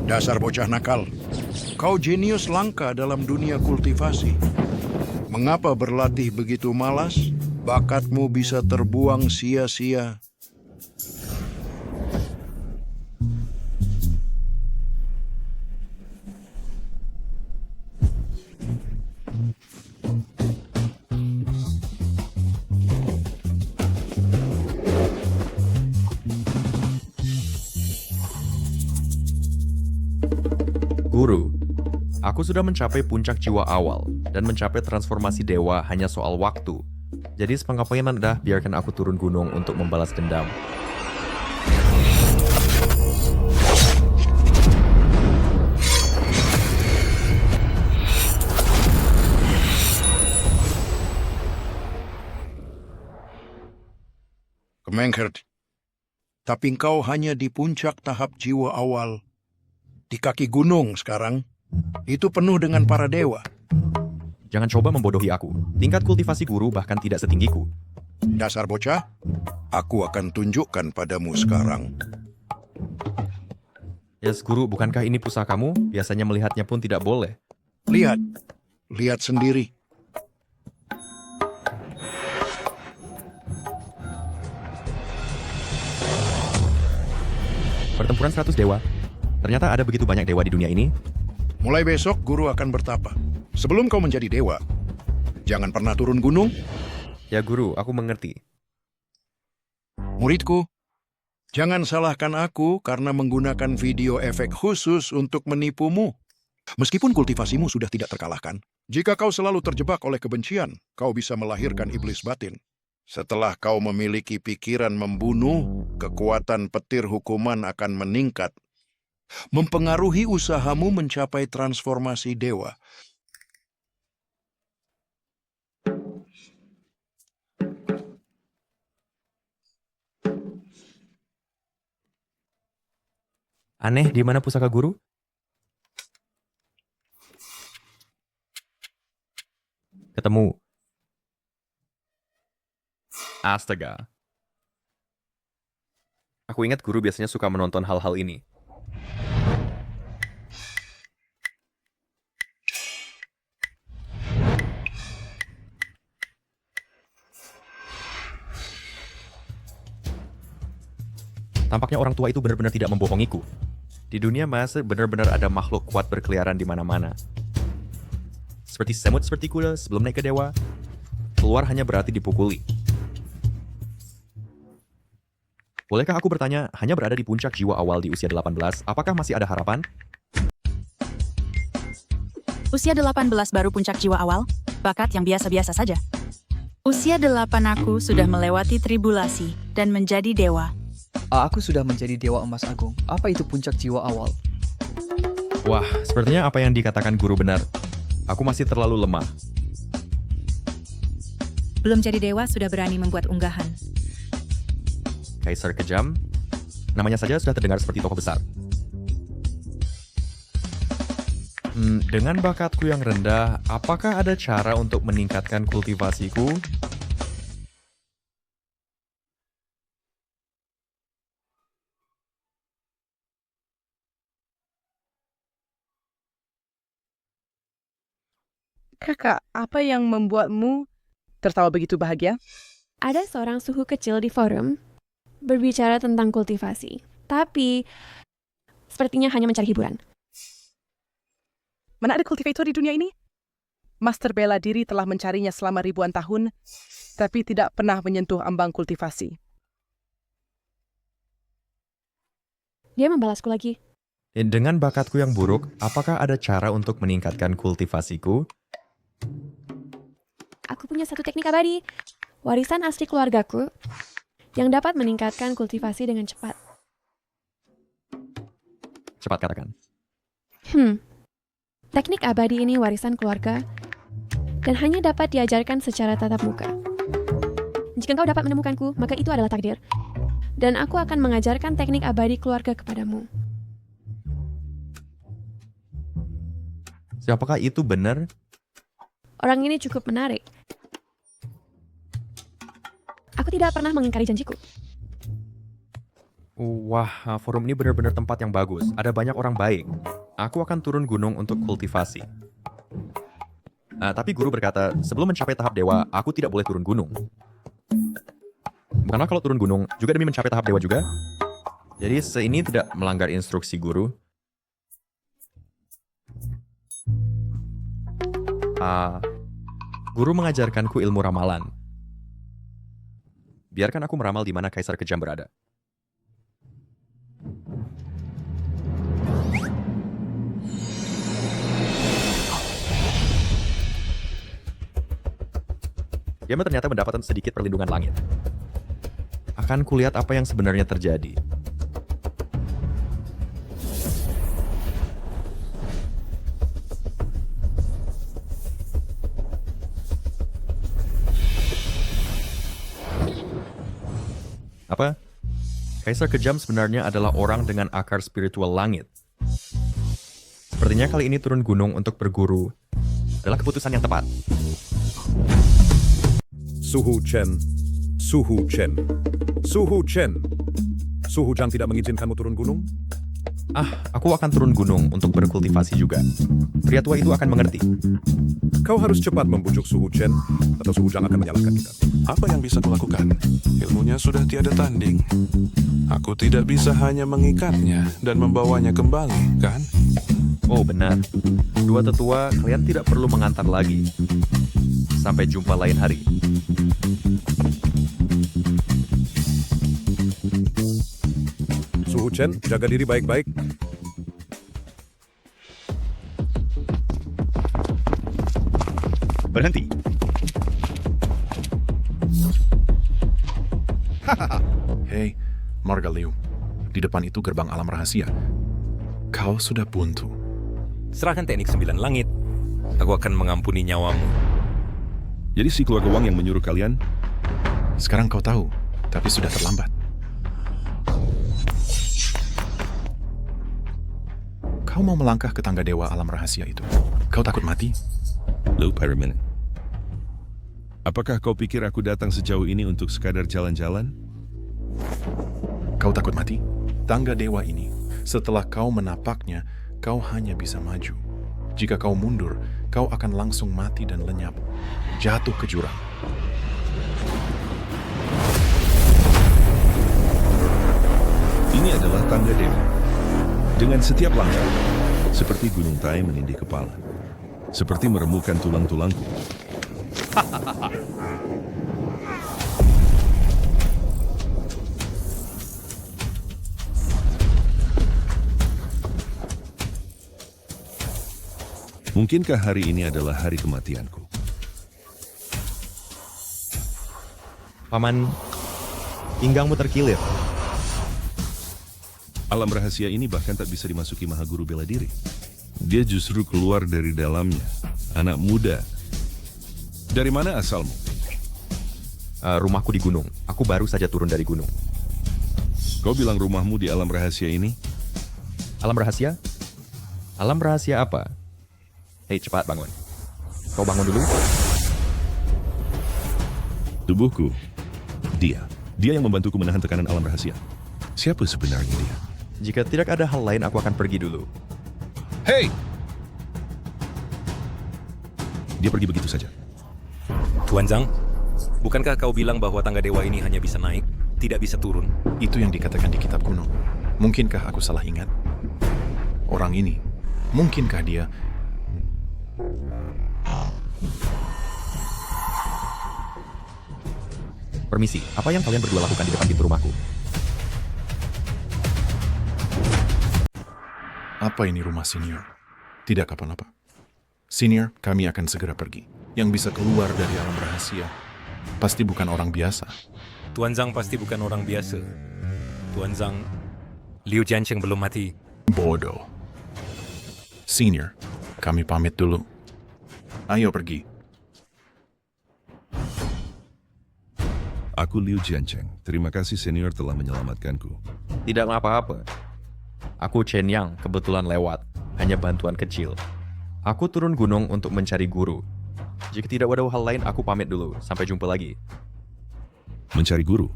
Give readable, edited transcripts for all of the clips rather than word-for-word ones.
Dasar bocah nakal. Kau jenius langka dalam dunia kultivasi. Mengapa berlatih begitu malas? Bakatmu bisa terbuang sia-sia. Guru, aku sudah mencapai puncak jiwa awal dan mencapai transformasi dewa hanya soal waktu. Jadi sepenggapain dah biarkan aku turun gunung untuk membalas dendam. Kemenghert, tapi engkau hanya di puncak tahap jiwa awal. Di kaki gunung sekarang, itu penuh dengan para dewa. Jangan coba membodohi aku. Tingkat kultivasi guru bahkan tidak setinggiku. Dasar bocah, aku akan tunjukkan padamu sekarang. Yes, guru, bukankah ini pusakamu? Biasanya melihatnya pun tidak boleh. Lihat, lihat sendiri. Pertempuran 100 dewa. Ternyata ada begitu banyak dewa di dunia ini. Mulai besok, guru akan bertapa. Sebelum kau menjadi dewa, jangan pernah turun gunung. Ya guru, aku mengerti. Muridku, jangan salahkan aku karena menggunakan video efek khusus untuk menipumu. Meskipun kultivasimu sudah tidak terkalahkan, jika kau selalu terjebak oleh kebencian, kau bisa melahirkan iblis batin. Setelah kau memiliki pikiran membunuh, kekuatan petir hukuman akan meningkat, mempengaruhi usahamu mencapai transformasi dewa. Aneh, di mana pusaka guru? Ketemu. Astaga. Aku ingat guru biasanya suka menonton hal-hal ini. Tampaknya orang tua itu benar-benar tidak membohongiku. Di dunia masa benar-benar ada makhluk kuat berkeliaran di mana-mana. Seperti semut seperti kuda sebelum naik ke dewa, keluar hanya berarti dipukuli. Bolehkah aku bertanya, hanya berada di puncak jiwa awal di usia 18, apakah masih ada harapan? Usia 18 baru puncak jiwa awal, bakat yang biasa-biasa saja. Usia 8 aku sudah melewati tribulasi dan menjadi dewa. Aku sudah menjadi Dewa Emas Agung. Apa itu puncak jiwa awal? Wah, sepertinya apa yang dikatakan guru benar. Aku masih terlalu lemah. Belum jadi dewa sudah berani membuat unggahan. Kaisar kejam, namanya saja sudah terdengar seperti tokoh besar. Dengan bakatku yang rendah, apakah ada cara untuk meningkatkan kultivasiku? Kakak, apa yang membuatmu tertawa begitu bahagia? Ada seorang suhu kecil di forum berbicara tentang kultivasi, tapi sepertinya hanya mencari hiburan. Mana ada kultivator di dunia ini? Master bela diri telah mencarinya selama ribuan tahun, tapi tidak pernah menyentuh ambang kultivasi. Dia membalasku lagi. Dengan bakatku yang buruk, apakah ada cara untuk meningkatkan kultivasiku? Aku punya satu teknik abadi, warisan asli keluargaku, yang dapat meningkatkan kultivasi dengan cepat. Cepat katakan. Teknik abadi ini warisan keluarga, dan hanya dapat diajarkan secara tatap muka. Jika kau dapat menemukanku, maka itu adalah takdir. Dan aku akan mengajarkan teknik abadi keluarga kepadamu. Siapakah itu benar? Orang ini cukup menarik. Aku tidak pernah mengingkari janjiku. Wah, forum ini benar-benar tempat yang bagus. Ada banyak orang baik. Aku akan turun gunung untuk kultivasi. Tapi guru berkata, sebelum mencapai tahap dewa, aku tidak boleh turun gunung. Bukanlah kalau turun gunung juga demi mencapai tahap dewa juga? Jadi ini tidak melanggar instruksi guru. Guru mengajarkanku ilmu ramalan. Biarkan aku meramal di mana Kaisar Kejam berada. Dia ternyata mendapatkan sedikit perlindungan langit. Akan kulihat apa yang sebenarnya terjadi. Apa? Kaisar Kejam sebenarnya adalah orang dengan akar spiritual langit. Sepertinya kali ini turun gunung untuk berguru adalah keputusan yang tepat. Suhu Chen, Suhu Chen, Suhu Chen. Suhu Zhang tidak mengizinkanmu turun gunung? Aku akan turun gunung untuk berkultivasi juga. Pria tua itu akan mengerti. Kau harus cepat membujuk Suhu Chen, atau Suhu Zhang akan menyalahkan kita. Apa yang bisa kulakukan? Ilmunya sudah tiada tanding. Aku tidak bisa hanya mengikatnya dan membawanya kembali, kan? Oh benar. Dua tetua, kalian tidak perlu mengantar lagi. Sampai jumpa lain hari. Suhu Chen, jaga diri baik-baik. Berhenti. Hei, Marga Liu. Di depan itu gerbang alam rahasia. Kau sudah buntu. Serahkan teknik 9 langit. Aku akan mengampuni nyawamu. Jadi si keluarga Wang yang menyuruh kalian? Sekarang kau tahu, tapi sudah terlambat. Kau mau melangkah ke tangga dewa alam rahasia itu. Kau takut mati? Low Pyramid. Apakah kau pikir aku datang sejauh ini untuk sekadar jalan-jalan? Kau takut mati? Tangga dewa ini, setelah kau menapaknya, kau hanya bisa maju. Jika kau mundur, kau akan langsung mati dan lenyap. Jatuh ke jurang. Ini adalah tangga dewa. Dengan setiap langkah, seperti gunung Tai menindih kepala. Seperti meremukkan tulang-tulangku. Mungkinkah hari ini adalah hari kematianku? Paman, pinggangmu terkilir. Alam rahasia ini bahkan tak bisa dimasuki Mahaguru bela diri. Dia justru keluar dari dalamnya. Anak muda. Dari mana asalmu? Rumahku di gunung. Aku baru saja turun dari gunung. Kau bilang rumahmu di alam rahasia ini? Alam rahasia? Alam rahasia apa? Hei, cepat bangun. Kau bangun dulu. Tubuhku. Dia yang membantuku menahan tekanan alam rahasia. Siapa sebenarnya dia? Jika tidak ada hal lain, aku akan pergi dulu. Hei! Dia pergi begitu saja. Tuan Zhang, bukankah kau bilang bahwa tangga dewa ini hanya bisa naik, tidak bisa turun? Itu yang dikatakan di kitab kuno. Mungkinkah aku salah ingat? Orang ini, mungkinkah dia... Permisi, apa yang kalian berdua lakukan di depan pintu rumahku? Apa ini rumah senior? Tidak apa-apa. Senior, kami akan segera pergi. Yang bisa keluar dari alam rahasia pasti bukan orang biasa. Tuan Zhang pasti bukan orang biasa. Tuan Zhang, Liu Jiancheng belum mati. Bodoh. Senior, kami pamit dulu. Ayo pergi. Aku Liu Jiancheng. Terima kasih senior telah menyelamatkanku. Tidak apa-apa. Aku Chen Yang, kebetulan lewat. Hanya bantuan kecil. Aku turun gunung untuk mencari guru. Jika tidak ada hal lain, aku pamit dulu. Sampai jumpa lagi. Mencari guru?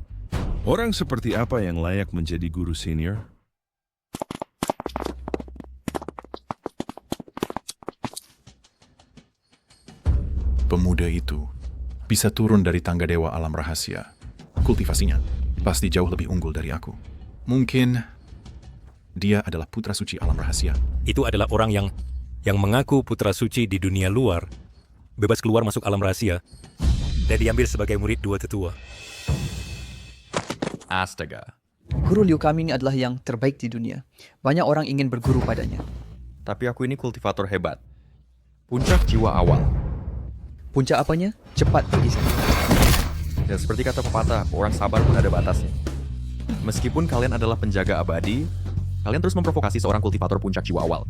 Orang seperti apa yang layak menjadi guru senior? Pemuda itu bisa turun dari tangga dewa alam rahasia. Kultivasinya pasti jauh lebih unggul dari aku. Mungkin dia adalah putra suci alam rahasia. Itu adalah orang yang mengaku putra suci di dunia luar, bebas keluar masuk alam rahasia, dan diambil sebagai murid dua tetua. Astaga. Guru Liu Kami ini adalah yang terbaik di dunia. Banyak orang ingin berguru padanya. Tapi aku ini kultivator hebat. Puncak jiwa awal. Puncak apanya? Cepat pergi sana. Dan seperti kata pepatah, orang sabar pun ada batasnya. Meskipun kalian adalah penjaga abadi, kalian terus memprovokasi seorang kultivator puncak jiwa awal.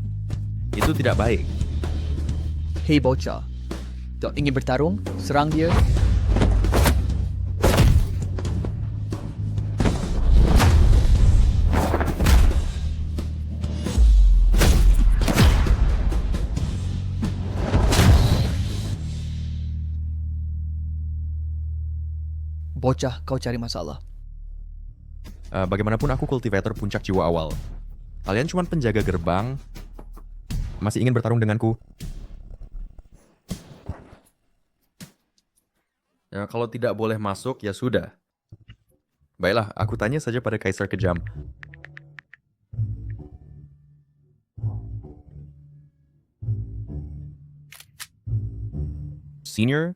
Itu tidak baik. Hei bocah, kau ingin bertarung? Serang dia. Bocah, kau cari masalah. Bagaimanapun aku kultivator puncak jiwa awal. Kalian cuma penjaga gerbang, masih ingin bertarung denganku. Ya, kalau tidak boleh masuk, ya sudah. Baiklah, aku tanya saja pada Kaisar Kejam. Senior,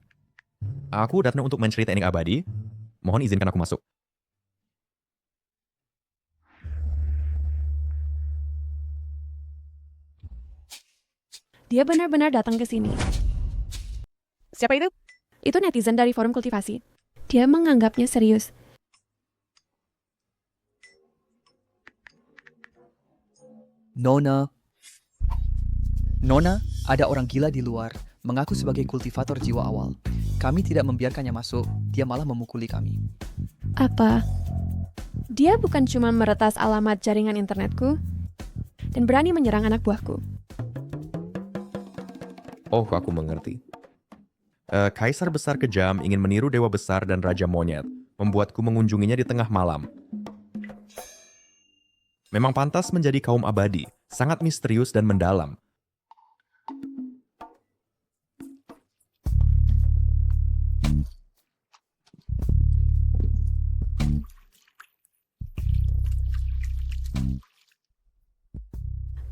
aku datang untuk mencari teknik abadi. Mohon izinkan aku masuk. Dia benar-benar datang ke sini. Siapa itu? Itu netizen dari forum kultivasi. Dia menganggapnya serius. Nona, ada orang gila di luar, mengaku sebagai kultivator jiwa awal. Kami tidak membiarkannya masuk, dia malah memukuli kami. Apa? Dia bukan cuma meretas alamat jaringan internetku dan berani menyerang anak buahku. Oh, aku mengerti. Kaisar Besar Kejam ingin meniru Dewa Besar dan Raja Monyet, membuatku mengunjunginya di tengah malam. Memang pantas menjadi kaum abadi, sangat misterius dan mendalam.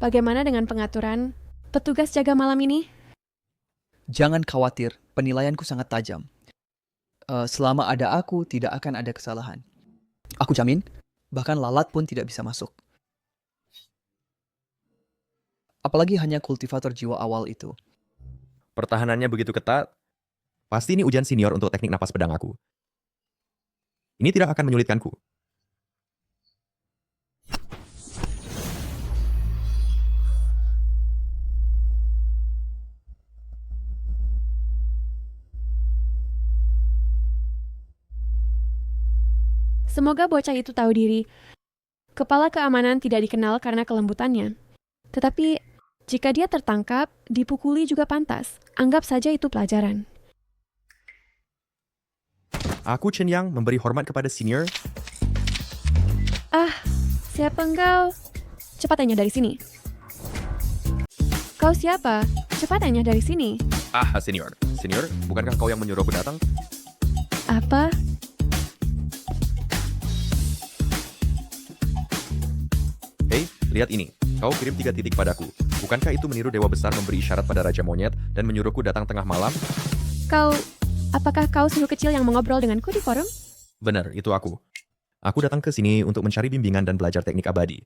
Bagaimana dengan pengaturan petugas jaga malam ini? Jangan khawatir, penilaianku sangat tajam. Selama ada aku, tidak akan ada kesalahan. Aku jamin, bahkan lalat pun tidak bisa masuk. Apalagi hanya kultivator jiwa awal itu. Pertahanannya begitu ketat, pasti ini ujian senior untuk teknik napas pedang aku. Ini tidak akan menyulitkanku. Semoga bocah itu tahu diri. Kepala keamanan tidak dikenal karena kelembutannya. Tetapi, jika dia tertangkap, dipukuli juga pantas. Anggap saja itu pelajaran. Aku Chen Yang memberi hormat kepada senior. Ah, siapa engkau? Cepat tanya dari sini. Kau siapa? Cepat tanya dari sini. Ah, senior. Senior, bukankah kau yang menyuruhku datang? Apa? Hei, lihat ini. Kau kirim 3 titik padaku. Bukankah itu meniru Dewa Besar memberi isyarat pada Raja Monyet dan menyuruhku datang tengah malam? Apakah kau suhu kecil yang mengobrol denganku di forum? Benar, itu aku. Aku datang ke sini untuk mencari bimbingan dan belajar teknik abadi.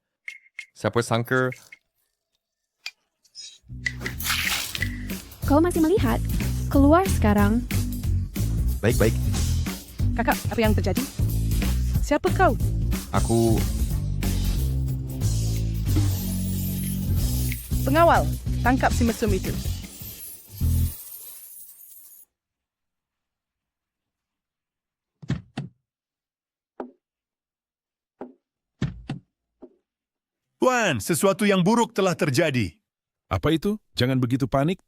Siapa sangka... Kau masih melihat? Keluar sekarang. Baik-baik. Kakak, apa yang terjadi? Siapa kau? Aku... Pengawal, tangkap si mesum itu. Tuan, sesuatu yang buruk telah terjadi. Apa itu? Jangan begitu panik.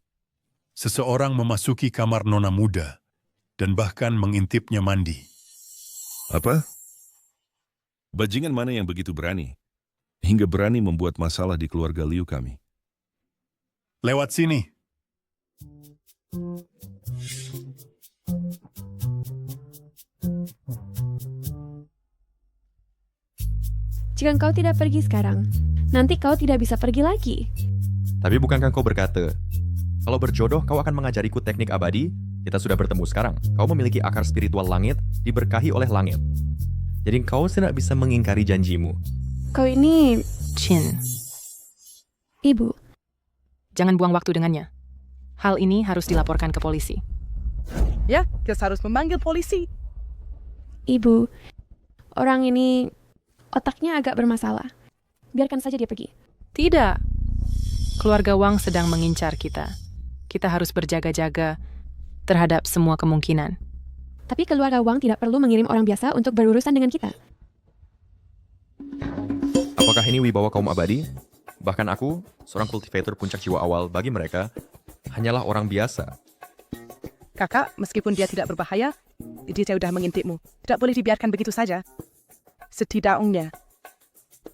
Seseorang memasuki kamar nona muda dan bahkan mengintipnya mandi. Apa? Bajingan mana yang begitu berani? Hingga berani membuat masalah di keluarga Liu kami. Lewat sini. Jika kau tidak pergi sekarang, nanti kau tidak bisa pergi lagi. Tapi bukankah kau berkata, kalau berjodoh kau akan mengajariku teknik abadi? Kita sudah bertemu sekarang. Kau memiliki akar spiritual langit, diberkahi oleh langit. Jadi kau tidak bisa mengingkari janjimu. Kau ini... Chin, Ibu, jangan buang waktu dengannya. Hal ini harus dilaporkan ke polisi. Ya, kita harus memanggil polisi. Ibu, orang ini otaknya agak bermasalah. Biarkan saja dia pergi. Tidak. Keluarga Wang sedang mengincar kita. Kita harus berjaga-jaga terhadap semua kemungkinan. Tapi keluarga Wang tidak perlu mengirim orang biasa untuk berurusan dengan kita. Apakah ini wibawa kaum abadi? Bahkan aku, seorang kultivator puncak jiwa awal bagi mereka, hanyalah orang biasa. Kakak, meskipun dia tidak berbahaya, dia sudah mengintipmu. Tidak boleh dibiarkan begitu saja. Setidaknya,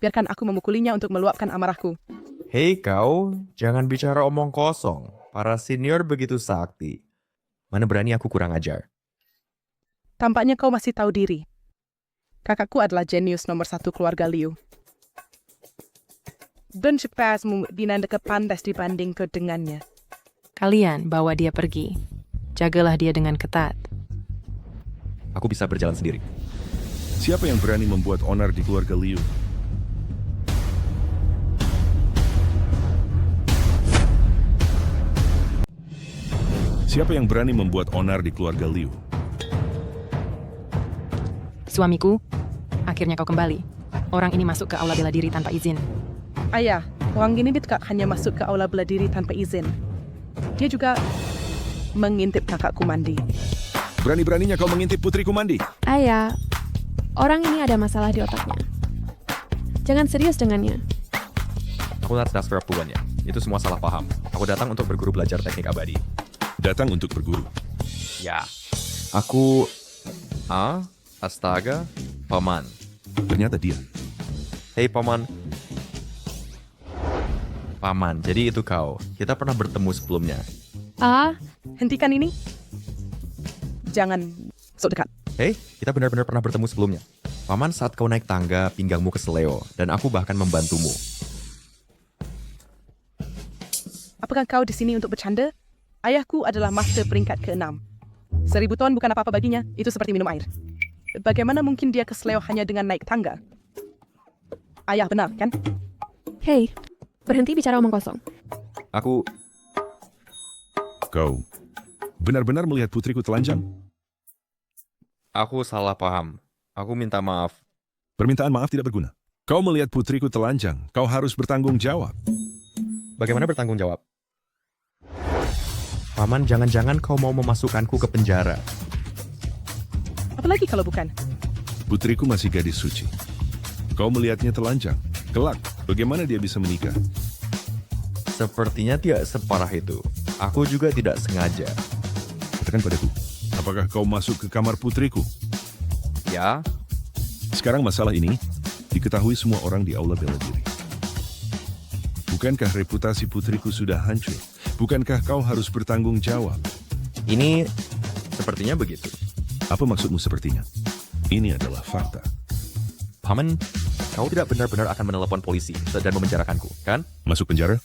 biarkan aku memukulinya untuk meluapkan amarahku. Hei kau, jangan bicara omong kosong. Para senior begitu sakti. Mana berani aku kurang ajar. Tampaknya kau masih tahu diri. Kakakku adalah jenius nomor 1 keluarga Liu. Dan cepasmu dinanda pantas dibanding ke dengannya. Kalian bawa dia pergi. Jagalah dia dengan ketat. Aku bisa berjalan sendiri. Siapa yang berani membuat onar di keluarga Liu? Siapa yang berani membuat onar di keluarga Liu? Suamiku, akhirnya kau kembali. Orang ini masuk ke aula bela diri tanpa izin. Ayah, orang ini tidak hanya masuk ke aula bela diri tanpa izin. Dia juga mengintip kakakku mandi. Berani-beraninya kau mengintip putriku mandi? Ayah, orang ini ada masalah di otaknya. Jangan serius dengannya. Aku lihat dasar puluhannya. Itu semua salah paham. Aku datang untuk berguru belajar teknik abadi. Datang untuk berguru. Ya. Aku... Astaga, Paman. Ternyata dia. Hei Paman. Paman, jadi itu kau. Kita pernah bertemu sebelumnya. Hentikan ini. Jangan sok dekat. Hei, kita benar-benar pernah bertemu sebelumnya. Paman, saat kau naik tangga, pinggangmu keseleo, dan aku bahkan membantumu. Apakah kau di sini untuk bercanda? Ayahku adalah master peringkat ke-6. 1000 ton bukan apa-apa baginya, itu seperti minum air. Bagaimana mungkin dia keseleo hanya dengan naik tangga? Ayah benar, kan? Hei, berhenti bicara omong kosong. Kau benar-benar melihat putriku telanjang? Aku salah paham. Aku minta maaf. Permintaan maaf tidak berguna. Kau melihat putriku telanjang, kau harus bertanggung jawab. Bagaimana bertanggung jawab? Paman, jangan-jangan kau mau memasukkanku ke penjara. Apalagi kalau bukan? Putriku masih gadis suci. Kau melihatnya telanjang. Kelak, bagaimana dia bisa menikah? Sepertinya tidak separah itu. Aku juga tidak sengaja. Katakan padaku, apakah kau masuk ke kamar putriku? Ya. Sekarang masalah ini diketahui semua orang di aula bela diri. Bukankah reputasi putriku sudah hancur? Bukankah kau harus bertanggung jawab? Ini sepertinya begitu. Apa maksudmu sepertinya? Ini adalah fakta. Paman, kau tidak benar-benar akan menelepon polisi dan memenjarakanku, kan? Masuk penjara?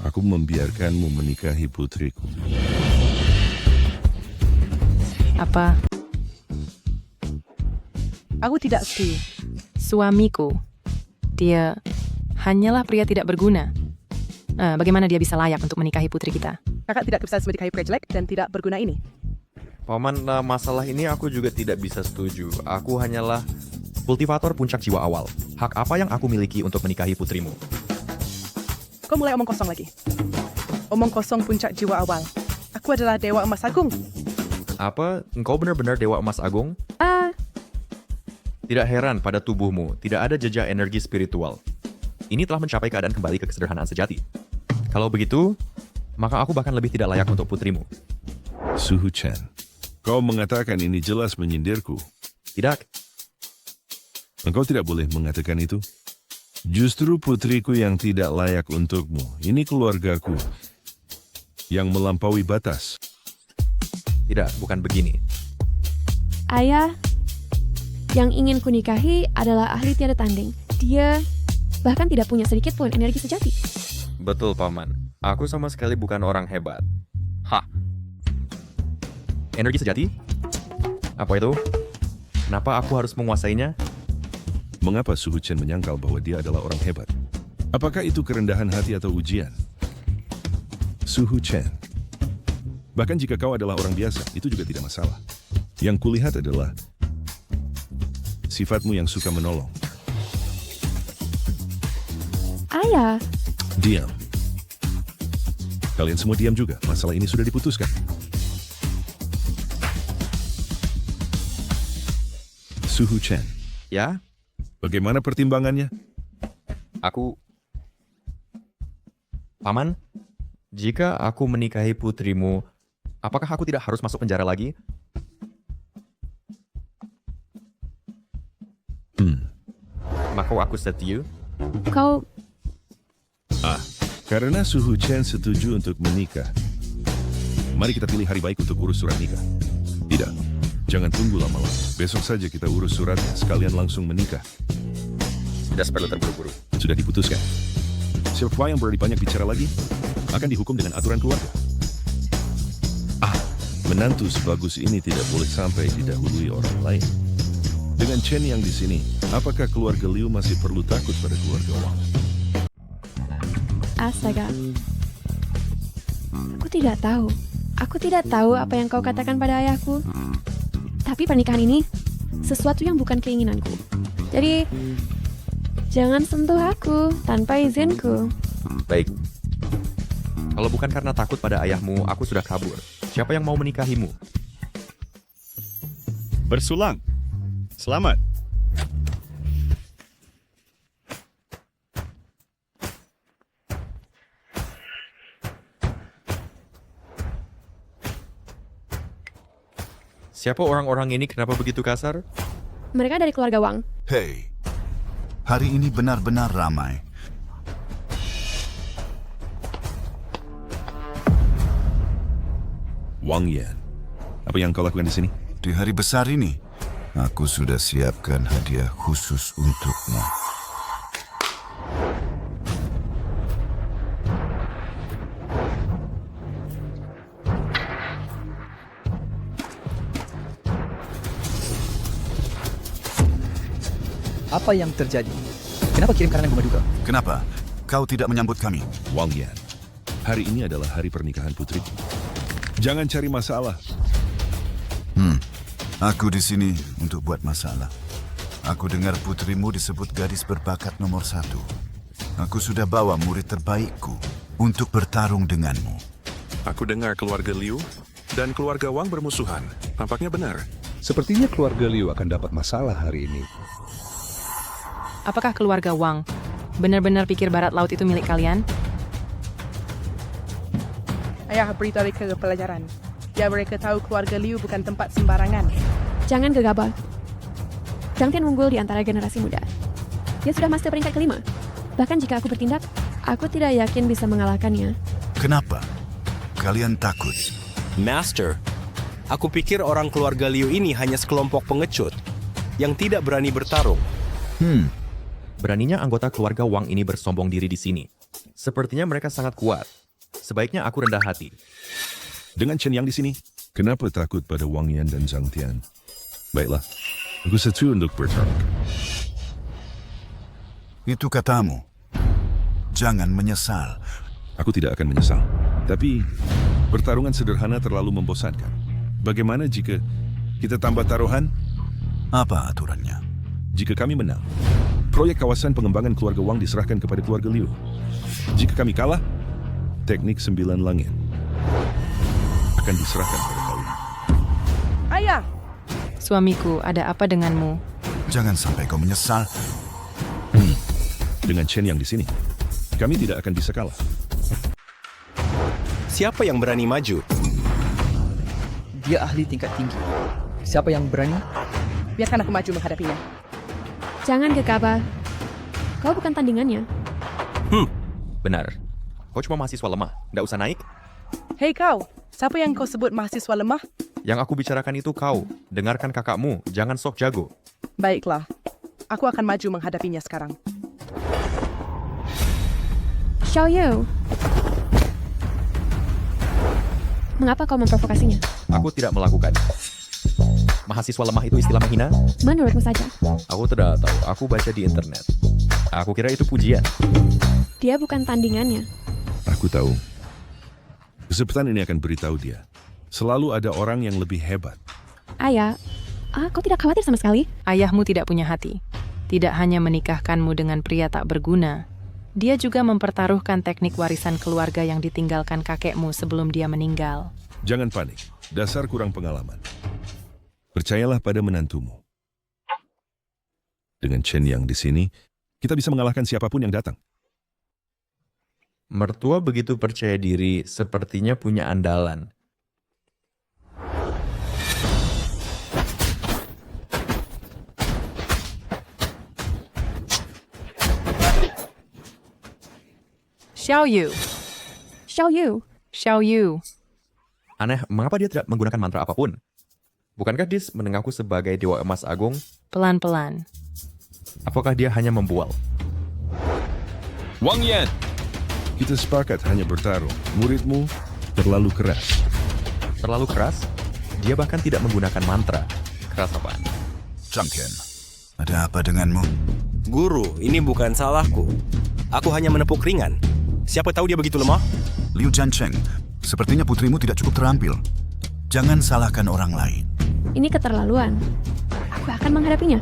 Aku membiarkanmu menikahi putriku. Apa? Aku tidak setuju. Suamiku, dia hanyalah pria tidak berguna. Bagaimana dia bisa layak untuk menikahi putri kita? Kakak tidak bisa menikahi pria jelek dan tidak berguna ini. Paman, masalah ini aku juga tidak bisa setuju. Aku hanyalah kultivator puncak jiwa awal. Hak apa yang aku miliki untuk menikahi putrimu? Kau mulai omong kosong lagi. Omong kosong puncak jiwa awal. Aku adalah Dewa Emas Agung. Apa? Engkau benar-benar Dewa Emas Agung? Tidak heran pada tubuhmu, tidak ada jejak energi spiritual. Ini telah mencapai keadaan kembali ke kesederhanaan sejati. Kalau begitu, maka aku bahkan lebih tidak layak untuk putrimu. Suhu Chen, kau mengatakan ini jelas menyindirku. Tidak. Engkau tidak boleh mengatakan itu. Justru putriku yang tidak layak untukmu. Ini keluargaku yang melampaui batas. Tidak, bukan begini. Ayah, yang ingin kunikahi adalah ahli tiada tanding. Dia bahkan tidak punya sedikit pun energi sejati. Betul, Paman. Aku sama sekali bukan orang hebat. Hah? Energi sejati? Apa itu? Kenapa aku harus menguasainya? Mengapa Suhu Chen menyangkal bahwa dia adalah orang hebat? Apakah itu kerendahan hati atau ujian? Suhu Chen. Bahkan jika kau adalah orang biasa, itu juga tidak masalah. Yang kulihat adalah sifatmu yang suka menolong. Ayah, Diam. Kalian semua diam juga. Masalah ini sudah diputuskan. Suhu Chen. Ya? Bagaimana pertimbangannya? Paman, jika aku menikahi putrimu, apakah aku tidak harus masuk penjara lagi? Maka aku setuju. kau... Karena Suhu Chen setuju untuk menikah, mari kita pilih hari baik untuk urus surat nikah. Tidak, jangan tunggu lama-lama. Besok saja kita urus suratnya, sekalian langsung menikah. Tidak perlu terburu-buru. Sudah diputuskan. Siapa yang berani banyak bicara lagi, akan dihukum dengan aturan keluarga. Menantu sebagus ini tidak boleh sampai didahului orang lain. Dengan Chen yang di sini, apakah keluarga Liu masih perlu takut pada keluarga Wang? Astaga. Aku tidak tahu. Aku tidak tahu apa yang kau katakan pada ayahku. Tapi pernikahan ini sesuatu yang bukan keinginanku. Jadi, jangan sentuh aku tanpa izinku. Baik. Kalau bukan karena takut pada ayahmu, aku sudah kabur. Siapa yang mau menikahimu? Bersulang. Selamat. Siapa orang-orang ini? Kenapa begitu kasar? Mereka dari keluarga Wang. Hei, hari ini benar-benar ramai. Wang Yan, apa yang kau lakukan di sini? Di hari besar ini, aku sudah siapkan hadiah khusus untukmu. Apa yang terjadi? Kenapa kirim karangan bunga duka? Kenapa? Kau tidak menyambut kami? Wang Yan, hari ini adalah hari pernikahan putriku. Jangan cari masalah. Aku di sini untuk buat masalah. Aku dengar putrimu disebut gadis berbakat nomor 1. Aku sudah bawa murid terbaikku untuk bertarung denganmu. Aku dengar keluarga Liu dan keluarga Wang bermusuhan. Nampaknya benar. Sepertinya keluarga Liu akan dapat masalah hari ini. Apakah keluarga Wang benar-benar pikir barat laut itu milik kalian? Ayah beri mereka pelajaran. Biar mereka tahu keluarga Liu bukan tempat sembarangan. Jangan gegabah. Zhang Tian unggul di antara generasi muda. Dia sudah master peringkat kelima. Bahkan jika aku bertindak, aku tidak yakin bisa mengalahkannya. Kenapa? Kalian takut? Master, aku pikir orang keluarga Liu ini hanya sekelompok pengecut yang tidak berani bertarung. Beraninya anggota keluarga Wang ini bersombong diri di sini. Sepertinya mereka sangat kuat. Sebaiknya aku rendah hati. Dengan Chen yang di sini, kenapa takut pada Wang Yan dan Zhang Tian? Baiklah, aku setuju untuk bertarung. Itu katamu. Jangan menyesal. Aku tidak akan menyesal. Tapi, pertarungan sederhana terlalu membosankan. Bagaimana jika kita tambah taruhan? Apa aturannya? Jika kami menang, proyek kawasan pengembangan keluarga Wang diserahkan kepada keluarga Liu. Jika kami kalah, teknik 9 langit akan diserahkan pada kalian. Ayah! Suamiku, ada apa denganmu? Jangan sampai kau menyesal. Dengan Chen yang di sini, kami tidak akan bisa kalah. Siapa yang berani maju? Dia ahli tingkat tinggi. Siapa yang berani? Biarkan aku maju menghadapinya. Jangan gegabah. Kau bukan tandingannya. Benar. Kau cuma mahasiswa lemah. Nggak usah naik. Hei kau, siapa yang kau sebut mahasiswa lemah? Yang aku bicarakan itu kau. Dengarkan kakakmu. Jangan sok jago. Baiklah, aku akan maju menghadapinya sekarang. Xiaoyu. Mengapa kau memprovokasinya? Aku tidak melakukan. Mahasiswa lemah itu istilah menghina? Menurutmu saja. Aku tidak tahu. Aku baca di internet. Aku kira itu pujian. Dia bukan tandingannya. Aku tahu. Kesempatan ini akan beritahu dia. Selalu ada orang yang lebih hebat. Ayah, kau tidak khawatir sama sekali? Ayahmu tidak punya hati. Tidak hanya menikahkanmu dengan pria tak berguna, dia juga mempertaruhkan teknik warisan keluarga yang ditinggalkan kakekmu sebelum dia meninggal. Jangan panik. Dasar kurang pengalaman. Percayalah pada menantumu. Dengan Chen yang di sini, kita bisa mengalahkan siapapun yang datang. Mertua begitu percaya diri, sepertinya punya andalan. Xiaoyu. Xiaoyu. Xiaoyu. Aneh, mengapa dia tidak menggunakan mantra apapun? Bukankah dia mendengarku sebagai Dewa Emas Agung? Pelan-pelan. Apakah dia hanya membual? Wang Yan! Kita sepakat hanya bertarung. Muridmu terlalu keras. Terlalu keras? Dia bahkan tidak menggunakan mantra. Keras apaan? Zhang Qian, ada apa denganmu? Guru, ini bukan salahku. Aku hanya menepuk ringan. Siapa tahu dia begitu lemah? Liu Jiancheng, sepertinya putrimu tidak cukup terampil. Jangan salahkan orang lain. Ini keterlaluan. Aku akan menghadapinya.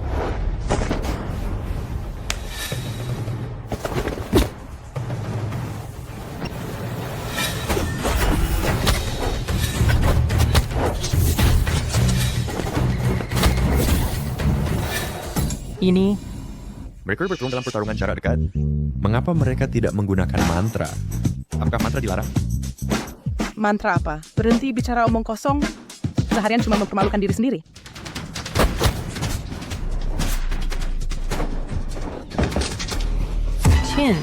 Ini mereka bertarung dalam pertarungan jarak dekat. Mengapa mereka tidak menggunakan mantra? Apakah mantra dilarang? Mantra apa? Berhenti bicara omong kosong. Seharian cuma mempermalukan diri sendiri. Qin.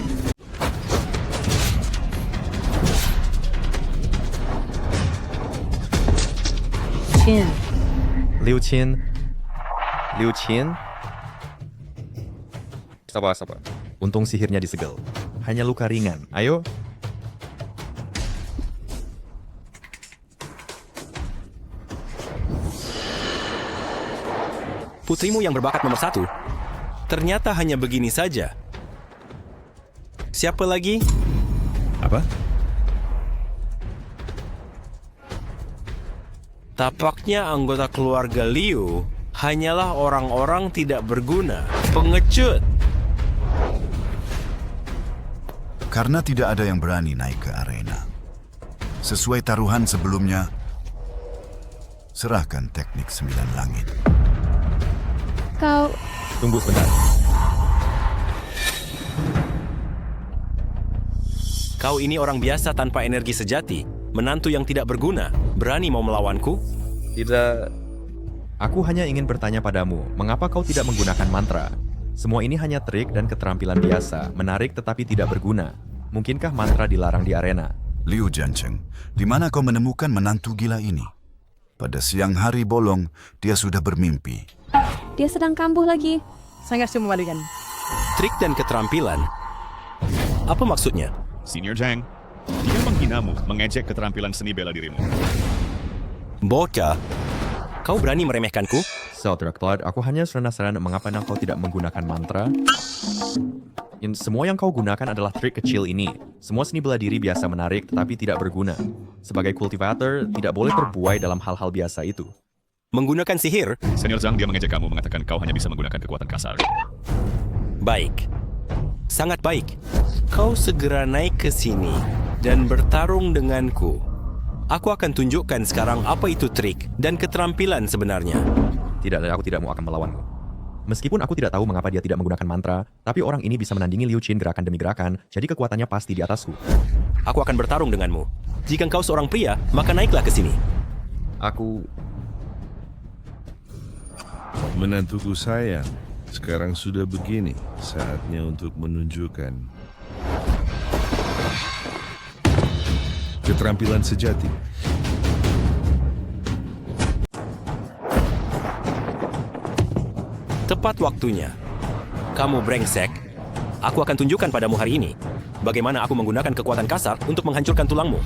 Qin. Liu Qin. Liu Qin. Sabar. Untung sihirnya disegel. Hanya luka ringan. Ayo. Putrimu yang berbakat nomor 1 ternyata hanya begini saja. Siapa lagi? Apa? Tapaknya anggota keluarga Liu hanyalah orang-orang tidak berguna, pengecut. Karena tidak ada yang berani naik ke arena. Sesuai taruhan sebelumnya, serahkan teknik 9 langit. Kau... Tunggu sebentar. Kau ini orang biasa tanpa energi sejati, menantu yang tidak berguna, berani mau melawanku? Tidak. Aku hanya ingin bertanya padamu, mengapa kau tidak menggunakan mantra? Semua ini hanya trik dan keterampilan biasa, menarik tetapi tidak berguna. Mungkinkah mantra dilarang di arena? Liu Jiancheng, di mana kau menemukan menantu gila ini? Pada siang hari bolong, dia sudah bermimpi. Dia sedang kambuh lagi. Sangat memalukan. Trik dan keterampilan? Apa maksudnya? Senior Zhang, dia menghinamu, mengejek keterampilan seni bela dirimu. Bocah, kau berani meremehkanku? Saudara Claude, aku hanya penasaran mengapa kau tidak menggunakan mantra. Semua yang kau gunakan adalah trik kecil ini. Semua seni bela diri biasa menarik tetapi tidak berguna. Sebagai kultivator, tidak boleh terbuai dalam hal-hal biasa itu. Menggunakan sihir? Senior Zhang, dia mengejek kamu, mengatakan kau hanya bisa menggunakan kekuatan kasar. Baik. Sangat baik. Kau segera naik ke sini dan bertarung denganku. Aku akan tunjukkan sekarang apa itu trik dan keterampilan sebenarnya. Tidak, aku tidak mau akan melawanmu. Meskipun aku tidak tahu mengapa dia tidak menggunakan mantra, tapi orang ini bisa menandingi Liu Qin gerakan demi gerakan, jadi kekuatannya pasti di atasku. Aku akan bertarung denganmu. Jika kau seorang pria, maka naiklah ke sini. Aku... Menantuku sayang, Sekarang sudah begini, saatnya untuk menunjukkan keterampilan sejati. Tepat waktunya. Kamu brengsek. Aku akan tunjukkan padamu hari ini bagaimana aku menggunakan kekuatan kasar untuk menghancurkan tulangmu.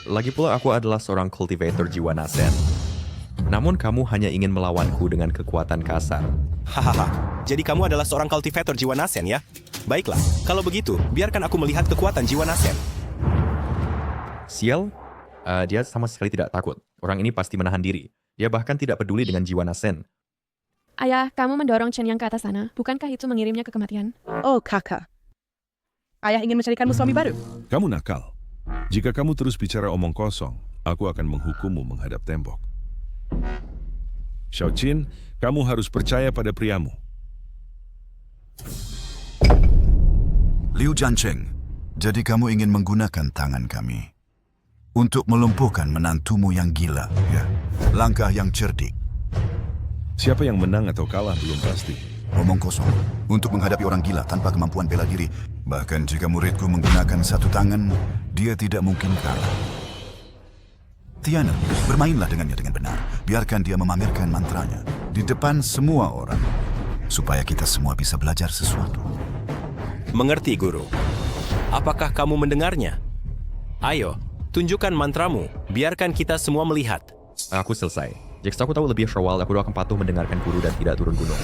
Lagi pula aku adalah seorang cultivator jiwa Nasen. Namun kamu hanya ingin melawanku dengan kekuatan kasar. Hahaha, jadi kamu adalah seorang cultivator jiwa Nasen ya? Baiklah, kalau begitu, biarkan aku melihat kekuatan jiwa Nasen. Sial, dia sama sekali tidak takut. Orang ini pasti menahan diri. Dia bahkan tidak peduli dengan jiwa Nasen. Ayah, kamu mendorong Chen Yang ke atas sana. Bukankah itu mengirimnya ke kematian? Oh, kakak. Ayah ingin mencarikanmu suami baru. Kamu nakal. Jika kamu terus bicara omong kosong, aku akan menghukummu menghadap tembok. Xiaoqin, kamu harus percaya pada priamu. Liu Jiancheng, jadi kamu ingin menggunakan tangan kami untuk melumpuhkan menantumu yang gila, ya? Langkah yang cerdik. Siapa yang menang atau kalah belum pasti. Omong kosong. Untuk menghadapi orang gila tanpa kemampuan bela diri, bahkan jika muridku menggunakan satu tangan, dia tidak mungkin kalah. Tiana, bermainlah dengannya dengan benar. Biarkan dia memamerkan mantranya di depan semua orang, supaya kita semua bisa belajar sesuatu. Mengerti, Guru. Apakah kamu mendengarnya? Ayo, tunjukkan mantramu. Biarkan kita semua melihat. Aku selesai. Jika aku tahu lebih awal, aku akan patuh mendengarkan guru dan tidak turun gunung.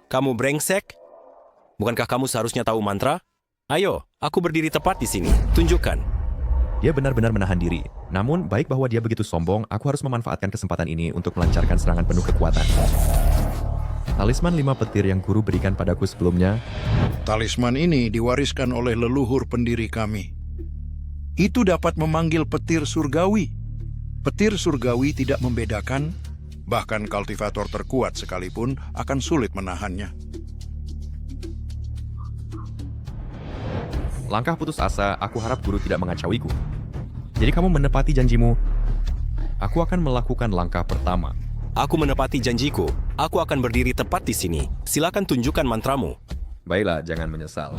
Kamu brengsek? Bukankah kamu seharusnya tahu mantra? Ayo, aku berdiri tepat di sini. Tunjukkan. Dia benar-benar menahan diri. Namun, baik bahwa dia begitu sombong, aku harus memanfaatkan kesempatan ini untuk melancarkan serangan penuh kekuatan. Talisman 5 petir yang guru berikan padaku sebelumnya. Talisman ini diwariskan oleh leluhur pendiri kami. Itu dapat memanggil petir surgawi. Petir surgawi tidak membedakan, bahkan kultivator terkuat sekalipun akan sulit menahannya. Langkah putus asa, aku harap guru tidak mengacauiku. Jadi kamu menepati janjimu. Aku akan melakukan langkah pertama. Aku menepati janjiku. Aku akan berdiri tepat di sini. Silakan tunjukkan mantramu. Baiklah, jangan menyesal.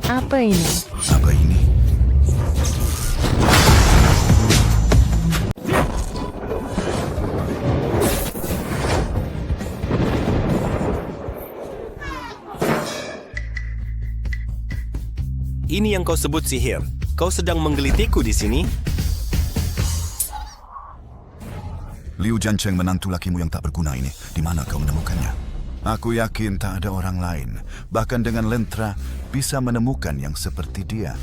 Apa ini? Apa ini? Ini yang kau sebut sihir. Kau sedang menggelitiku di sini? Liu Jiancheng, menantu lakimu yang tak berguna ini, di mana kau menemukannya? Aku yakin tak ada orang lain, bahkan dengan lentera, bisa menemukan yang seperti dia.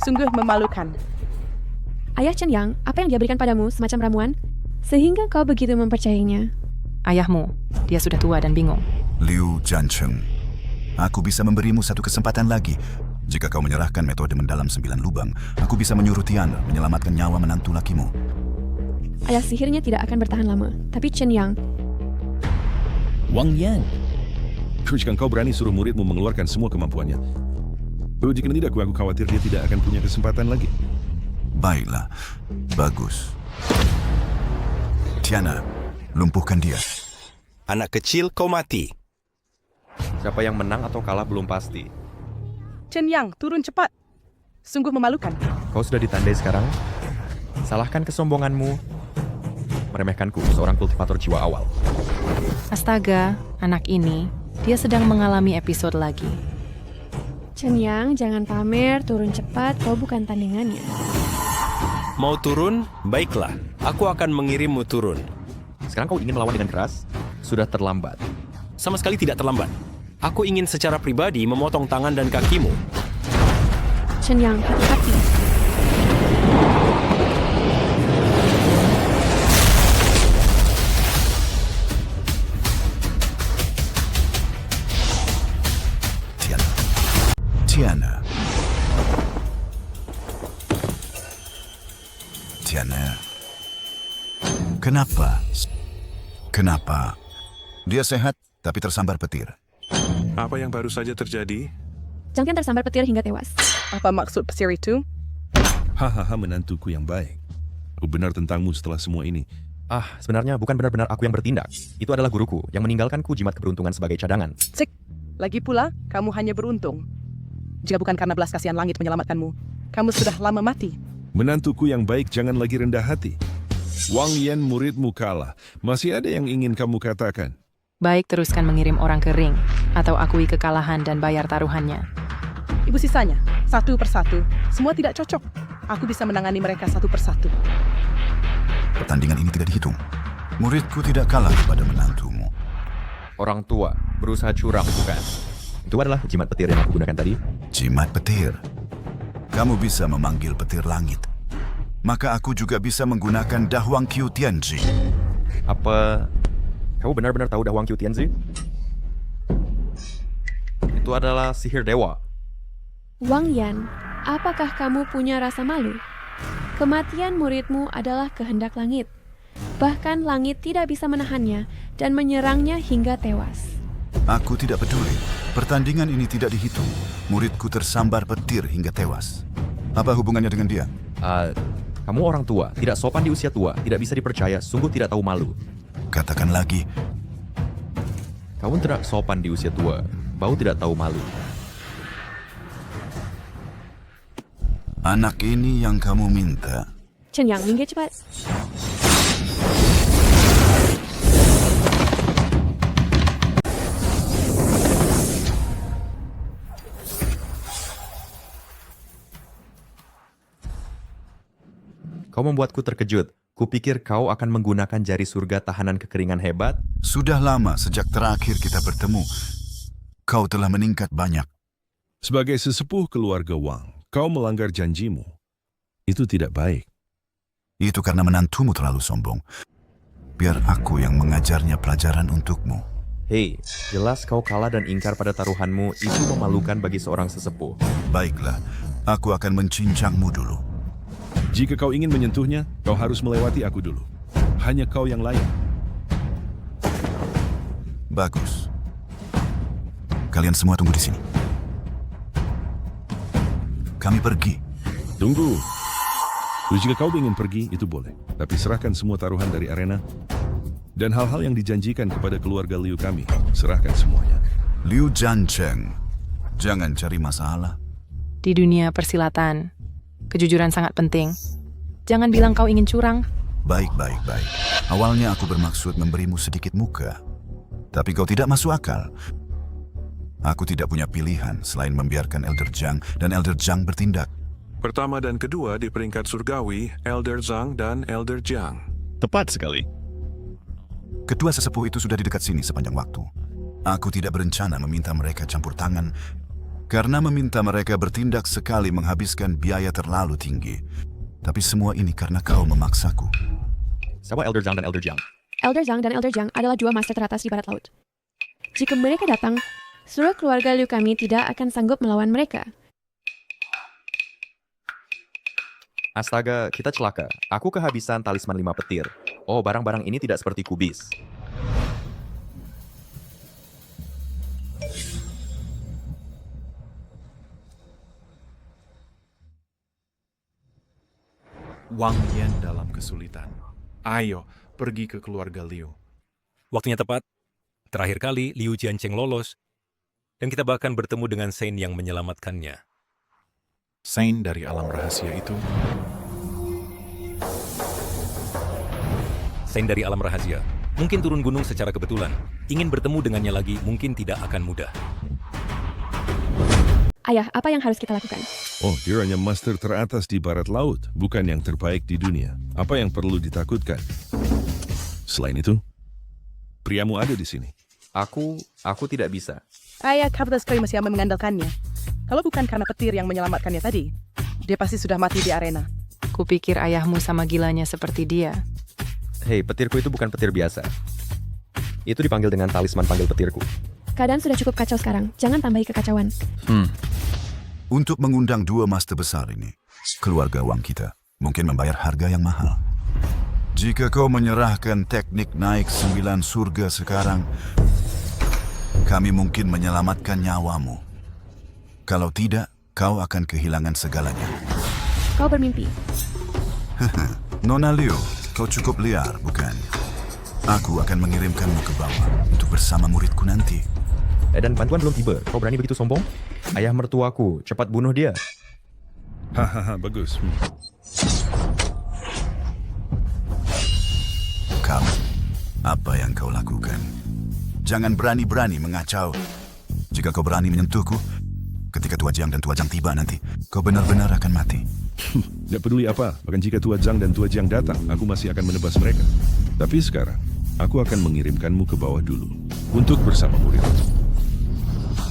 Sungguh memalukan. Ayah Chen Yang, apa yang dia berikan padamu semacam ramuan? Sehingga kau begitu mempercayainya. Ayahmu, dia sudah tua dan bingung. Liu Jiancheng, aku bisa memberimu satu kesempatan lagi. Jika kau menyerahkan metode mendalam 9 lubang, aku bisa menyuruh Tiana menyelamatkan nyawa menantu lakimu. Ayah sihirnya tidak akan bertahan lama, tapi Chen Yang... Wang Yan. Jika kau berani suruh muridmu mengeluarkan semua kemampuannya. Jika tidak, aku khawatir dia tidak akan punya kesempatan lagi. Baiklah, bagus. Tiana, lumpuhkan dia. Anak kecil, kau mati. Siapa yang menang atau kalah belum pasti. Chen Yang, turun cepat. Sungguh memalukan. Kau sudah ditandai sekarang? Salahkan kesombonganmu. Meremehkanku, seorang kultivator jiwa awal. Astaga, anak ini, dia sedang mengalami episode lagi. Chen Yang, jangan pamer, turun cepat, kau bukan tandingannya. Mau turun? Baiklah, aku akan mengirimmu turun. Sekarang kau ingin melawan dengan keras? Sudah terlambat. Sama sekali tidak terlambat. Aku ingin secara pribadi memotong tangan dan kakimu. Chen Yang, hati-hati. Tiana. Tiana. Kenapa? Kenapa? Dia sehat, tapi tersambar petir. Apa yang baru saja terjadi? Chang Tian tersambar petir hingga tewas. Apa maksud petir itu? Hahaha, menantuku yang baik. Aku benar tentangmu setelah semua ini. Sebenarnya bukan benar-benar aku yang bertindak. Itu adalah guruku yang meninggalkanku jimat keberuntungan sebagai cadangan. Cik, lagi pula kamu hanya beruntung. Jika bukan karena belas kasihan langit menyelamatkanmu, kamu sudah lama mati. Menantuku yang baik, jangan lagi rendah hati. Wang Yan muridmu kalah. Masih ada yang ingin kamu katakan? Baik, teruskan mengirim orang ke ring, atau akui kekalahan dan bayar taruhannya. Ibu sisanya, satu persatu. Semua tidak cocok. Aku bisa menangani mereka satu persatu. Pertandingan ini tidak dihitung. Muridku tidak kalah kepada menantumu. Orang tua berusaha curang, bukan? Itu adalah jimat petir yang aku gunakan tadi. Jimat petir? Kamu bisa memanggil petir langit. Maka aku juga bisa menggunakan Dahuang Qiu Tianzi. Apa kamu benar-benar tahu Dahuang Qiu Tianzi? Itu adalah sihir dewa. Wang Yan, apakah kamu punya rasa malu? Kematian muridmu adalah kehendak langit. Bahkan langit tidak bisa menahannya dan menyerangnya hingga tewas. Aku tidak peduli. Pertandingan ini tidak dihitung. Muridku tersambar petir hingga tewas. Apa hubungannya dengan dia? Kamu orang tua, tidak sopan di usia tua, tidak bisa dipercaya, sungguh tidak tahu malu. Katakan lagi. Kamu tidak sopan di usia tua, bau tidak tahu malu. Anak ini yang kamu minta. Chen Yang, minggir cepat. Kau membuatku terkejut. Kupikir kau akan menggunakan jari surga tahanan kekeringan hebat. Sudah lama sejak terakhir kita bertemu. Kau telah meningkat banyak. Sebagai sesepuh keluarga Wang, kau melanggar janjimu. Itu tidak baik. Itu karena menantumu terlalu sombong. Biar aku yang mengajarnya pelajaran untukmu. Hei, jelas kau kalah dan ingkar pada taruhanmu. Itu memalukan bagi seorang sesepuh. Baiklah, aku akan mencincangmu dulu. Jika kau ingin menyentuhnya, kau harus melewati aku dulu. Hanya kau yang layak. Bagus. Kalian semua tunggu di sini. Kami pergi. Tunggu. Jika kau ingin pergi, itu boleh. Tapi serahkan semua taruhan dari arena. Dan hal-hal yang dijanjikan kepada keluarga Liu kami. Serahkan semuanya. Liu Zhancheng, jangan cari masalah. Di dunia persilatan, kejujuran sangat penting. Jangan bilang kau ingin curang. Baik. Awalnya aku bermaksud memberimu sedikit muka. Tapi kau tidak masuk akal. Aku tidak punya pilihan selain membiarkan Elder Zhang dan Elder Zhang bertindak. Pertama dan kedua di peringkat surgawi, Elder Zhang dan Elder Jiang. Tepat sekali. Kedua sesepuh itu sudah di dekat sini sepanjang waktu. Aku tidak berencana meminta mereka campur tangan, karena meminta mereka bertindak sekali menghabiskan biaya terlalu tinggi. Tapi semua ini karena kau memaksaku. Siapa Elder Zhang dan Elder Jiang? Elder Zhang dan Elder Jiang adalah dua master teratas di barat laut. Jika mereka datang, seluruh keluarga Liu kami tidak akan sanggup melawan mereka. Astaga, kita celaka. Aku kehabisan talisman 5 petir. Oh, barang-barang ini tidak seperti kubis. Wang Yan dalam kesulitan. Ayo, pergi ke keluarga Liu. Waktunya tepat. Terakhir kali Liu Jiancheng lolos, dan kita bahkan bertemu dengan Saint yang menyelamatkannya. Saint dari alam rahasia itu. Saint dari alam rahasia. Mungkin turun gunung secara kebetulan. Ingin bertemu dengannya lagi mungkin tidak akan mudah. Ayah, apa yang harus kita lakukan? Oh, dia hanya master teratas di barat laut, bukan yang terbaik di dunia. Apa yang perlu ditakutkan? Selain itu, priamu ada di sini. Aku tidak bisa. Ayah Capital sekali masih aman mengandalkannya. Kalau bukan karena petir yang menyelamatkannya tadi, dia pasti sudah mati di arena. Kupikir ayahmu sama gilanya seperti dia. Hei, petirku itu bukan petir biasa. Itu dipanggil dengan talisman panggil petirku. Keadaan sudah cukup kacau sekarang. Jangan tambahi kekacauan. Untuk mengundang dua master besar ini, keluarga Wang kita mungkin membayar harga yang mahal. Jika kau menyerahkan teknik naik 9 surga sekarang, kami mungkin menyelamatkan nyawamu. Kalau tidak, kau akan kehilangan segalanya. Kau bermimpi. Nona Liu, kau cukup liar, bukan? Aku akan mengirimkanmu ke bawah untuk bersama muridku nanti. Dan bantuan belum tiba. Kau berani begitu sombong? Ayah mertuaku, cepat bunuh dia. Hahaha, bagus. Kau, apa yang kau lakukan? Jangan berani-berani mengacau. Jika kau berani menyentuhku, ketika Tua Jiang dan Tua Jiang tiba nanti, kau benar-benar akan mati. Tidak peduli apa, bahkan jika Tua Zhang dan Tua Jiang datang, aku masih akan menebas mereka. Tapi sekarang, aku akan mengirimkanmu ke bawah dulu, untuk bersama murid.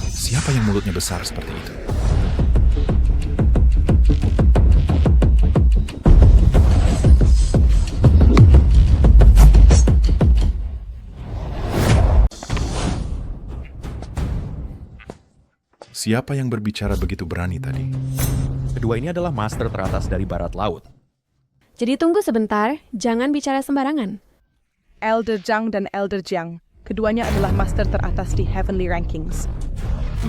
Siapa yang mulutnya besar seperti itu? Siapa yang berbicara begitu berani tadi? Kedua ini adalah master teratas dari barat laut. Jadi tunggu sebentar, jangan bicara sembarangan. Elder Zhang dan Elder Jiang, keduanya adalah master teratas di Heavenly Rankings.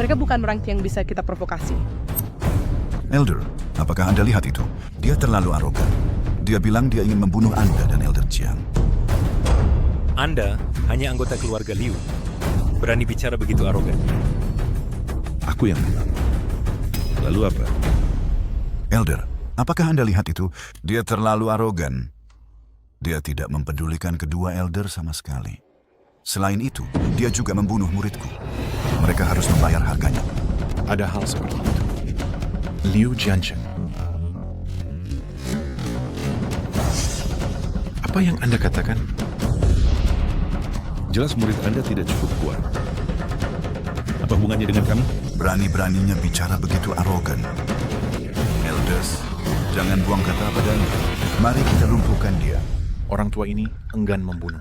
Mereka bukan orang yang bisa kita provokasi. Elder, apakah Anda lihat itu? Dia terlalu arogan. Dia bilang dia ingin membunuh Anda dan Elder Jiang. Anda hanya anggota keluarga Liu. Berani bicara begitu arogan. Aku yang bilang. Lalu apa? Elder, apakah Anda lihat itu? Dia terlalu arogan. Dia tidak mempedulikan kedua Elder sama sekali. Selain itu, dia juga membunuh muridku. Mereka harus membayar harganya. Ada hal seperti itu. Liu Jiancheng. Apa yang Anda katakan? Jelas murid Anda tidak cukup kuat. Apa hubungannya dengan kami? Berani-beraninya bicara begitu arogan. Elders, jangan buang kata padanya. Mari kita lumpuhkan dia. Orang tua ini enggan membunuh.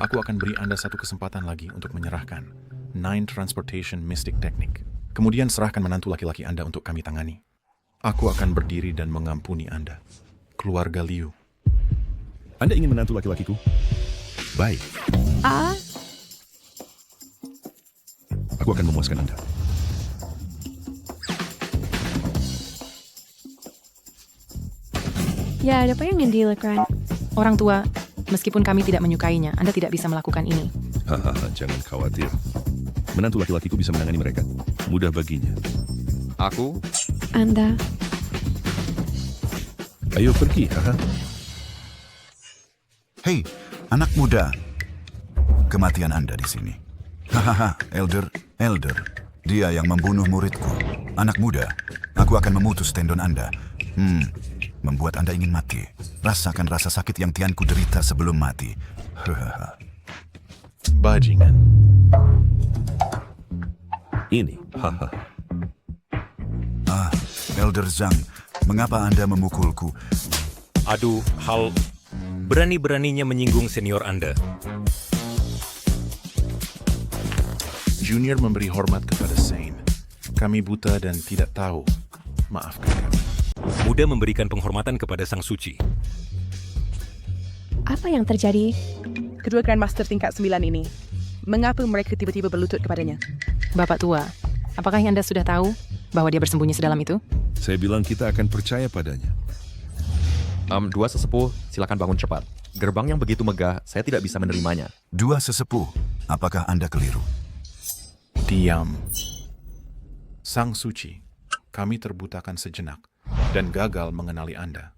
Aku akan beri Anda satu kesempatan lagi untuk menyerahkan 9 Transportation Mystic Technique. Kemudian serahkan menantu laki-laki Anda untuk kami tangani. Aku akan berdiri dan mengampuni Anda. Keluarga Liu. Anda ingin menantu laki-lakiku? Baik. Aku akan memuaskan Anda. Ya, ada apa yang Andy lakukan? Orang tua, meskipun kami tidak menyukainya, Anda tidak bisa melakukan ini. Hahaha, jangan khawatir. Menantu laki-lakiku bisa menangani mereka. Mudah baginya. Aku? Anda. Ayo pergi, haha. Hei, anak muda. Kematian Anda di sini. Hahaha, Elder. Dia yang membunuh muridku. Anak muda, aku akan memutus tendon Anda. Membuat Anda ingin mati. Rasakan rasa sakit yang Tianku derita sebelum mati. Bajingan. Ini, haha. Elder Zhang, mengapa Anda memukulku? Aduh, hal berani-beraninya menyinggung senior Anda. Junior memberi hormat kepada Saint. Kami buta dan tidak tahu. Maafkan kami. Muda memberikan penghormatan kepada Sang Suci. Apa yang terjadi? Kedua Grandmaster tingkat 9 ini, mengapa mereka tiba-tiba berlutut kepadanya? Bapak tua, apakah Anda sudah tahu bahwa dia bersembunyi sedalam itu? Saya bilang kita akan percaya padanya. Dua sesepuh, silakan bangun cepat. Gerbang yang begitu megah, saya tidak bisa menerimanya. Dua sesepuh, apakah Anda keliru? Diam. Sang Suci, kami terbutakan sejenak dan gagal mengenali Anda.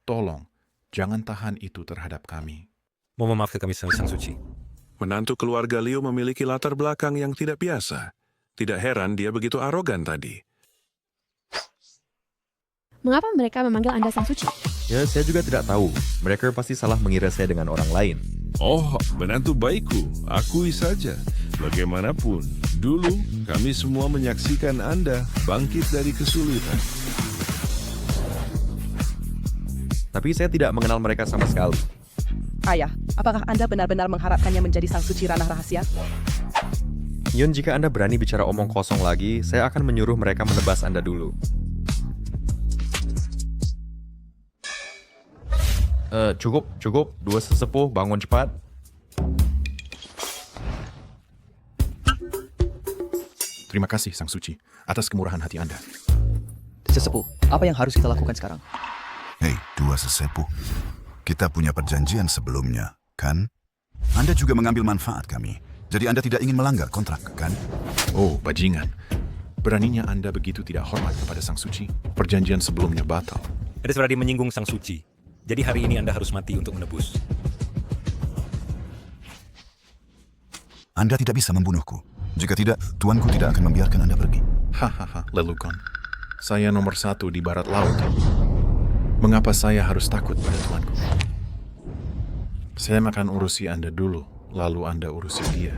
Tolong, jangan tahan itu terhadap kami. Mohon maaf ke kami, Sang Suci. Menantu keluarga Liu memiliki latar belakang yang tidak biasa. Tidak heran dia begitu arogan tadi. Mengapa mereka memanggil Anda Sang Suci? Ya, saya juga tidak tahu. Mereka pasti salah mengira saya dengan orang lain. Oh, menantu baikku, akui saja. Bagaimanapun, dulu kami semua menyaksikan Anda bangkit dari kesulitan. Tapi saya tidak mengenal mereka sama sekali. Ayah, apakah Anda benar-benar mengharapkannya menjadi Sang Suci Ranah Rahasia? Yun, jika Anda berani bicara omong kosong lagi, saya akan menyuruh mereka menebas Anda dulu. Cukup. Dua sesepuh, bangun cepat. Terima kasih, Sang Suci, atas kemurahan hati Anda. Sesepuh, apa yang harus kita lakukan sekarang? Hei, dua sesepuh. Kita punya perjanjian sebelumnya, kan? Anda juga mengambil manfaat kami. Jadi Anda tidak ingin melanggar kontrak, kan? Oh, bajingan. Beraninya Anda begitu tidak hormat kepada Sang Suci. Perjanjian sebelumnya batal. Ada suara dia menyinggung Sang Suci. Jadi hari ini Anda harus mati untuk menebus. Anda tidak bisa membunuhku. Jika tidak, tuanku tidak akan membiarkan Anda pergi. Hahaha, lelucon. Saya nomor 1 di barat laut. Mengapa saya harus takut pada tuanku? Saya akan urusi Anda dulu, lalu Anda urusi dia.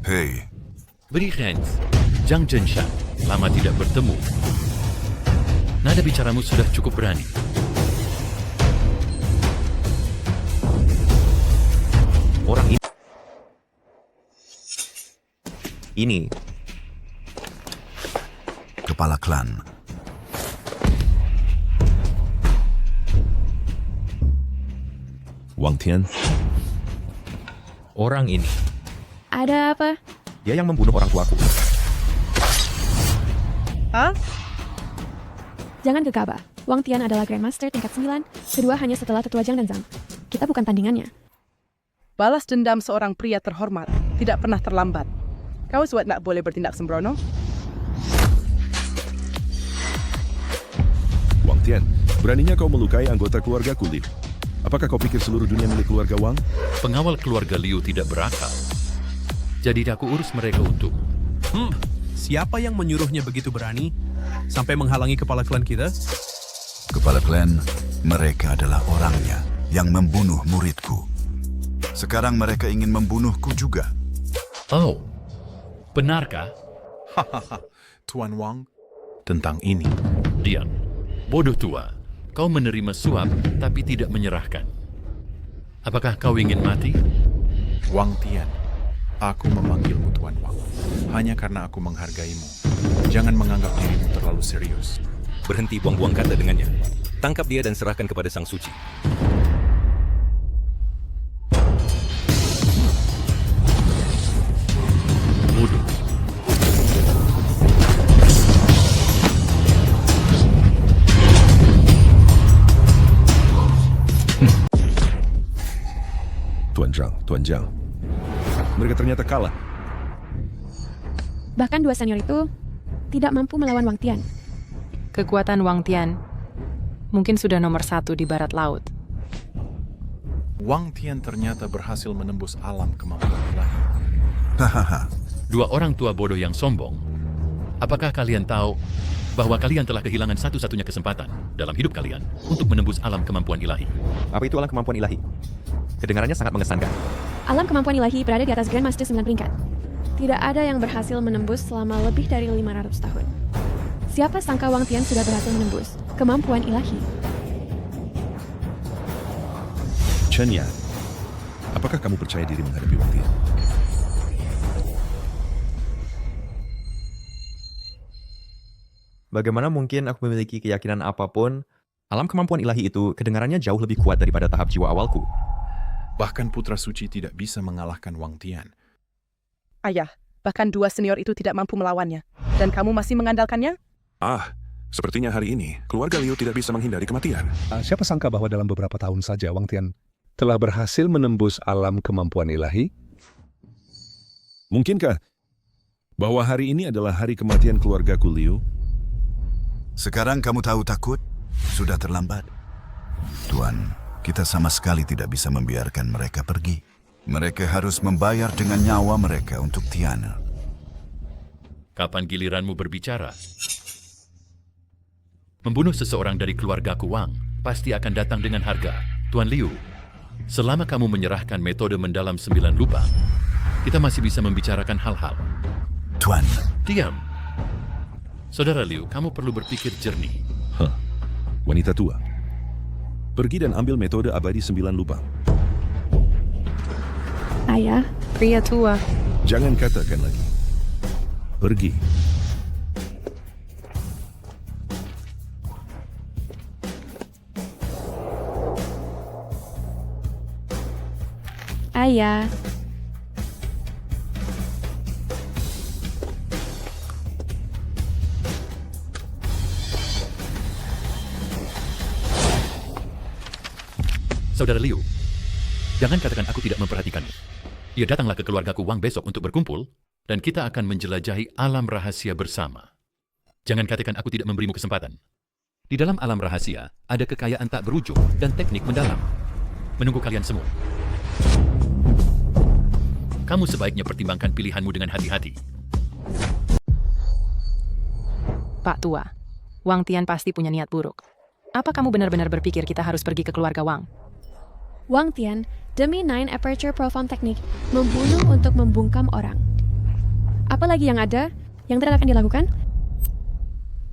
Hei. Beri Hans, Zhang Zhenshan, lama tidak bertemu. Nada bicaramu sudah cukup berani. Orang ini kepala klan. Wang Tian. Orang ini. Ada apa? Dia yang membunuh orang tuaku. Hah? Jangan gegabah. Wang Tian adalah Grandmaster tingkat 9, kedua hanya setelah Tetua Zhang dan Zhang. Kita bukan tandingannya. Balas dendam seorang pria terhormat tidak pernah terlambat. Kau suat nak boleh bertindak sembrono? Wang Tian, beraninya kau melukai anggota keluarga Liu? Apakah kau pikir seluruh dunia milik keluarga Wang? Pengawal keluarga Liu tidak berakal. Jadi aku urus mereka untuk. Siapa yang menyuruhnya begitu berani? Sampai menghalangi kepala klan kita? Kepala klan, mereka adalah orangnya yang membunuh muridku. Sekarang mereka ingin membunuhku juga. Oh, benarkah? Hahaha, Tuan Wang, tentang ini. Diam, bodoh tua. Kau menerima suap, tapi tidak menyerahkan. Apakah kau ingin mati? Wang Tian, aku memanggilmu Tuan Wang hanya karena aku menghargaimu. Jangan menganggap dirimu terlalu serius. Berhenti buang-buang kata dengannya. Tangkap dia dan serahkan kepada Sang Suci. Bodoh. Tuan Zhang. Mereka ternyata kalah. Bahkan dua senior itu tidak mampu melawan Wang Tian. Kekuatan Wang Tian mungkin sudah nomor 1 di barat laut. Wang Tian ternyata berhasil menembus alam kemampuan ilahi. Hahaha. Dua orang tua bodoh yang sombong. Apakah kalian tahu bahwa kalian telah kehilangan satu-satunya kesempatan dalam hidup kalian untuk menembus alam kemampuan ilahi? Apa itu alam kemampuan ilahi? Kedengarannya sangat mengesankan. Alam kemampuan ilahi berada di atas Grandmaster 9 peringkat. Tidak ada yang berhasil menembus selama lebih dari 500 tahun. Siapa sangka Wang Tian sudah berhasil menembus kemampuan ilahi? Chen Yan, apakah kamu percaya diri menghadapi Wang Tian? Bagaimana mungkin aku memiliki keyakinan apapun, alam kemampuan ilahi itu kedengarannya jauh lebih kuat daripada tahap jiwa awalku. Bahkan Putra Suci tidak bisa mengalahkan Wang Tian. Ayah, bahkan dua senior itu tidak mampu melawannya. Dan kamu masih mengandalkannya? Sepertinya hari ini keluarga Liu tidak bisa menghindari kematian. Siapa sangka bahwa dalam beberapa tahun saja Wang Tian telah berhasil menembus alam kemampuan ilahi? Mungkinkah bahwa hari ini adalah hari kematian keluarga Liu? Sekarang kamu tahu takut? Sudah terlambat. Tuan, kita sama sekali tidak bisa membiarkan mereka pergi. Mereka harus membayar dengan nyawa mereka untuk Tiana. Kapan giliranmu berbicara? Membunuh seseorang dari keluargaku Wang pasti akan datang dengan harga. Tuan Liu, selama kamu menyerahkan metode mendalam 9 lubang, kita masih bisa membicarakan hal-hal. Tuan. Diam. Saudara Liu, kamu perlu berpikir jernih. Wanita tua. Pergi dan ambil metode abadi 9 lubang. Ayah. Pria tua. Jangan katakan lagi. Pergi. Ayah. Saudara Liu, jangan katakan aku tidak memperhatikanmu. Ya, datanglah ke keluargaku Wang besok untuk berkumpul, dan kita akan menjelajahi alam rahasia bersama. Jangan katakan aku tidak memberimu kesempatan. Di dalam alam rahasia, ada kekayaan tak berujung dan teknik mendalam. Menunggu kalian semua. Kamu sebaiknya pertimbangkan pilihanmu dengan hati-hati. Pak Tua, Wang Tian pasti punya niat buruk. Apa kamu benar-benar berpikir kita harus pergi ke keluarga Wang? Wang Tian, demi 9 Aperture Profound Technique, membunuh untuk membungkam orang. Apalagi yang ada, yang tidak akan dilakukan?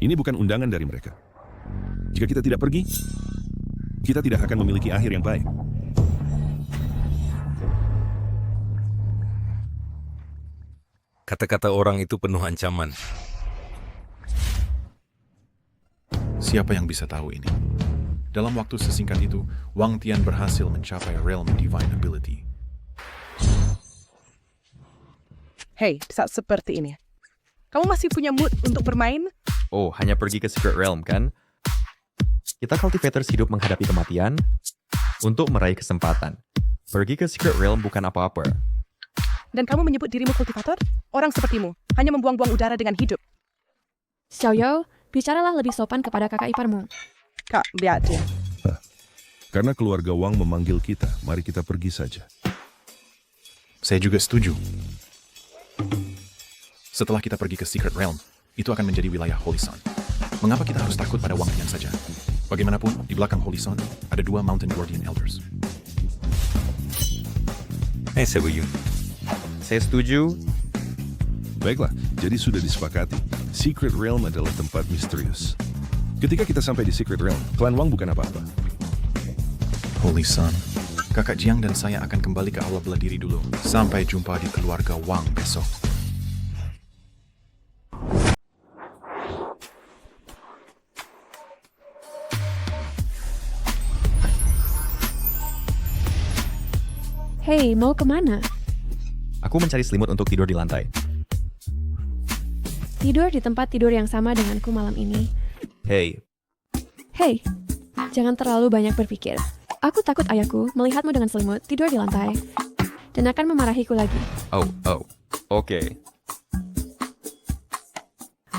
Ini bukan undangan dari mereka. Jika kita tidak pergi, kita tidak akan memiliki akhir yang baik. Kata-kata orang itu penuh ancaman. Siapa yang bisa tahu ini? Dalam waktu sesingkat itu, Wang Tian berhasil mencapai realm divine ability. Hei, saat seperti ini. Kamu masih punya mood untuk bermain? Oh, hanya pergi ke Secret Realm, kan? Kita cultivators hidup menghadapi kematian untuk meraih kesempatan. Pergi ke Secret Realm bukan apa-apa. Dan kamu menyebut dirimu kultivator? Orang sepertimu hanya membuang-buang udara dengan hidup. Xiaoyou, bicaralah lebih sopan kepada kakak iparmu. Kak, lihat dia. Karena keluarga Wang memanggil kita, mari kita pergi saja. Saya juga setuju. Setelah kita pergi ke Secret Realm, itu akan menjadi wilayah Holy Sun. Mengapa kita harus takut pada Wang Tian saja? Bagaimanapun, di belakang Holy Sun, ada 2 Mountain Guardian Elders. Saya setuju. Baiklah, jadi sudah disepakati. Secret Realm adalah tempat misterius. Ketika kita sampai di Secret Realm, klan Wang bukan apa-apa. Holy Sun, kakak Jiang dan saya akan kembali ke aula bela diri dulu. Sampai jumpa di keluarga Wang besok. Hei, mau kemana? Aku mencari selimut untuk tidur di lantai. Tidur di tempat tidur yang sama denganku malam ini. Hei, Jangan terlalu banyak berpikir. Aku takut ayahku melihatmu dengan selimut tidur di lantai dan akan memarahiku lagi. Oke.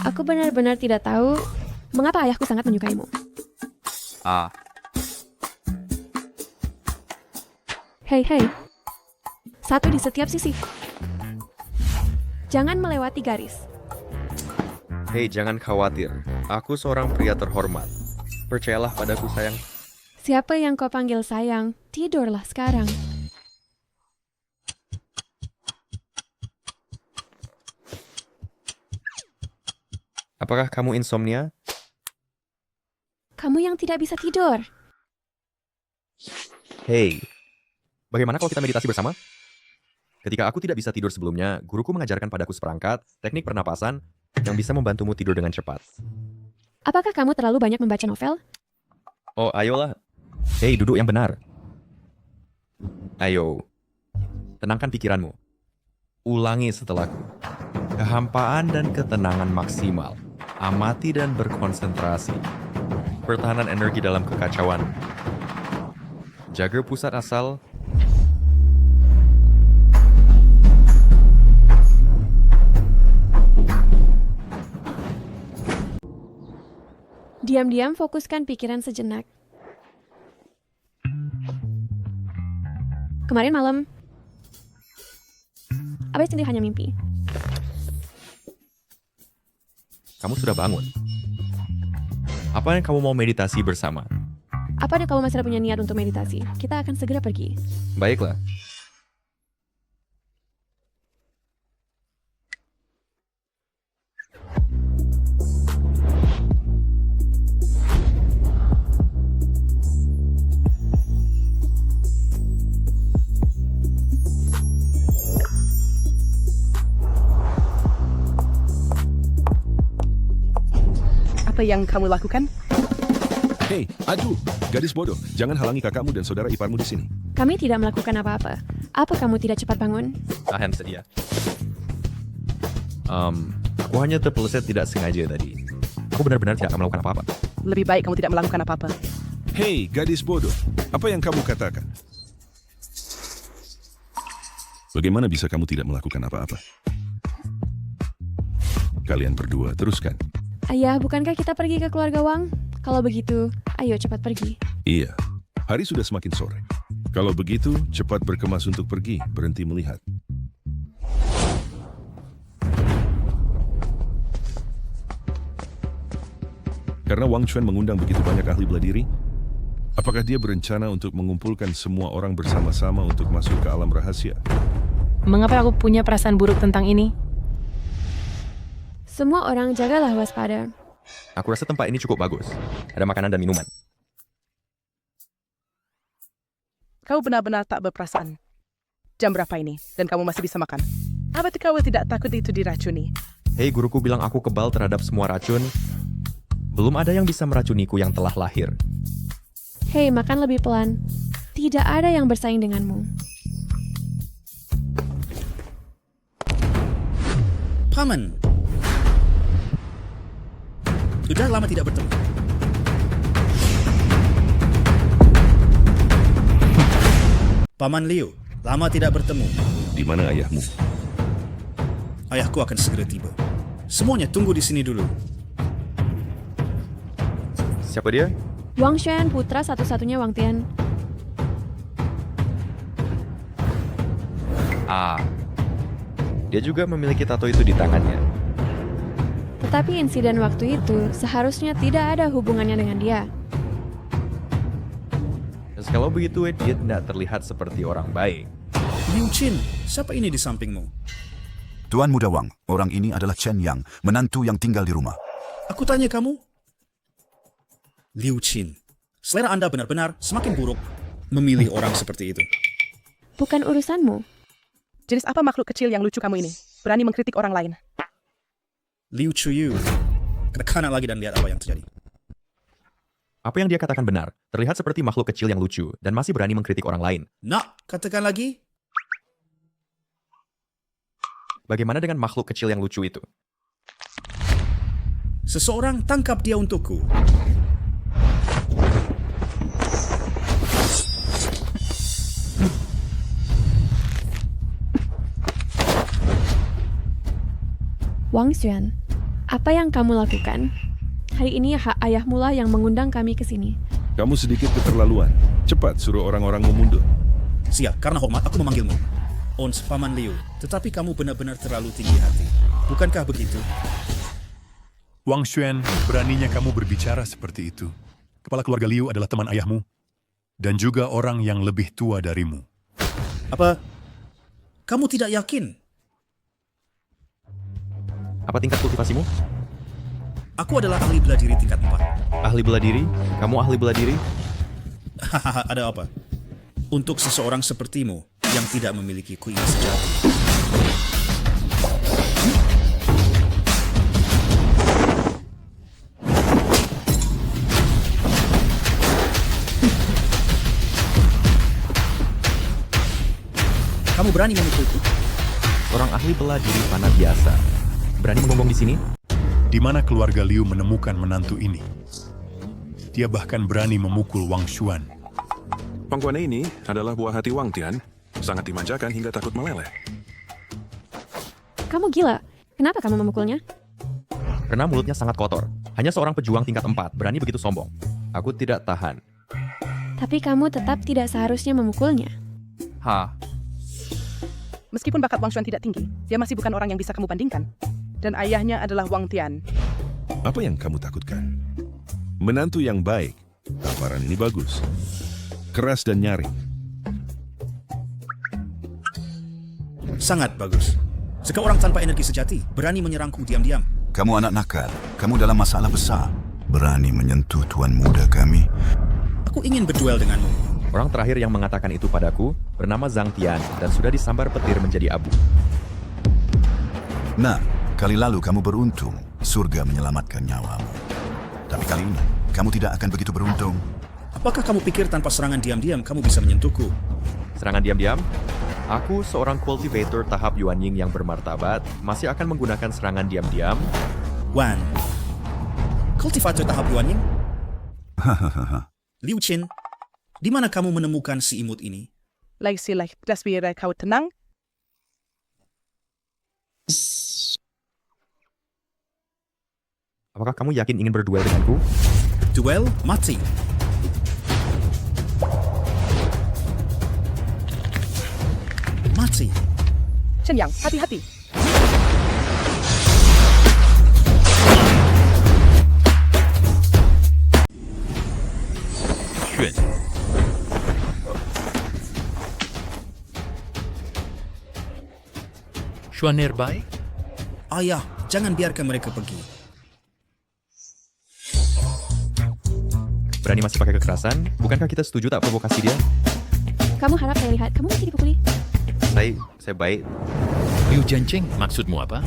Aku benar-benar tidak tahu mengapa ayahku sangat menyukaimu. Hei, satu di setiap sisi. Jangan melewati garis. Hei, jangan khawatir. Aku seorang pria terhormat. Percayalah padaku, sayang. Siapa yang kau panggil sayang, tidurlah sekarang. Apakah kamu insomnia? Kamu yang tidak bisa tidur. Hei, bagaimana kalau kita meditasi bersama? Ketika aku tidak bisa tidur sebelumnya, guruku mengajarkan padaku seperangkat teknik pernapasan yang bisa membantumu tidur dengan cepat. Apakah kamu terlalu banyak membaca novel? Oh, ayolah. Hei, duduk yang benar. Ayo, tenangkan pikiranmu. Ulangi setelahku. Kehampaan dan ketenangan maksimal. Amati dan berkonsentrasi. Pertahanan energi dalam kekacauan. Jaga pusat asal. Diam-diam fokuskan pikiran sejenak. Kemarin malam, Abis ini hanya mimpi. Kamu sudah bangun. Apa yang kamu mau meditasi bersama? Apa ada kamu masih punya niat untuk meditasi? Kita akan segera pergi. Baiklah. Apa yang kamu lakukan? Hei, aduh, gadis bodoh, jangan halangi kakakmu dan saudara iparmu di sini. Kami tidak melakukan apa-apa. Apa kamu tidak cepat bangun? Tahan sedia. Aku hanya terpeleset tidak sengaja tadi. Aku benar-benar tidak akan melakukan apa-apa. Lebih baik kamu tidak melakukan apa-apa. Hei, gadis bodoh. Apa yang kamu katakan? Bagaimana bisa kamu tidak melakukan apa-apa? Kalian berdua, teruskan. Ayah, bukankah kita pergi ke keluarga Wang? Kalau begitu, ayo cepat pergi. Iya, hari sudah semakin sore. Kalau begitu, cepat berkemas untuk pergi, berhenti melihat. Karena Wang Chuan mengundang begitu banyak ahli bela diri, apakah dia berencana untuk mengumpulkan semua orang bersama-sama untuk masuk ke alam rahasia? Mengapa aku punya perasaan buruk tentang ini? Semua orang jagalah waspada. Aku rasa tempat ini cukup bagus. Ada makanan dan minuman. Kau benar-benar tak berperasaan. Jam berapa ini? Dan kamu masih bisa makan? Apa kau tidak takut itu diracuni? Hei, guruku bilang aku kebal terhadap semua racun. Belum ada yang bisa meracuniku yang telah lahir. Hei, makan lebih pelan. Tidak ada yang bersaing denganmu. Paman, sudah lama tidak bertemu. Paman Liu, lama tidak bertemu. Di mana ayahmu? Ayahku akan segera tiba. Semuanya tunggu di sini dulu. Siapa dia? Wang Xuan, putra satu-satunya Wang Tian. Dia juga memiliki tato itu di tangannya. Tetapi insiden waktu itu seharusnya tidak ada hubungannya dengan dia. Kalau begitu, dia tidak terlihat seperti orang baik. Liu Qin, siapa ini di sampingmu? Tuan Muda Wang, orang ini adalah Chen Yang, menantu yang tinggal di rumah. Aku tanya kamu. Liu Qin, selera Anda benar-benar semakin buruk memilih orang seperti itu. Bukan urusanmu. Jenis apa makhluk kecil yang lucu kamu ini? Berani mengkritik orang lain. Liu Chuyu, kena kanan lagi dan lihat apa yang terjadi. Apa yang dia katakan benar. Terlihat seperti makhluk kecil yang lucu dan masih berani mengkritik orang lain. Nak, katakan lagi. Bagaimana dengan makhluk kecil yang lucu itu? Seseorang tangkap dia untukku. Wang Xuan, apa yang kamu lakukan? Hari ini ayahmu lah yang mengundang kami ke sini. Kamu sedikit keterlaluan. Cepat suruh orang-orangmu mundur. Siap, karena hormat aku memanggilmu. Ons Paman Liu, tetapi kamu benar-benar terlalu tinggi hati. Bukankah begitu? Wang Xuan, beraninya kamu berbicara seperti itu. Kepala keluarga Liu adalah teman ayahmu, dan juga orang yang lebih tua darimu. Apa? Kamu tidak yakin? Apa tingkat kultivasimu? Aku adalah ahli bela diri tingkat 4. Ahli bela diri? Kamu ahli bela diri? Hahaha, ada apa? Untuk seseorang sepertimu yang tidak memiliki kuil sejati. Kamu berani memukulku? Orang ahli bela diri panah biasa. Berani menggonggong di sini? Di mana keluarga Liu menemukan menantu ini? Dia bahkan berani memukul Wang Xuan. Pangkuan ini adalah buah hati Wang Tian, sangat dimanjakan hingga takut meleleh. Kamu gila. Kenapa kamu memukulnya? Karena mulutnya sangat kotor. Hanya seorang pejuang tingkat 4 berani begitu sombong. Aku tidak tahan. Tapi kamu tetap tidak seharusnya memukulnya. Meskipun bakat Wang Xuan tidak tinggi, dia masih bukan orang yang bisa kamu bandingkan. Dan ayahnya adalah Wang Tian. Apa yang kamu takutkan? Menantu yang baik. Tamparan ini bagus. Keras dan nyaring. Sangat bagus. Jika orang tanpa energi sejati berani menyerangku diam-diam. Kamu anak nakal. Kamu dalam masalah besar. Berani menyentuh tuan muda kami. Aku ingin berduel denganmu. Orang terakhir yang mengatakan itu padaku bernama Zhang Tian dan sudah disambar petir menjadi abu. Nah, kali lalu kamu beruntung. Surga menyelamatkan nyawamu. Tapi kali ini, kamu tidak akan begitu beruntung. Apakah kamu pikir tanpa serangan diam-diam kamu bisa menyentuhku? Serangan diam-diam? Aku, seorang cultivator tahap Yuan Ying yang bermartabat, masih akan menggunakan serangan diam-diam. Wan, kultivator tahap Yuan Ying? Hahaha. Liu Chen, di mana kamu menemukan si imut ini? Lagi biar kau tenang. Apakah kamu yakin ingin berduel denganku? Duel mati. Mati. Chen Yang, hati-hati. Xuan. Xuaner baik? Ayah, jangan biarkan mereka pergi. Berani masih pakai kekerasan? Bukankah kita setuju tak provokasi dia? Kamu harap saya lihat, kamu masih dipukuli. Saya baik. Liu Jiancheng, maksudmu apa?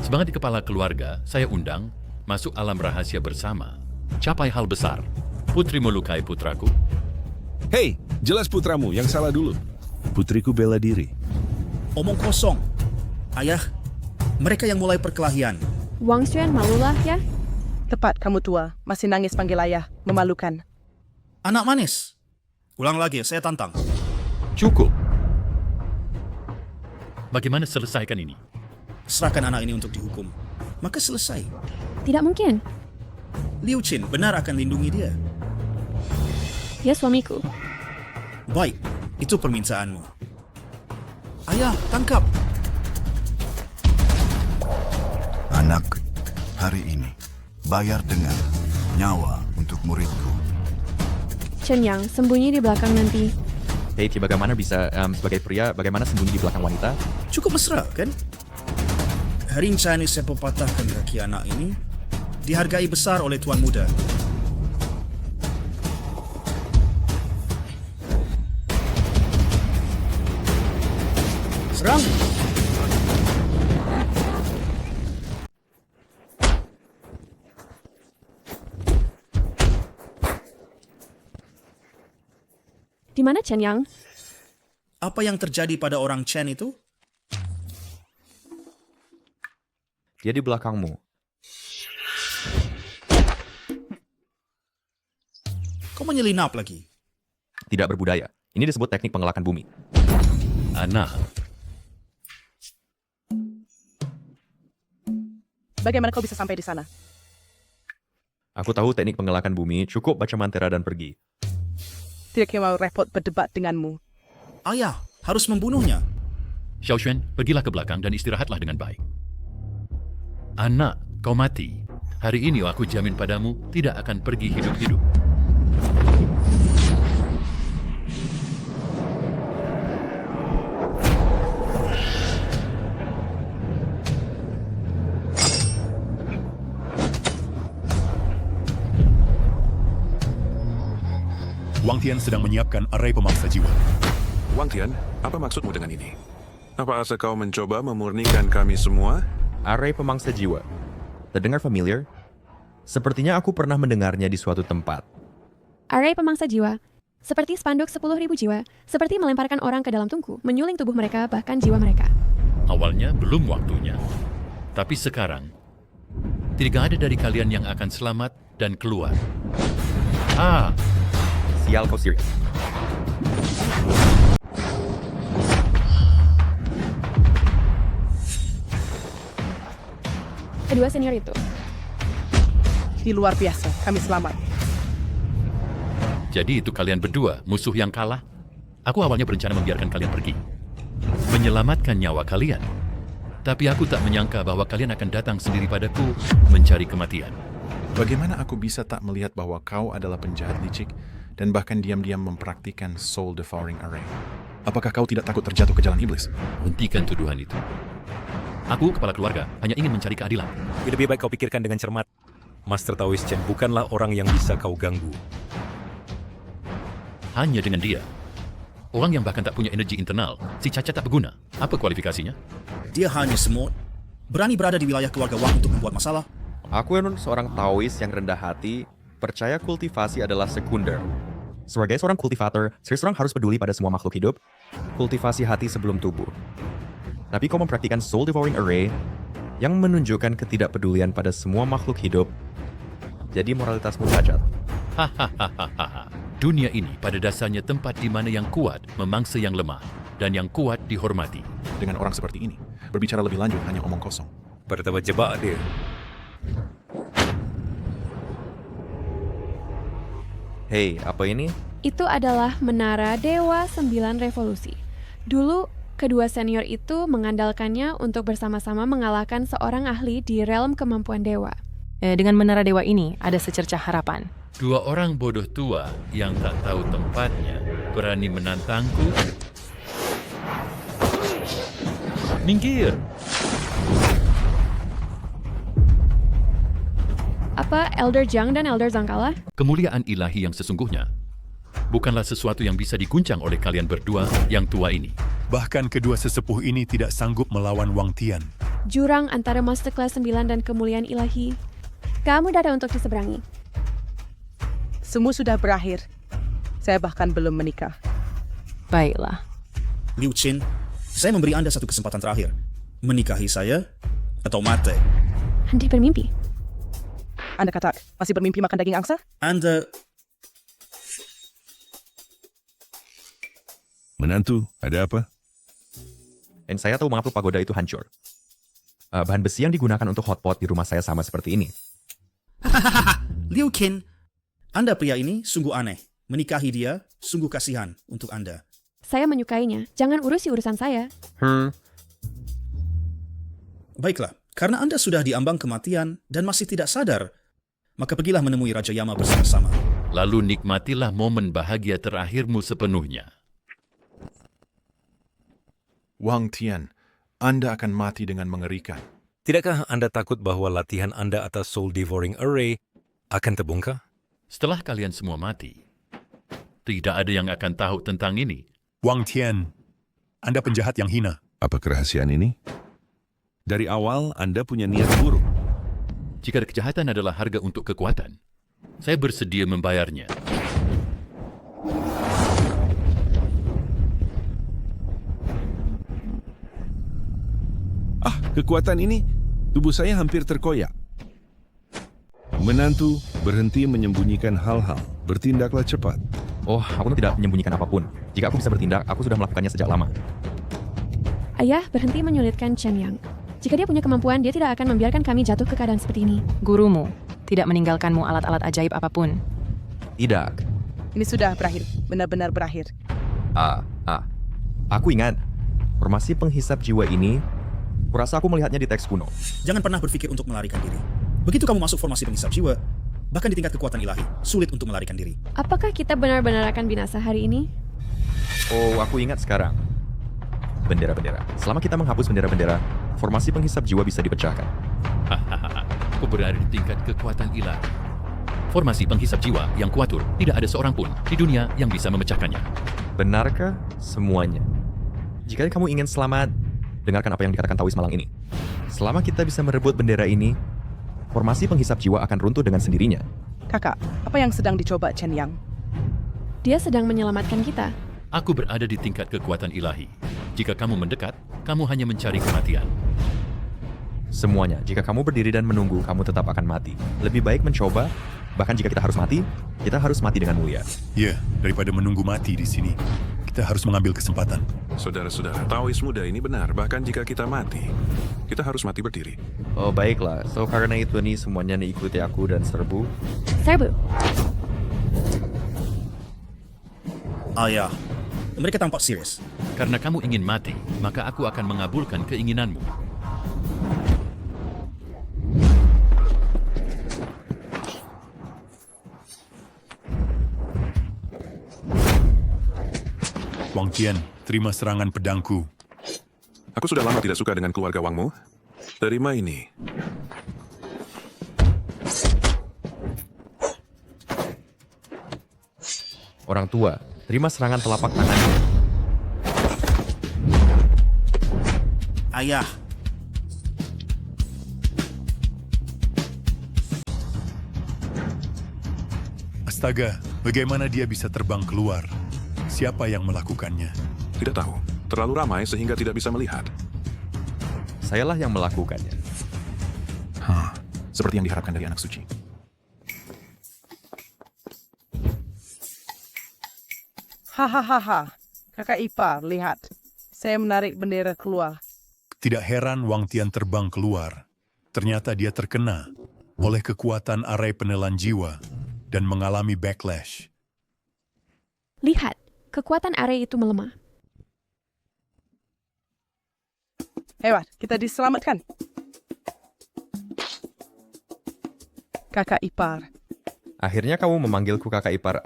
Sebagai kepala keluarga, saya undang masuk alam rahasia bersama. Capai hal besar. Putri melukai putraku. Hei, jelas putramu yang salah dulu. Putriku bela diri. Omong kosong. Ayah, mereka yang mulai perkelahian. Wang Xuan malulah ya. Tepat kamu tua, masih nangis panggil ayah. Memalukan. Anak manis. Ulang lagi, saya tantang. Cukup. Bagaimana selesaikan ini? Serahkan anak ini untuk dihukum. Maka selesai. Tidak mungkin. Liu Chen benar akan lindungi dia. Dia suamiku. Baik, itu permintaanmu. Ayah, tangkap. Anak, hari ini bayar dengan nyawa untuk muridku. Chen Yang, sembunyi di belakang nanti. Hei, bagaimana bisa, sebagai pria, bagaimana sembunyi di belakang wanita? Cukup mesra, kan? Hari ini saya patahkan kaki anak ini dihargai besar oleh Tuan Muda. Serang! Di mana Chen Yang? Apa yang terjadi pada orang Chen itu? Dia di belakangmu. Kau menyelinap lagi. Tidak berbudaya. Ini disebut teknik penggelakan bumi. Anak. Bagaimana kau bisa sampai di sana? Aku tahu teknik penggelakan bumi, cukup baca mantra dan pergi. Tidak mau repot berdebat denganmu. Ayah, harus membunuhnya. Xiao Xuan, pergilah ke belakang dan istirahatlah dengan baik. Anak, kau mati. Hari ini aku jamin padamu tidak akan pergi hidup-hidup. Wang Tian sedang menyiapkan array pemangsa jiwa. Wang Tian, apa maksudmu dengan ini? Apa asa kau mencoba memurnikan kami semua? Array pemangsa jiwa. Terdengar familiar? Sepertinya aku pernah mendengarnya di suatu tempat. Array pemangsa jiwa. Seperti spanduk 10.000 jiwa. Seperti melemparkan orang ke dalam tungku. Menyuling tubuh mereka, bahkan jiwa mereka. Awalnya belum waktunya. Tapi sekarang, tidak ada dari kalian yang akan selamat dan keluar. Sial kau serius. Kedua senior itu. Di luar biasa, kami selamat. Jadi itu kalian berdua, musuh yang kalah? Aku awalnya berencana membiarkan kalian pergi. Menyelamatkan nyawa kalian. Tapi aku tak menyangka bahwa kalian akan datang sendiri padaku mencari kematian. Bagaimana aku bisa tak melihat bahwa kau adalah penjahat licik dan bahkan diam-diam mempraktikkan soul devouring array? Apakah kau tidak takut terjatuh ke jalan iblis? Hentikan tuduhan itu. Aku, kepala keluarga, hanya ingin mencari keadilan. Lebih baik kau pikirkan dengan cermat. Master Taoist Chen bukanlah orang yang bisa kau ganggu. Hanya dengan dia. Orang yang bahkan tak punya energi internal, si cacat tak berguna. Apa kualifikasinya? Dia hanya semut. Berani berada di wilayah keluarga Wang untuk membuat masalah. Aku seorang Taoist yang rendah hati, percaya kultivasi adalah sekunder. Sebagai seorang kultivator, seseorang harus peduli pada semua makhluk hidup. Kultivasi hati sebelum tubuh. Tapi kau mempraktikkan soul devouring array yang menunjukkan ketidakpedulian pada semua makhluk hidup. Jadi moralitasmu cacat. Hahaha. Dunia ini pada dasarnya tempat di mana yang kuat memangsa yang lemah dan yang kuat dihormati. Dengan orang seperti ini, berbicara lebih lanjut hanya omong kosong. Pertama jebak dia. Hei, apa ini? Itu adalah Menara Dewa 9 Revolusi. Dulu, kedua senior itu mengandalkannya untuk bersama-sama mengalahkan seorang ahli di realm kemampuan dewa. Dengan Menara Dewa ini, ada secercah harapan. Dua orang bodoh tua yang tak tahu tempatnya berani menantangku. Minggir! Apa Elder Jiang dan Elder Zhang kalah? Kemuliaan ilahi yang sesungguhnya bukanlah sesuatu yang bisa diguncang oleh kalian berdua yang tua ini. Bahkan kedua sesepuh ini tidak sanggup melawan Wang Tian. Jurang antara Master Class 9 dan kemuliaan ilahi. Kamu datang untuk diseberangi. Semua sudah berakhir. Saya bahkan belum menikah. Baiklah. Liu Qin, saya memberi Anda satu kesempatan terakhir. Menikahi saya atau mati. Anda bermimpi. Anda kata masih bermimpi makan daging angsa? Anda... Menantu, ada apa? Dan saya tahu mengapa pagoda itu hancur. Bahan besi yang digunakan untuk hotpot di rumah saya sama seperti ini. Liu Qin, Anda pria ini sungguh aneh. Menikahi dia sungguh kasihan untuk Anda. Saya menyukainya. Jangan urusi urusan saya. Baiklah, karena Anda sudah diambang kematian dan masih tidak sadar, maka pergilah menemui Raja Yama bersama-sama. Lalu nikmatilah momen bahagia terakhirmu sepenuhnya. Wang Tian, Anda akan mati dengan mengerikan. Tidakkah Anda takut bahwa latihan Anda atas Soul Devouring Array akan terbongkar? Setelah kalian semua mati, tidak ada yang akan tahu tentang ini. Wang Tian, Anda penjahat yang hina. Apa kerahasiaan ini? Dari awal Anda punya niat buruk. Jika kejahatan adalah harga untuk kekuatan, saya bersedia membayarnya. Kekuatan ini, tubuh saya hampir terkoyak. Menantu, berhenti menyembunyikan hal-hal. Bertindaklah cepat. Oh, aku tidak menyembunyikan apapun. Jika aku bisa bertindak, aku sudah melakukannya sejak lama. Ayah, berhenti menyulitkan Chen Yang. Jika dia punya kemampuan, dia tidak akan membiarkan kami jatuh ke keadaan seperti ini. Gurumu tidak meninggalkanmu alat-alat ajaib apapun. Tidak. Ini sudah berakhir. Benar-benar berakhir. Aku ingat. Formasi penghisap jiwa ini, kurasa aku melihatnya di teks kuno. Jangan pernah berpikir untuk melarikan diri. Begitu kamu masuk formasi penghisap jiwa, bahkan di tingkat kekuatan ilahi, sulit untuk melarikan diri. Apakah kita benar-benar akan binasa hari ini? Oh, aku ingat sekarang. Bendera-bendera. Selama kita menghapus bendera-bendera, formasi penghisap jiwa bisa dipecahkan. Aku berada di tingkat kekuatan ilahi. Formasi penghisap jiwa yang kuatur, tidak ada seorang pun di dunia yang bisa memecahkannya. Benarkah semuanya? Jika kamu ingin selamat, dengarkan apa yang dikatakan Taois malang ini. Selama kita bisa merebut bendera ini, formasi penghisap jiwa akan runtuh dengan sendirinya. Kakak, apa yang sedang dicoba Chen Yang? Dia sedang menyelamatkan kita. Aku berada di tingkat kekuatan ilahi. Jika kamu mendekat, kamu hanya mencari kematian. Semuanya, jika kamu berdiri dan menunggu, kamu tetap akan mati. Lebih baik mencoba, bahkan jika kita harus mati dengan mulia. Ya, daripada menunggu mati di sini, kita harus mengambil kesempatan. Saudara-saudara, Taois muda ini benar. Bahkan jika kita mati, kita harus mati berdiri. Oh, baiklah. So, karena itu nih semuanya ikuti aku dan serbu. Serbu. Ayah, mereka tampak serius. Karena kamu ingin mati, maka aku akan mengabulkan keinginanmu. Wang Tian, terima serangan pedangku. Aku sudah lama tidak suka dengan keluarga Wangmu. Terima ini. Orang tua, terima serangan telapak tanganmu. Ayah. Astaga, bagaimana dia bisa terbang keluar? Siapa yang melakukannya? Tidak tahu. Terlalu ramai sehingga tidak bisa melihat. Sayalah yang melakukannya. Seperti yang diharapkan dari anak suci. Hahaha. Kakak ipar, lihat. Saya menarik bendera keluar. Tidak heran Wang Tian terbang keluar. Ternyata dia terkena oleh kekuatan arai penelan jiwa dan mengalami backlash. Lihat, kekuatan arai itu melemah. Hebat, kita diselamatkan. Kakak ipar. Akhirnya kamu memanggilku kakak ipar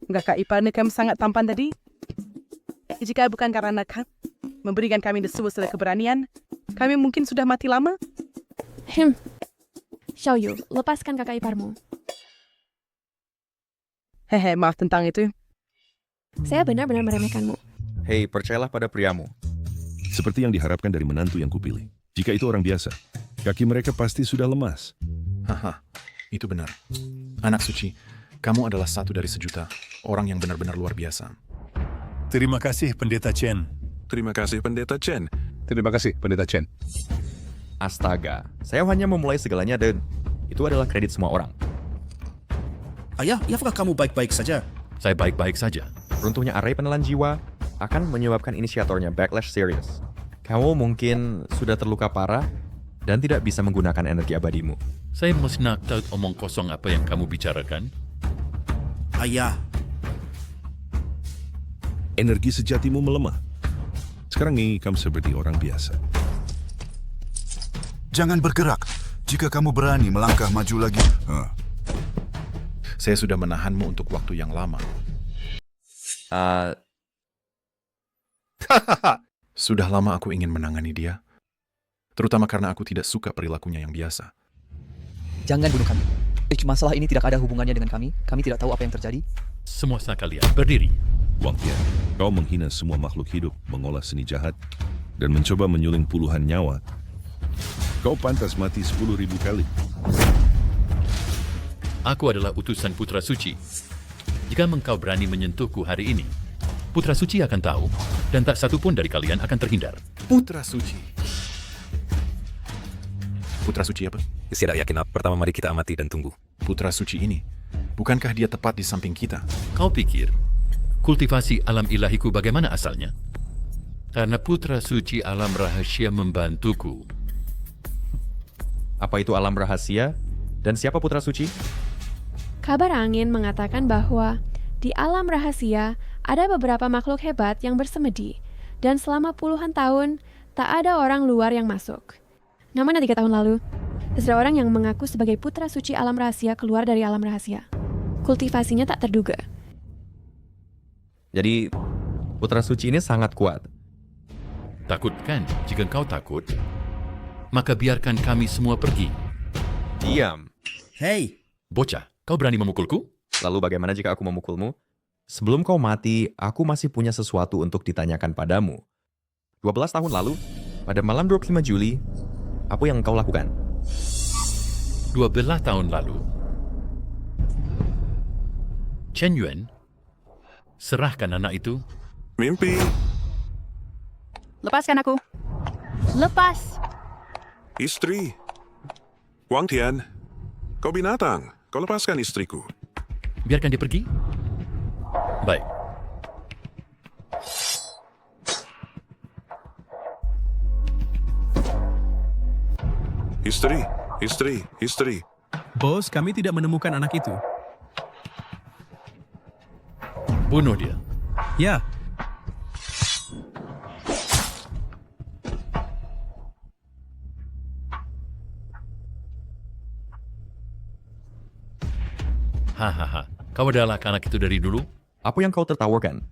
Kakak ipar kamu sangat tampan tadi. Jika bukan karena kamu memberikan kami sebuah keberanian, kami mungkin sudah mati lama. Xiaoyu, lepaskan kakak iparmu. Hehe, maaf tentang itu. Saya benar-benar meremehkanmu. Hei, percayalah pada priamu. Seperti yang diharapkan dari menantu yang kupilih. Jika itu orang biasa, kaki mereka pasti sudah lemas. Haha, itu benar. Anak suci, kamu adalah satu dari sejuta orang yang benar-benar luar biasa. Terima kasih, Pendeta Chen. Terima kasih, Pendeta Chen. Terima kasih, Pendeta Chen. Astaga, saya hanya memulai segalanya dan itu adalah kredit semua orang. Ayah, apakah kamu baik-baik saja? Saya baik-baik saja. Runtuhnya arai penelan jiwa akan menyebabkan inisiatornya backlash serius. Kamu mungkin sudah terluka parah dan tidak bisa menggunakan energi abadimu. Saya masih nak tahu omong kosong apa yang kamu bicarakan. Ayah. Energi sejatimu melemah. Sekarang ini kamu seperti orang biasa. Jangan bergerak. Jika kamu berani melangkah maju lagi. Saya sudah menahanmu untuk waktu yang lama. Sudah lama aku ingin menangani dia. Terutama karena aku tidak suka perilakunya yang biasa. Jangan bunuh kami. Masalah ini tidak ada hubungannya dengan kami. Kami tidak tahu apa yang terjadi. Semua sekalian, berdiri. Wang Tian, kau menghina semua makhluk hidup, mengolah seni jahat, dan mencoba menyuling puluhan nyawa. Kau pantas mati 10.000 kali. Aku adalah utusan Putra Suci. Jika engkau berani menyentuhku hari ini, Putra Suci akan tahu, dan tak satu pun dari kalian akan terhindar. Putra Suci. Putra Suci apa? Saya tidak yakin. Pertama mari kita amati dan tunggu. Putra Suci ini, bukankah dia tepat di samping kita? Kau pikir, kultivasi alam ilahiku bagaimana asalnya? Karena Putra Suci alam rahasia membantuku. Apa itu alam rahasia? Dan siapa Putra Suci? Kabar angin mengatakan bahwa di alam rahasia ada beberapa makhluk hebat yang bersemedi, dan selama puluhan tahun tak ada orang luar yang masuk. Namun 3 tahun lalu, seseorang yang mengaku sebagai Putra Suci alam rahasia keluar dari alam rahasia. Kultivasinya tak terduga. Jadi, Putra Suci ini sangat kuat. Takut kan? Jika kau takut, maka biarkan kami semua pergi. Diam. Hei. Bocah, kau berani memukulku? Lalu bagaimana jika aku memukulmu? Sebelum kau mati, aku masih punya sesuatu untuk ditanyakan padamu. 12 tahun lalu, pada malam 25 Juli, apa yang kau lakukan? 12 tahun lalu, Chen Yuan, serahkan anak itu. Mimpi. Lepaskan aku. Lepas. Istri. Wang Tian, kau binatang. Kau lepaskan istriku. Biarkan dia pergi. Baik. Istri. Bos, kami tidak menemukan anak itu. Bunuh dia. Ya. Hahaha, kau adalah anak itu dari dulu? Apa yang kau tertawakan?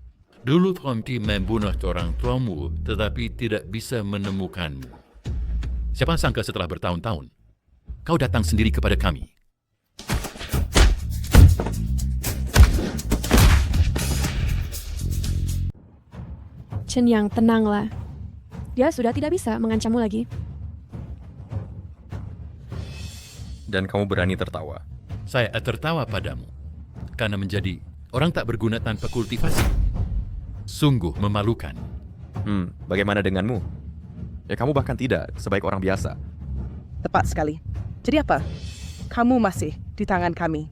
Dulu Tomti membunuh orang tuamu, tetapi tidak bisa menemukanmu. Siapa sangka setelah bertahun-tahun, kau datang sendiri kepada kami. Chen Yang, tenanglah. Dia sudah tidak bisa mengancammu lagi. Dan kamu berani tertawa? Saya tertawa padamu, karena menjadi orang tak berguna tanpa kultivasi. Sungguh memalukan. Bagaimana denganmu? Ya kamu bahkan tidak sebaik orang biasa. Tepat sekali. Jadi apa? Kamu masih di tangan kami.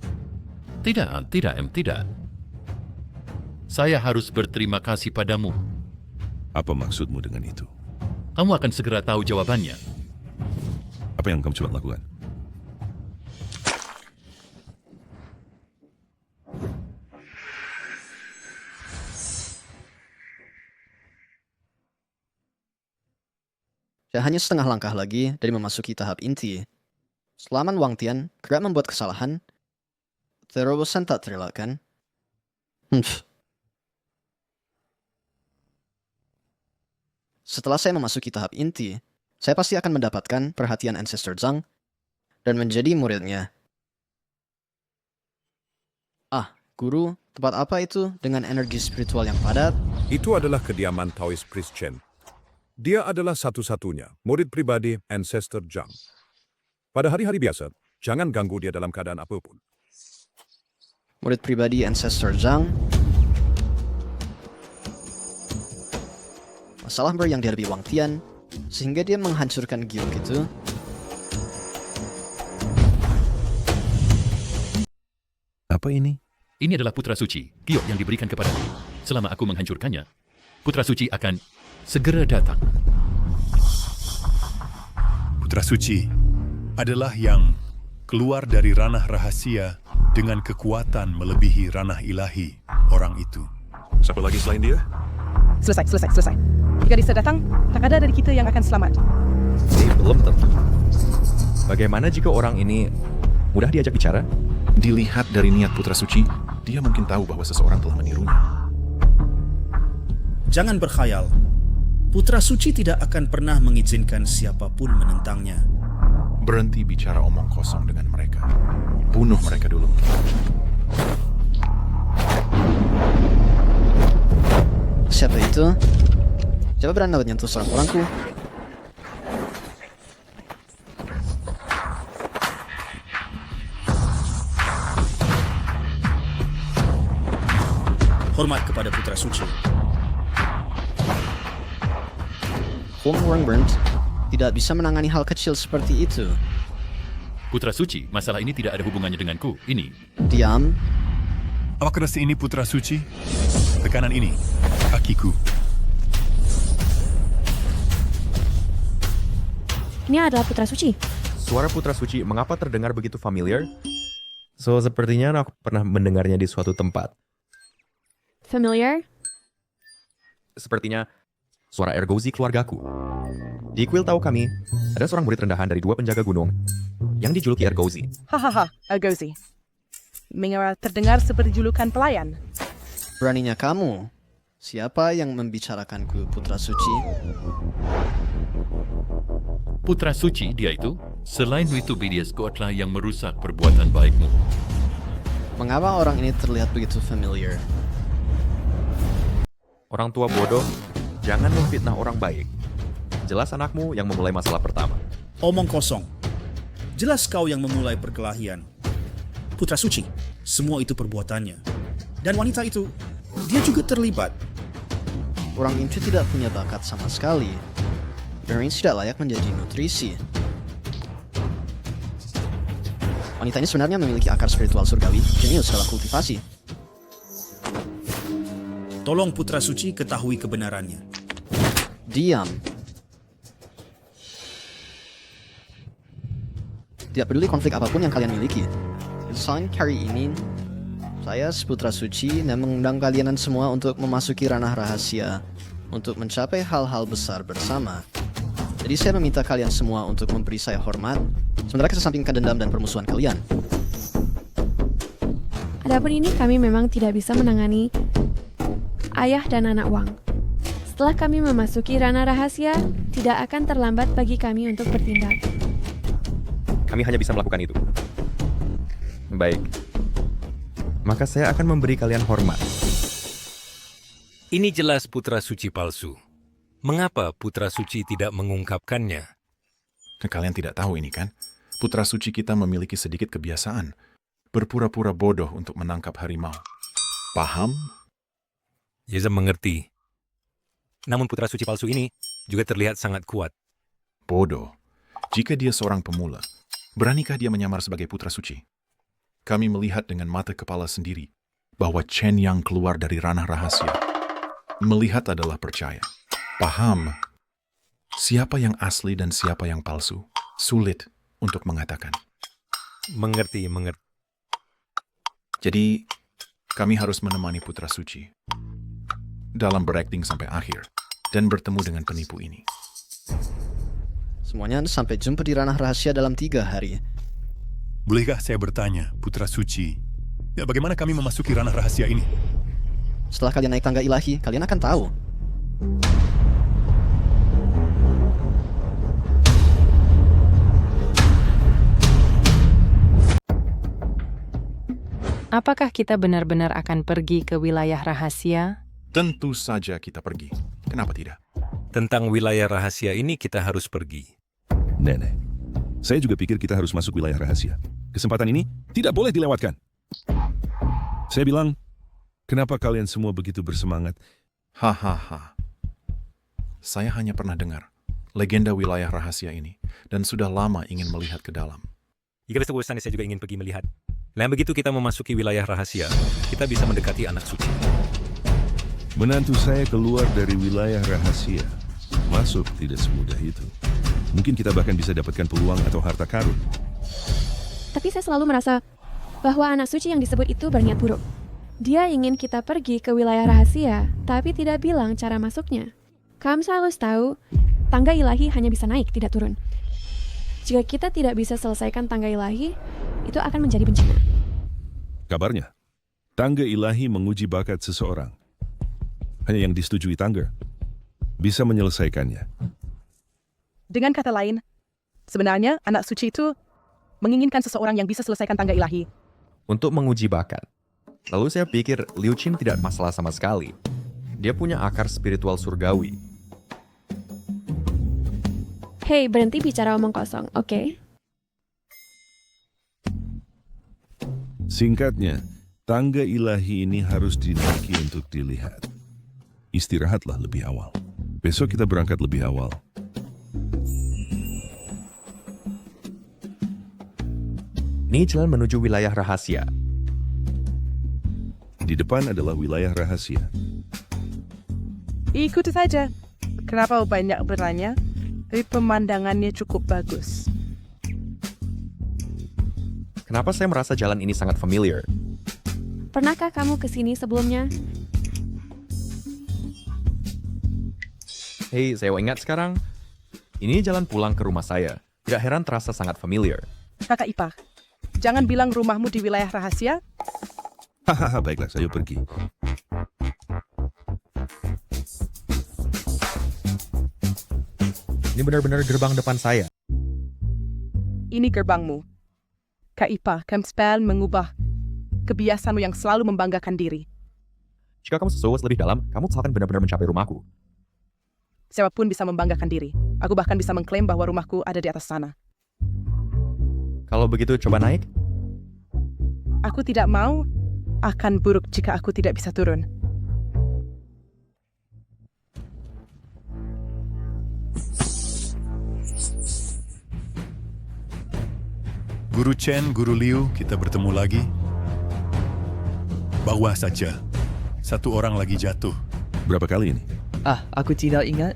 Tidak. Saya harus berterima kasih padamu. Apa maksudmu dengan itu? Kamu akan segera tahu jawabannya. Apa yang kamu coba lakukan? Saya hanya setengah langkah lagi dari memasuki tahap inti. Selamat Wang Tian, kerap membuat kesalahan. Terobosan tak terelakkan. Setelah saya memasuki tahap inti, saya pasti akan mendapatkan perhatian Ancestor Zhang dan menjadi muridnya. Guru, tempat apa itu dengan energi spiritual yang padat? Itu adalah kediaman Taoist Priest Chen. Dia adalah satu-satunya murid pribadi Ancestor Zhang. Pada hari-hari biasa, jangan ganggu dia dalam keadaan apapun. Murid pribadi Ancestor Zhang. Masalah yang dihadapi Wang Tian, sehingga dia menghancurkan giok itu. Apa ini? Ini adalah Putra Suci, giok yang diberikan kepadaku. Selama aku menghancurkannya, Putra Suci akan segera datang. Putra Suci adalah yang keluar dari ranah rahasia dengan kekuatan melebihi ranah ilahi orang itu. Siapa lagi selain dia? Selesai. Jika dia datang, tak ada dari kita yang akan selamat. Belum tentu. Bagaimana jika orang ini mudah diajak bicara? Dilihat dari niat Putra Suci, dia mungkin tahu bahwa seseorang telah menirunya. Jangan berkhayal. Putra Suci tidak akan pernah mengizinkan siapapun menentangnya. Berhenti bicara omong kosong dengan mereka. Bunuh mereka dulu. Siapa itu? Siapa berani menyentuh seorang orangku? Hormat kepada Putra Suci. Huang Wengbern tidak bisa menangani hal kecil seperti itu. Putra Suci, masalah ini tidak ada hubungannya denganku. Ini. Diam. Apa keras ini Putra Suci? Tekanan ini, kakiku. Ini adalah Putra Suci. Suara Putra Suci mengapa terdengar begitu familiar? Sepertinya aku pernah mendengarnya di suatu tempat. Familiar? Sepertinya suara Ergozi keluargaku. Di kuil tahu kami, ada seorang murid rendahan dari 2 penjaga gunung yang dijuluki Ergozi. Hahaha, Ergozi. Mengapa terdengar seperti julukan pelayan? Beraninya kamu. Siapa yang membicarakanku, Putra Suci? Putra Suci dia itu, selain itu Bidias Kuatlah yang merusak perbuatan baikmu. Mengapa orang ini terlihat begitu familiar? Orang tua bodoh, jangan memfitnah orang baik. Jelas anakmu yang memulai masalah pertama. Omong kosong. Jelas kau yang memulai perkelahian. Putra Suci, semua itu perbuatannya. Dan wanita itu, dia juga terlibat. Orang itu tidak punya bakat sama sekali. Bermain tidak layak menjadi nutrisi. Wanita ini sebenarnya memiliki akar spiritual surgawi, jenius dalam kultivasi. Tolong Putra Suci ketahui kebenarannya. Diam. Tidak peduli konflik apapun yang kalian miliki. Desain kali ini, saya Putra Suci dan mengundang kalian semua untuk memasuki ranah rahasia untuk mencapai hal-hal besar bersama. Jadi saya meminta kalian semua untuk memberi saya hormat, sementara kesampingkan dendam dan permusuhan kalian. Adapun ini kami memang tidak bisa menangani ayah dan anak Wang. Setelah kami memasuki ranah rahasia, tidak akan terlambat bagi kami untuk bertindak. Kami hanya bisa melakukan itu. Baik. Maka saya akan memberi kalian hormat. Ini jelas Putra Suci palsu. Mengapa Putra Suci tidak mengungkapkannya? Kalian tidak tahu ini kan? Putra Suci kita memiliki sedikit kebiasaan. Berpura-pura bodoh untuk menangkap harimau. Paham? Yezam mengerti. Namun Putra Suci palsu ini juga terlihat sangat kuat. Bodoh. Jika dia seorang pemula, beranikah dia menyamar sebagai Putra Suci? Kami melihat dengan mata kepala sendiri bahwa Chen yang keluar dari ranah rahasia. Melihat adalah percaya. Paham siapa yang asli dan siapa yang palsu. Sulit untuk mengatakan. Mengerti. Jadi, kami harus menemani Putra Suci dalam berakting sampai akhir dan bertemu dengan penipu ini. Semuanya sampai jumpa di ranah rahasia dalam 3 hari. Bolehkah saya bertanya, Putra Suci, ya bagaimana kami memasuki ranah rahasia ini? Setelah kalian naik tangga ilahi, kalian akan tahu. Apakah kita benar-benar akan pergi ke wilayah rahasia? Tentu saja kita pergi. Kenapa tidak? Tentang wilayah rahasia ini kita harus pergi. Nenek, saya juga pikir kita harus masuk wilayah rahasia. Kesempatan ini tidak boleh dilewatkan. Saya bilang, kenapa kalian semua begitu bersemangat? Hahaha. Saya hanya pernah dengar legenda wilayah rahasia ini dan sudah lama ingin melihat ke dalam. Jika besok bosan, saya juga ingin pergi melihat. Dan begitu kita memasuki wilayah rahasia, kita bisa mendekati anak suci. Menantu saya keluar dari wilayah rahasia. Masuk tidak semudah itu. Mungkin kita bahkan bisa dapatkan peluang atau harta karun. Tapi saya selalu merasa bahwa anak suci yang disebut itu berniat buruk. Dia ingin kita pergi ke wilayah rahasia, tapi tidak bilang cara masuknya. Kamu harus tahu, tangga ilahi hanya bisa naik, tidak turun. Jika kita tidak bisa selesaikan tangga ilahi, itu akan menjadi bencana. Kabarnya, tangga ilahi menguji bakat seseorang. Hanya yang disetujui tangga bisa menyelesaikannya. Dengan kata lain, sebenarnya anak suci itu menginginkan seseorang yang bisa selesaikan tangga ilahi. Untuk menguji bakat. Lalu saya pikir Liu Qin tidak masalah sama sekali. Dia punya akar spiritual surgawi. Hei, berhenti bicara omong kosong, oke? Singkatnya, tangga ilahi ini harus dinaiki untuk dilihat. Istirahatlah lebih awal. Besok kita berangkat lebih awal. Ini jalan menuju wilayah rahasia. Di depan adalah wilayah rahasia. Ikuti saja. Kenapa banyak bertanya? Tapi pemandangannya cukup bagus. Kenapa saya merasa jalan ini sangat familiar? Pernahkah kamu ke sini sebelumnya? Hei, saya ingat sekarang. Ini jalan pulang ke rumah saya. Tidak heran terasa sangat familiar. Kakak ipar, jangan bilang rumahmu di wilayah rahasia. Hahaha, baiklah, saya pergi. Ini benar-benar gerbang depan saya. Ini gerbangmu. Kak Ipa, kamu spell mengubah kebiasaanmu yang selalu membanggakan diri. Jika kamu sesuai lebih dalam, kamu akan benar-benar mencapai rumahku. Siapapun bisa membanggakan diri. Aku bahkan bisa mengklaim bahwa rumahku ada di atas sana. Kalau begitu, coba naik. Aku tidak mau akan buruk jika aku tidak bisa turun. Guru Chen, Guru Liu, kita bertemu lagi. Bawah saja. Satu orang lagi jatuh. Berapa kali ini? Aku tidak ingat.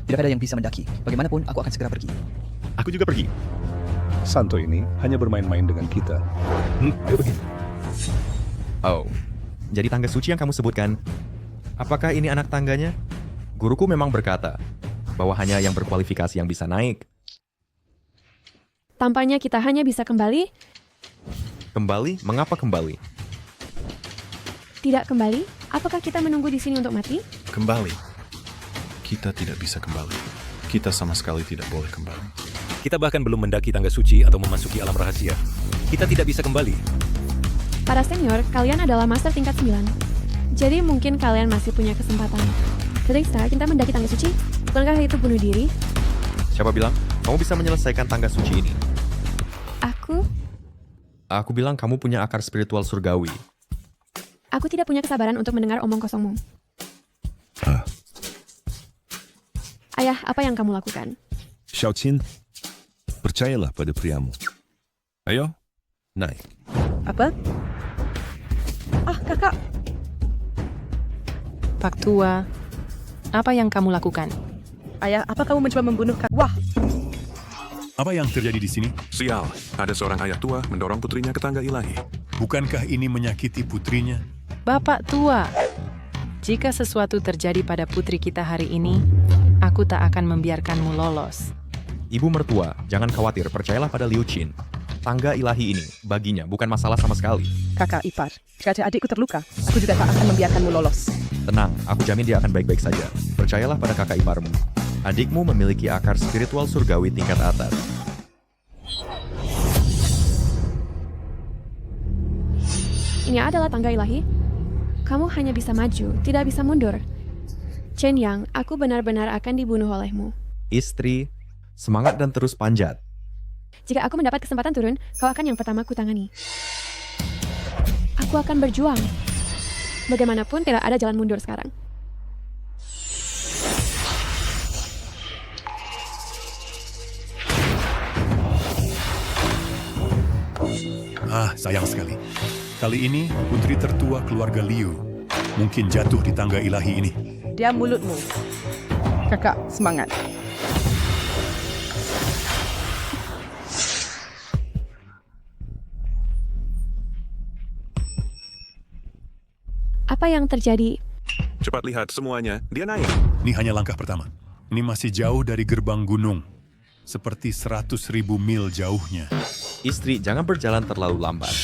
Tidak ada yang bisa mendaki. Bagaimanapun, aku akan segera pergi. Aku juga pergi. Santo ini hanya bermain-main dengan kita. Ayo pergi. Oh, jadi tangga suci yang kamu sebutkan, apakah ini anak tangganya? Guruku memang berkata bahwa hanya yang berkualifikasi yang bisa naik. Tampaknya kita hanya bisa kembali. Kembali? Mengapa kembali? Tidak kembali? Apakah kita menunggu di sini untuk mati? Kembali. Kita tidak bisa kembali. Kita sama sekali tidak boleh kembali. Kita bahkan belum mendaki tangga suci atau memasuki alam rahasia. Kita tidak bisa kembali. Para senior, kalian adalah master tingkat 9. Jadi mungkin kalian masih punya kesempatan. Teriksa, kita mendaki tangga suci? Bukankah itu bunuh diri? Siapa bilang kamu bisa menyelesaikan tangga suci ini? Aku bilang kamu punya akar spiritual surgawi. Aku tidak punya kesabaran untuk mendengar omong kosongmu. Ayah, apa yang kamu lakukan? Xiaoqin, percayalah pada priamu. Ayo, naik. Apa? Kakak. Pak Tua, apa yang kamu lakukan? Ayah, apa kamu mencoba membunuh kakak? Wah, Apa yang terjadi di sini? Sial, ada seorang ayah tua mendorong putrinya ke tangga ilahi. Bukankah ini menyakiti putrinya? Bapak Tua, jika sesuatu terjadi pada putri kita hari ini, aku tak akan membiarkanmu lolos. Ibu mertua, jangan khawatir, percayalah pada Liu Qin. Tangga ilahi ini, baginya, bukan masalah sama sekali. kakak ipar, jika adikku terluka, aku juga tak akan membiarkanmu lolos. Tenang, aku jamin dia akan baik-baik saja. Percayalah pada kakak iparmu. Adikmu memiliki akar spiritual surgawi tingkat atas. Ini adalah tangga ilahi. Kamu hanya bisa maju, tidak bisa mundur. Chen Yang, aku benar-benar akan dibunuh olehmu. Istri, semangat dan terus panjat. Jika aku mendapat kesempatan turun, kau akan yang pertama kutangani. Aku akan berjuang. Bagaimanapun tidak ada jalan mundur sekarang. Sayang sekali. Kali ini, putri tertua keluarga Liu mungkin jatuh di tangga ilahi ini. Diam mulutmu. Kakak, semangat. Apa yang terjadi? Cepat lihat semuanya, dia naik. Ini hanya langkah pertama. Ini masih jauh dari gerbang gunung. Seperti 100.000 mil jauhnya. Istri, jangan berjalan terlalu lambat.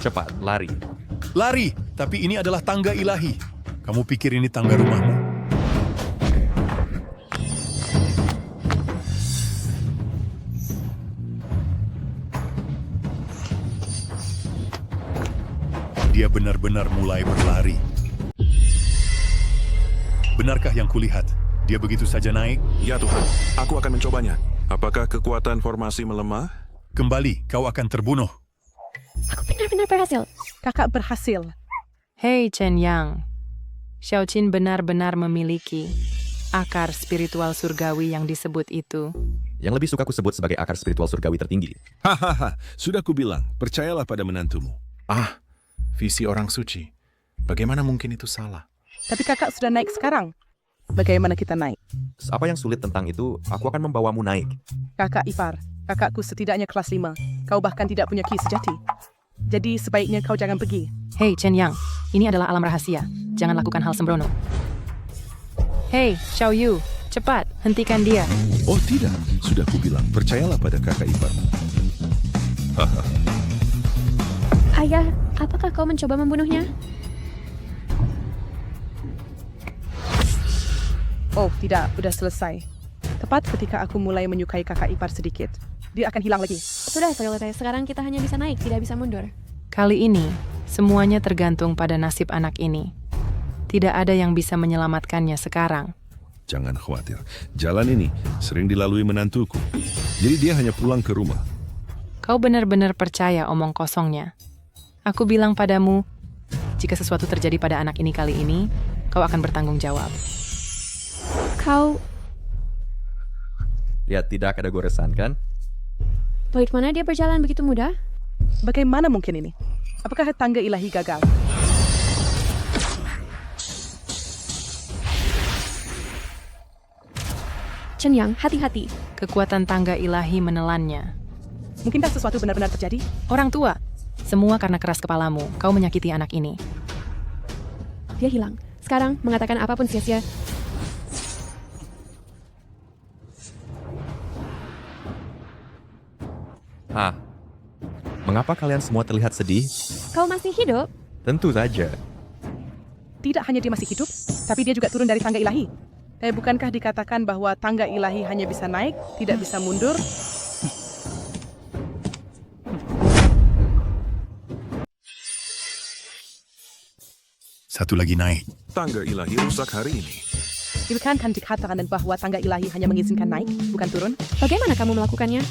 Cepat, lari. Lari, tapi ini adalah tangga ilahi. Kamu pikir ini tangga rumahmu? Dia benar-benar mulai berlari. Benarkah yang kulihat? Dia begitu saja naik? Ya Tuhan, aku akan mencobanya. Apakah kekuatan formasi melemah? Kembali, kau akan terbunuh. Aku benar-benar berhasil. Kakak berhasil. Hei Chen Yang, Xiao Qin benar-benar memiliki akar spiritual surgawi yang disebut itu. Yang lebih suka ku sebut sebagai akar spiritual surgawi tertinggi. Hahaha, sudah kubilang, percayalah pada menantumu. Visi orang suci. Bagaimana mungkin itu salah? Tapi kakak sudah naik sekarang. Bagaimana kita naik? Apa yang sulit tentang itu, aku akan membawamu naik. Kakak ipar, kakakku setidaknya kelas 5. Kau bahkan tidak punya ki sejati. Jadi sebaiknya kau jangan pergi. Hei Chen Yang, ini adalah alam rahasia. Jangan lakukan hal sembrono. Hei Xiao Yu, cepat, hentikan dia. Oh tidak, sudah kubilang, percayalah pada kakak iparmu. Hahaha. Ayah, apakah kau mencoba membunuhnya? Oh, tidak, sudah selesai. Tepat ketika aku mulai menyukai kakak ipar sedikit. Dia akan hilang lagi. Sudah selesai, sekarang kita hanya bisa naik, tidak bisa mundur. Kali ini, semuanya tergantung pada nasib anak ini. Tidak ada yang bisa menyelamatkannya sekarang. Jangan khawatir, jalan ini sering dilalui menantuku. Jadi dia hanya pulang ke rumah. Kau benar-benar percaya omong kosongnya. Aku bilang padamu, jika sesuatu terjadi pada anak ini kali ini, kau akan bertanggung jawab. Kau... Lihat, tidak ada goresan, kan? Bagaimana dia berjalan begitu mudah? Bagaimana mungkin ini? Apakah tangga ilahi gagal? Chen Yang, hati-hati. Kekuatan tangga ilahi menelannya. Mungkinkah sesuatu benar-benar terjadi? Orang tua, semua karena keras kepalamu. Kau menyakiti anak ini. Dia hilang. Sekarang, mengatakan apapun sia-sia. Mengapa kalian semua terlihat sedih? Kau masih hidup? Tentu saja. Tidak hanya dia masih hidup, tapi dia juga turun dari tangga ilahi. Bukankah dikatakan bahwa tangga ilahi hanya bisa naik, tidak bisa mundur? Satu lagi naik. Tangga ilahi rusak hari ini. Bukankah dikatakan bahwa tangga ilahi hanya mengizinkan naik, bukan turun? Bagaimana kamu melakukannya?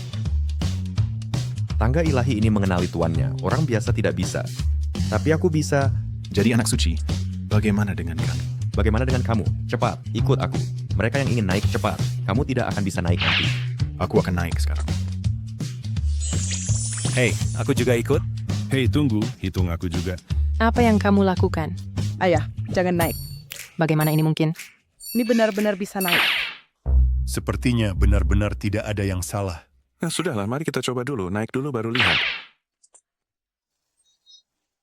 Tangga ilahi ini mengenali tuannya. Orang biasa tidak bisa. Tapi aku bisa. Jadi anak suci, bagaimana dengan kami? Bagaimana dengan kamu? Cepat, ikut aku. Mereka yang ingin naik cepat. Kamu tidak akan bisa naik nanti. Aku akan naik sekarang. Hei, aku juga ikut. Hei, tunggu. Hitung aku juga. Apa yang kamu lakukan? Ayah, jangan naik. Bagaimana ini mungkin? Ini benar-benar bisa naik. Sepertinya benar-benar tidak ada yang salah. Nah, sudahlah, mari kita coba dulu. Naik dulu baru lihat.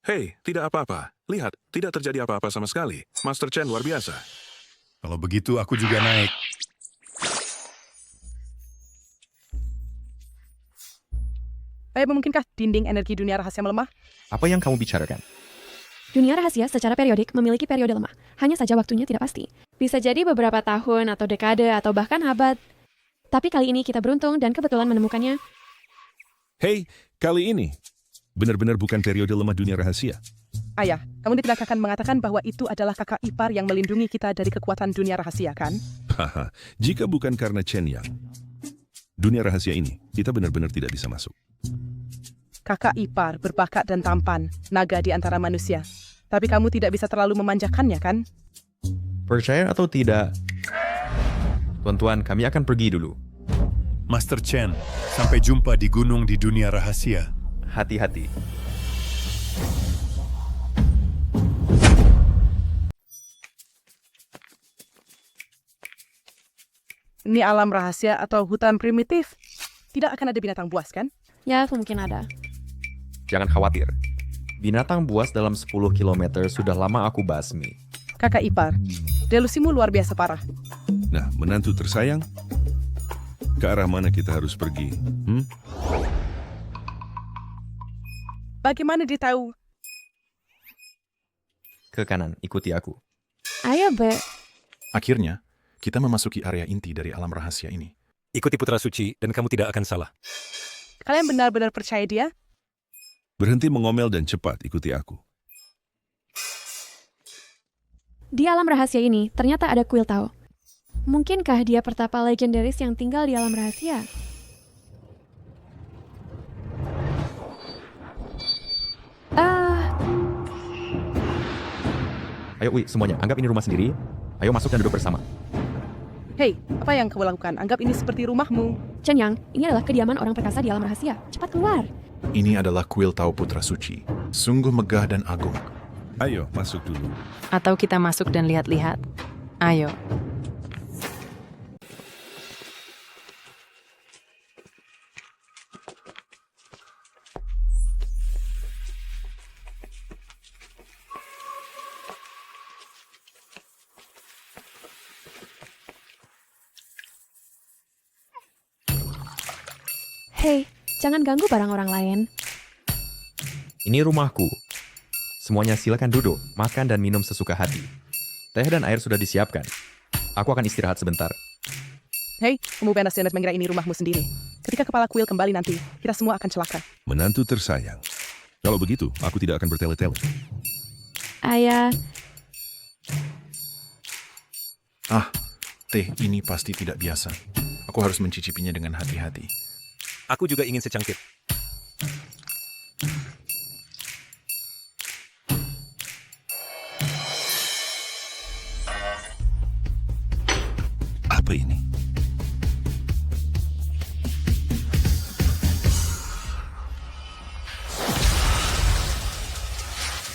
Hei, tidak apa-apa. Lihat, tidak terjadi apa-apa sama sekali. Master Chen luar biasa. Kalau begitu aku juga naik. Ayah, mungkinkah dinding energi dunia rahasia melemah? Apa yang kamu bicarakan? Dunia rahasia secara periodik memiliki periode lemah. Hanya saja waktunya tidak pasti. Bisa jadi beberapa tahun atau dekade atau bahkan abad. Tapi kali ini kita beruntung dan kebetulan menemukannya. Hei, kali ini benar-benar bukan periode lemah dunia rahasia. Ayah, kamu tidak akan mengatakan bahwa itu adalah kakak ipar yang melindungi kita dari kekuatan dunia rahasia, kan? Haha, jika bukan karena Chen Yang, dunia rahasia ini, kita benar-benar tidak bisa masuk. Kakak ipar berbakat dan tampan, naga di antara manusia. Tapi kamu tidak bisa terlalu memanjakannya, kan? Percaya atau tidak, tuan-tuan, kami akan pergi dulu. Master Chen, sampai jumpa di gunung di dunia rahasia. Hati-hati. Ini alam rahasia atau hutan primitif. Tidak akan ada binatang buas, kan? Ya, mungkin ada. Jangan khawatir. Binatang buas dalam 10 km sudah lama aku basmi. Kakak ipar, delusimu luar biasa parah. Nah, menantu tersayang, ke arah mana kita harus pergi? Bagaimana dia tahu? Ke kanan, ikuti aku. Ayo, Be. Akhirnya, kita memasuki area inti dari alam rahasia ini. Ikuti Putra Suci dan kamu tidak akan salah. Kalian benar-benar percaya dia? Berhenti mengomel dan cepat ikuti aku. Di alam rahasia ini, ternyata ada kuil Tao. Mungkinkah dia pertapa legendaris yang tinggal di alam rahasia? Ayo, semuanya, anggap ini rumah sendiri. Ayo masuk dan duduk bersama. Hei, apa yang kamu lakukan? Anggap ini seperti rumahmu. Chen Yang, ini adalah kediaman orang perkasa di alam rahasia. Cepat keluar. Ini adalah kuil Tao Putra Suci. Sungguh megah dan agung. Ayo, masuk dulu. Atau kita masuk dan lihat-lihat? Ayo. Hei, jangan ganggu barang orang lain. Ini rumahku. Semuanya silakan duduk, makan dan minum sesuka hati. Teh dan air sudah disiapkan. Aku akan istirahat sebentar. Hei, kamu benar-benar mengira ini rumahmu sendiri. Ketika kepala kuil kembali nanti, kita semua akan celaka. Menantu tersayang. Kalau begitu, aku tidak akan bertele-tele. Ayah. Teh ini pasti tidak biasa. Aku harus mencicipinya dengan hati-hati. Aku juga ingin secangkir. Apa ini?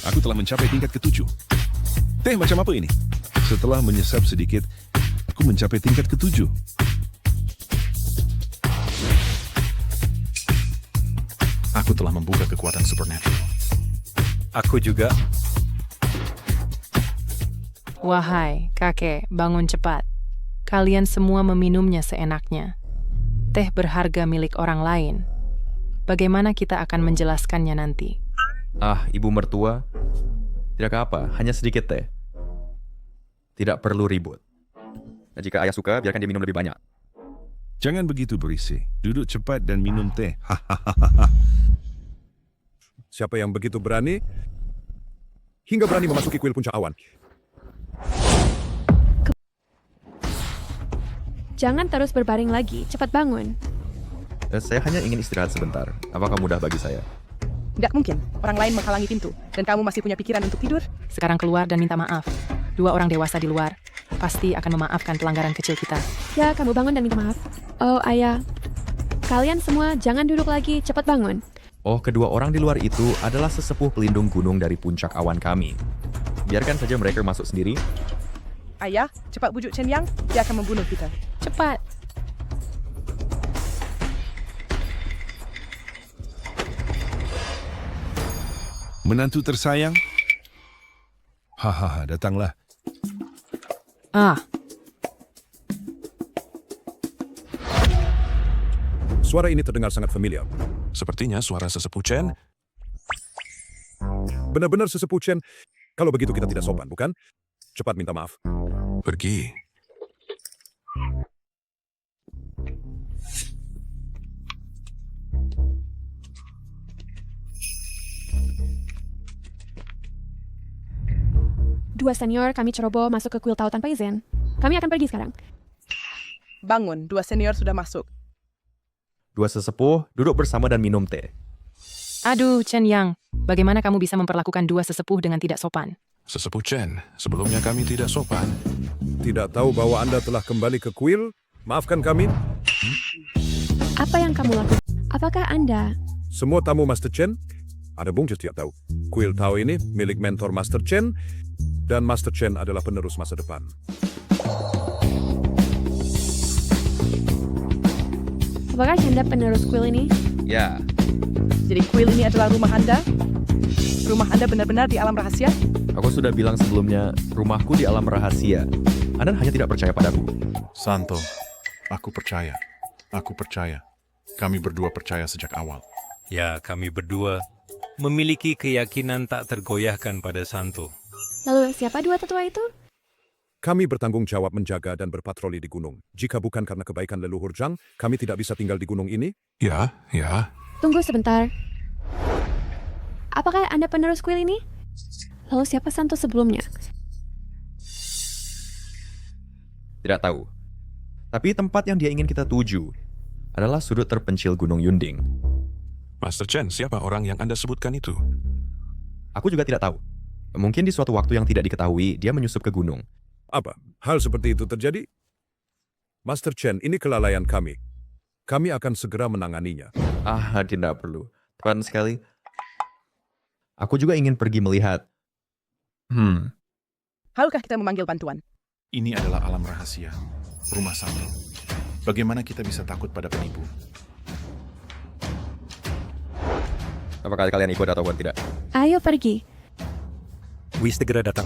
Aku telah mencapai tingkat ke-7. Teh macam apa ini? Setelah menyesap sedikit, aku mencapai tingkat ke-7. Aku telah membuka kekuatan supernatural. Aku juga. Wahai kakek, bangun cepat. Kalian semua meminumnya seenaknya. Teh berharga milik orang lain. Bagaimana kita akan menjelaskannya nanti? Ibu mertua. Tidak apa, hanya sedikit teh. Tidak perlu ribut. Nah, jika ayah suka, biarkan dia minum lebih banyak. Jangan begitu berisik. Duduk cepat dan minum teh. Siapa yang begitu berani, hingga berani memasuki kuil puncak awan? Jangan terus berbaring lagi, cepat bangun. Saya hanya ingin istirahat sebentar. Apakah mudah bagi saya? Tidak mungkin, orang lain menghalangi pintu, dan kamu masih punya pikiran untuk tidur? Sekarang keluar dan minta maaf. 2 orang dewasa di luar pasti akan memaafkan pelanggaran kecil kita. Ya, kamu bangun dan minta maaf. Oh, ayah. Kalian semua jangan duduk lagi, cepat bangun. Oh, kedua orang di luar itu adalah sesepuh pelindung gunung dari puncak awan kami. Biarkan saja mereka masuk sendiri. Ayah, cepat bujuk Chen Yang, dia akan membunuh kita. Cepat. Menantu tersayang? Hahaha, datanglah. Suara ini terdengar sangat familiar. Sepertinya suara sesepuh Chen. Benar-benar sesepuh Chen. Kalau begitu kita tidak sopan, bukan? Cepat minta maaf. Pergi. Dua senior kami ceroboh masuk ke kuil Tao tanpa izin. Kami akan pergi sekarang. Bangun, dua senior sudah masuk. Dua sesepuh duduk bersama dan minum teh. Aduh, Chen Yang, bagaimana kamu bisa memperlakukan dua sesepuh dengan tidak sopan? Sesepuh Chen, sebelumnya kami tidak sopan. Tidak tahu bahwa Anda telah kembali ke kuil? Maafkan kami. Apa yang kamu lakukan? Apakah Anda? Semua tamu Master Chen, ada Bung tidak tahu. Kuil Tao ini milik mentor Master Chen, dan Master Chen adalah penerus masa depan. Apakah Anda penerus kuil ini? Ya. Jadi kuil ini adalah rumah Anda? Rumah Anda benar-benar di alam rahasia? Aku sudah bilang sebelumnya, rumahku di alam rahasia. Anda hanya tidak percaya padaku. Santo, aku percaya. Aku percaya. Kami berdua percaya sejak awal. Ya, kami berdua memiliki keyakinan tak tergoyahkan pada Santo. Lalu siapa dua tetua itu? Kami bertanggung jawab menjaga dan berpatroli di gunung. Jika bukan karena kebaikan leluhur Zhang, kami tidak bisa tinggal di gunung ini. Ya. Tunggu sebentar. Apakah Anda penerus kuil ini? Lalu siapa Santo sebelumnya? Tidak tahu. Tapi tempat yang dia ingin kita tuju adalah sudut terpencil Gunung Yunding. Master Chen, siapa orang yang Anda sebutkan itu? Aku juga tidak tahu. Mungkin di suatu waktu yang tidak diketahui, dia menyusup ke gunung. Apa? Hal seperti itu terjadi? Master Chen, ini kelalaian kami. Kami akan segera menanganinya. Tidak perlu. Tepat sekali. Aku juga ingin pergi melihat. Haruskah kita memanggil bantuan? Ini adalah alam rahasia, rumah Santo. Bagaimana kita bisa takut pada penipu? Apakah kalian ikut atau tidak? Ayo pergi. Wis segera datang.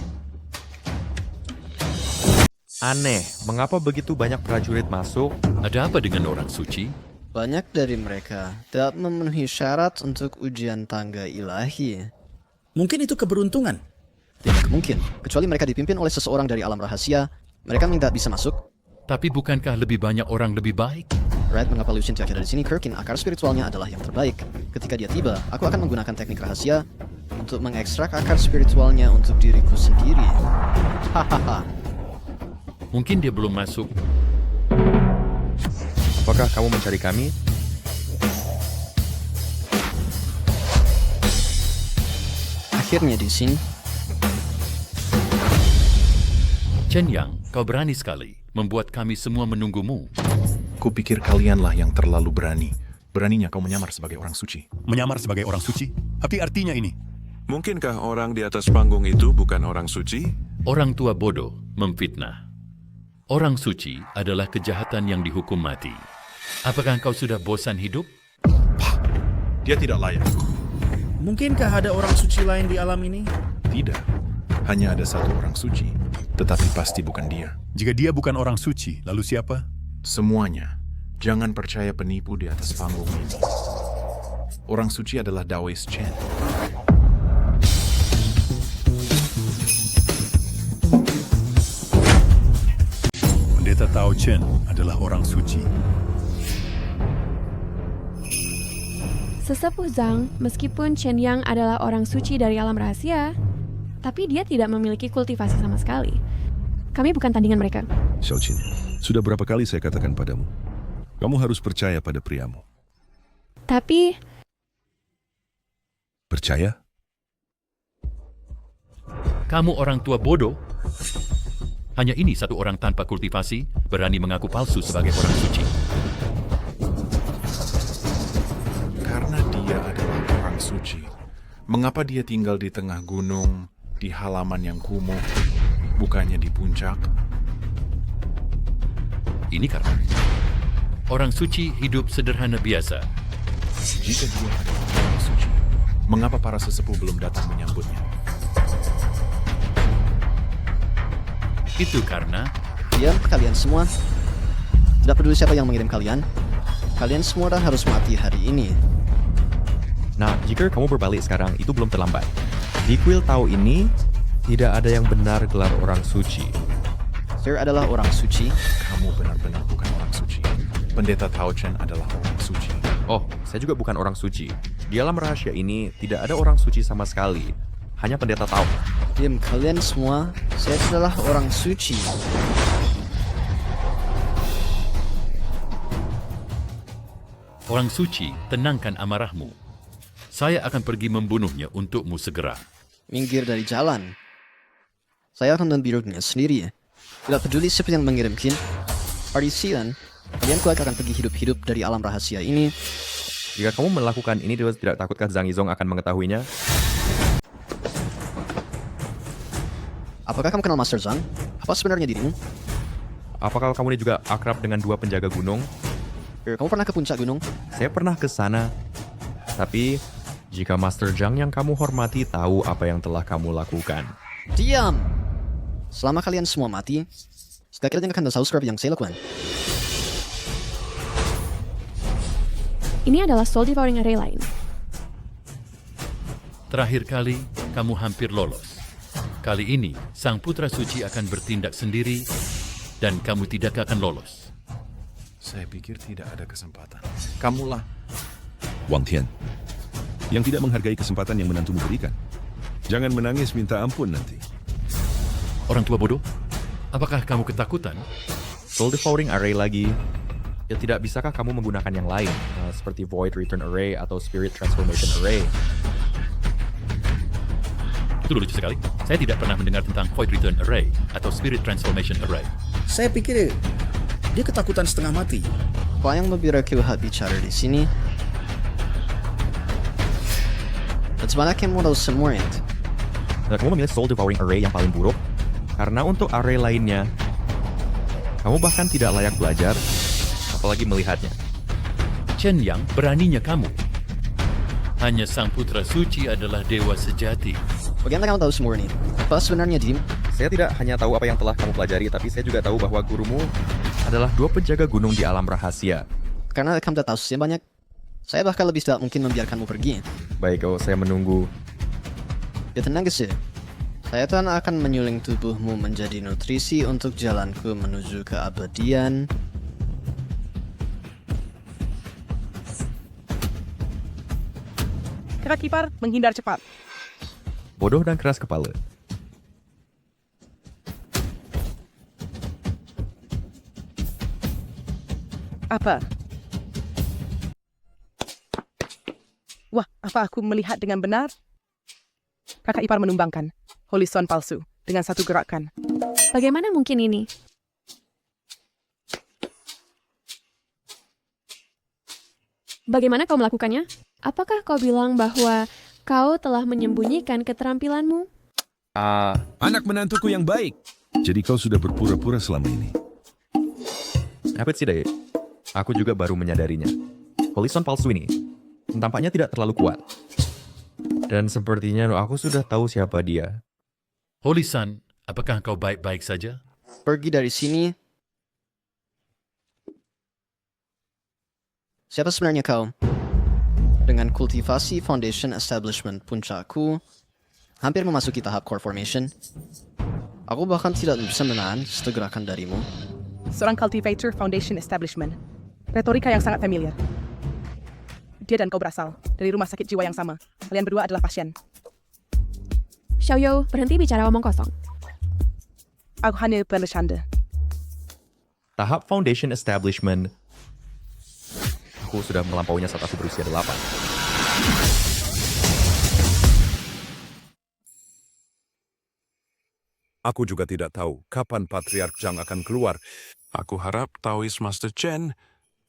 Aneh, mengapa begitu banyak prajurit masuk? Ada apa dengan orang suci? Banyak dari mereka tidak memenuhi syarat untuk ujian tangga ilahi. Mungkin itu keberuntungan. Tidak mungkin, kecuali mereka dipimpin oleh seseorang dari alam rahasia. Mereka tidak bisa masuk. Tapi bukankah lebih banyak orang lebih baik? Red, mengapa Liu Xin tidak ada di sini? Kirkin, akar spiritualnya adalah yang terbaik. Ketika dia tiba, aku akan menggunakan teknik rahasia untuk mengekstrak akar spiritualnya untuk diriku sendiri. Hahaha. Mungkin dia belum masuk. Apakah kamu mencari kami? Akhirnya di sini. Chen Yang, kau berani sekali membuat kami semua menunggumu. Kupikir kalianlah yang terlalu berani. Beraninya kau menyamar sebagai orang suci. Menyamar sebagai orang suci? Apa artinya ini? Mungkinkah orang di atas panggung itu bukan orang suci? Orang tua bodoh memfitnah. Orang suci adalah kejahatan yang dihukum mati. Apakah kau sudah bosan hidup? Dia tidak layak. Mungkinkah ada orang suci lain di alam ini? Tidak. Hanya ada satu orang suci. Tetapi pasti bukan dia. Jika dia bukan orang suci, lalu siapa? Semuanya. Jangan percaya penipu di atas panggung ini. Orang suci adalah Daoist Chen. Pendeta Tao Chen adalah orang suci. Sesepuh Zhang, meskipun Chen Yang adalah orang suci dari alam rahasia, tapi dia tidak memiliki kultivasi sama sekali. Kami bukan tandingan mereka. Xiaoqin, sudah berapa kali saya katakan padamu, kamu harus percaya pada priamu. Tapi... Percaya? Kamu orang tua bodoh? Hanya ini satu orang tanpa kultivasi berani mengaku palsu sebagai orang suci. Karena dia adalah Suci. Mengapa dia tinggal di tengah gunung, di halaman yang kumuh, bukannya di puncak? Ini karena orang suci hidup sederhana biasa. Jika dia adalah orang suci, mengapa para sesepuh belum datang menyambutnya? Itu karena Diam kalian semua. Tidak peduli siapa yang mengirim kalian. Kalian semua harus mati hari ini. Nah, jika kamu berbalik sekarang, itu belum terlambat. Di kuil Tao ini, tidak ada yang benar gelar orang suci. Sir adalah orang suci. Kamu benar-benar bukan orang suci. Pendeta Tao Chen adalah orang suci. Oh, saya juga bukan orang suci. Di alam rahasia ini, tidak ada orang suci sama sekali. Hanya pendeta Tao. Diam kalian semua. Saya adalah orang suci. orang suci, tenangkan amarahmu. Saya akan pergi membunuhnya untukmu segera. Minggir dari jalan. Saya akan membirunya sendiri. Tidak peduli siapa yang mengirimkin. Partisian, kalian kuat akan pergi hidup-hidup dari alam rahasia ini. Jika kamu melakukan ini, tidak takutkah Zhang Yizong akan mengetahuinya? Apakah kamu kenal Master Zhang? Apa sebenarnya dirimu? Apakah kamu ini juga akrab dengan dua penjaga gunung? Kamu pernah ke puncak gunung? Saya pernah ke sana. Tapi, jika Master Zhang yang kamu hormati tahu apa yang telah kamu lakukan. Diam! Selama kalian semua mati, kalian akan tahu seperti yang saya lakukan. Ini adalah Soul Devouring Array lain. Terakhir kali, kamu hampir lolos. Kali ini, Sang Putra Suci akan bertindak sendiri, dan kamu tidak akan lolos. Saya pikir tidak ada kesempatan. Kamulah. Wang Tian, yang tidak menghargai kesempatan yang menantumu berikan. Jangan menangis minta ampun nanti. Orang tua bodoh, apakah kamu ketakutan? Soul Devouring Array lagi. Ya tidak bisakah kamu menggunakan yang lain, seperti Void Return Array atau Spirit Transformation Array? Itu lucu sekali. Saya tidak pernah mendengar tentang Void Return Array atau Spirit Transformation Array. Saya pikir dia ketakutan setengah mati. Apa yang membiraku bicara di sini? Bagaimana kamu tahu semua itu? Nah, kamu memilih Soul Devouring Array yang paling buruk, karena untuk array lainnya, kamu bahkan tidak layak belajar, apalagi melihatnya. Chen Yang, beraninya kamu. Hanya Sang Putra Suci adalah dewa sejati. Bagaimana kamu tahu semua ini? Apa sebenarnya, Dim? Saya tidak hanya tahu apa yang telah kamu pelajari, tapi saya juga tahu bahwa gurumu adalah dua penjaga gunung di alam rahasia. Karena kamu tidak tahu sekian banyak, saya bahkan lebih tidak mungkin membiarkanmu pergi. Baik, saya menunggu. Ya tenang sih. Saya tuhan akan menyuling tubuhmu menjadi nutrisi untuk jalanku menuju keabadian. Kera kipar menghindar cepat. Bodoh dan keras kepala. Apa? Wah, apa aku melihat dengan benar? Kakak ipar menumbangkan Holy Son palsu dengan satu gerakan. Bagaimana mungkin ini? Bagaimana kau melakukannya? Apakah kau bilang bahwa kau telah menyembunyikan keterampilanmu? Anak menantuku yang baik. Jadi kau sudah berpura-pura selama ini. Apa sih, Dai? Aku juga baru menyadarinya. Holy Son palsu ini tampaknya tidak terlalu kuat. Dan sepertinya aku sudah tahu siapa dia. Holy Son, apakah kau baik-baik saja? Pergi dari sini. Siapa sebenarnya kau? Dengan kultivasi Foundation Establishment puncakku, hampir memasuki tahap Core Formation. Aku bahkan tidak bisa menahan satu gerakan darimu. Seorang Cultivator Foundation Establishment. Retorika yang sangat familiar. Dia dan kau berasal dari rumah sakit jiwa yang sama. Kalian berdua adalah pasien. Xiaoyou, berhenti bicara omong kosong. Aku hanya bercanda. Tahap Foundation Establishment, aku sudah melampauinya saat aku berusia 8. Aku juga tidak tahu kapan Patriark Zhang akan keluar. Aku harap Taoist Master Chen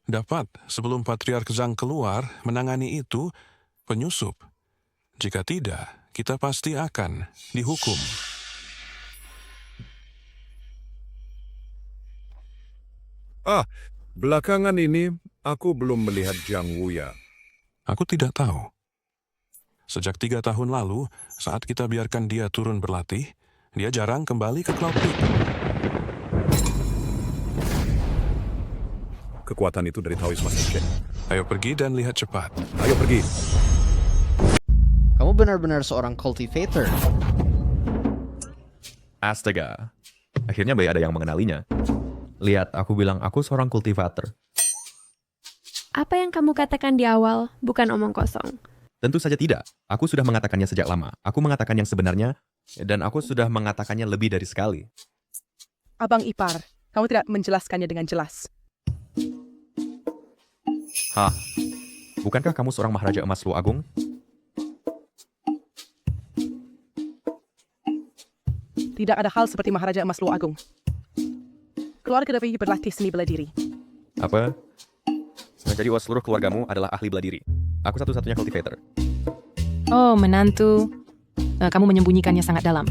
dapat, sebelum Patriark Zhang keluar, menangani itu penyusup. Jika tidak, kita pasti akan dihukum. Belakangan ini aku belum melihat Jiang Wuya. Aku tidak tahu. Sejak 3 tahun lalu, saat kita biarkan dia turun berlatih, dia jarang kembali ke Cloud Peak. Kekuatan itu dari Taoist Master Chen. Ayo pergi dan lihat cepat. Ayo pergi. Kamu benar-benar seorang cultivator. Astaga. Akhirnya Bay ada yang mengenalinya. Lihat, aku bilang aku seorang kultivator. Apa yang kamu katakan di awal bukan omong kosong. Tentu saja tidak. Aku sudah mengatakannya sejak lama. Aku mengatakan yang sebenarnya, dan aku sudah mengatakannya lebih dari sekali. Abang ipar, kamu tidak menjelaskannya dengan jelas. Hah? Bukankah kamu seorang Maharaja Emas Lu Agung? Tidak ada hal seperti Maharaja Emas Lu Agung. Keluarga Dewi berlatih seni bela diri. Apa? Jadi seluruh keluargamu adalah ahli bela diri. Aku satu-satunya cultivator. Oh, menantu. Kamu menyembunyikannya sangat dalam.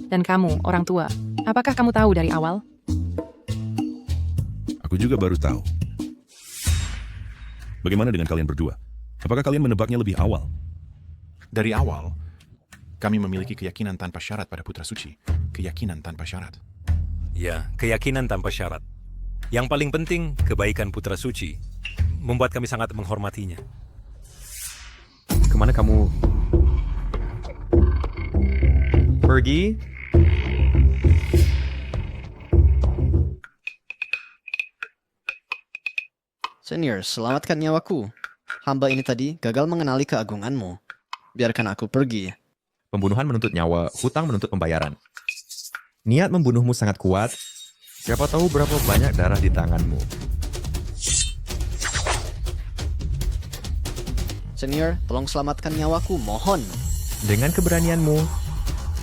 Dan kamu, orang tua, apakah kamu tahu dari awal? Aku juga baru tahu. Bagaimana dengan kalian berdua? Apakah kalian menebaknya lebih awal? Dari awal, kami memiliki keyakinan tanpa syarat pada Putra Suci. Keyakinan tanpa syarat. Ya, keyakinan tanpa syarat. Yang paling penting, kebaikan Putra Suci membuat kami sangat menghormatinya. Kemana kamu pergi? Senior, selamatkan nyawaku. Hamba ini tadi gagal mengenali keagunganmu. Biarkan aku pergi. Pembunuhan menuntut nyawa, hutang menuntut pembayaran. Niat membunuhmu sangat kuat. Siapa tahu berapa banyak darah di tanganmu. Senior, tolong selamatkan nyawaku, mohon. Dengan keberanianmu,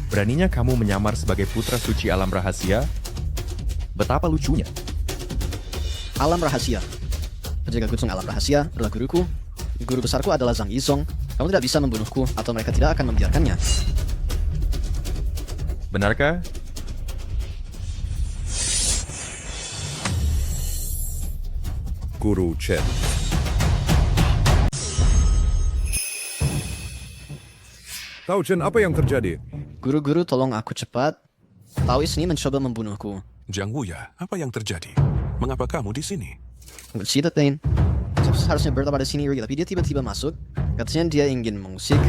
beraninya kamu menyamar sebagai putra suci alam rahasia? Betapa lucunya. Alam rahasia. Penjaga Gutsung alam rahasia adalah guruku. Guru besarku adalah Zhang Yizong. Kamu tidak bisa membunuhku atau mereka tidak akan membiarkannya. Benarkah? Guru Chen. Tao Chen, apa yang terjadi? Guru-guru, tolong aku cepat. Taoist ini mencoba membunuhku. Jiang Wuya, apa yang terjadi? Mengapa kamu di sini? Saya harusnya berada di sini, tapi dia tiba-tiba masuk. Katanya dia ingin mengusik,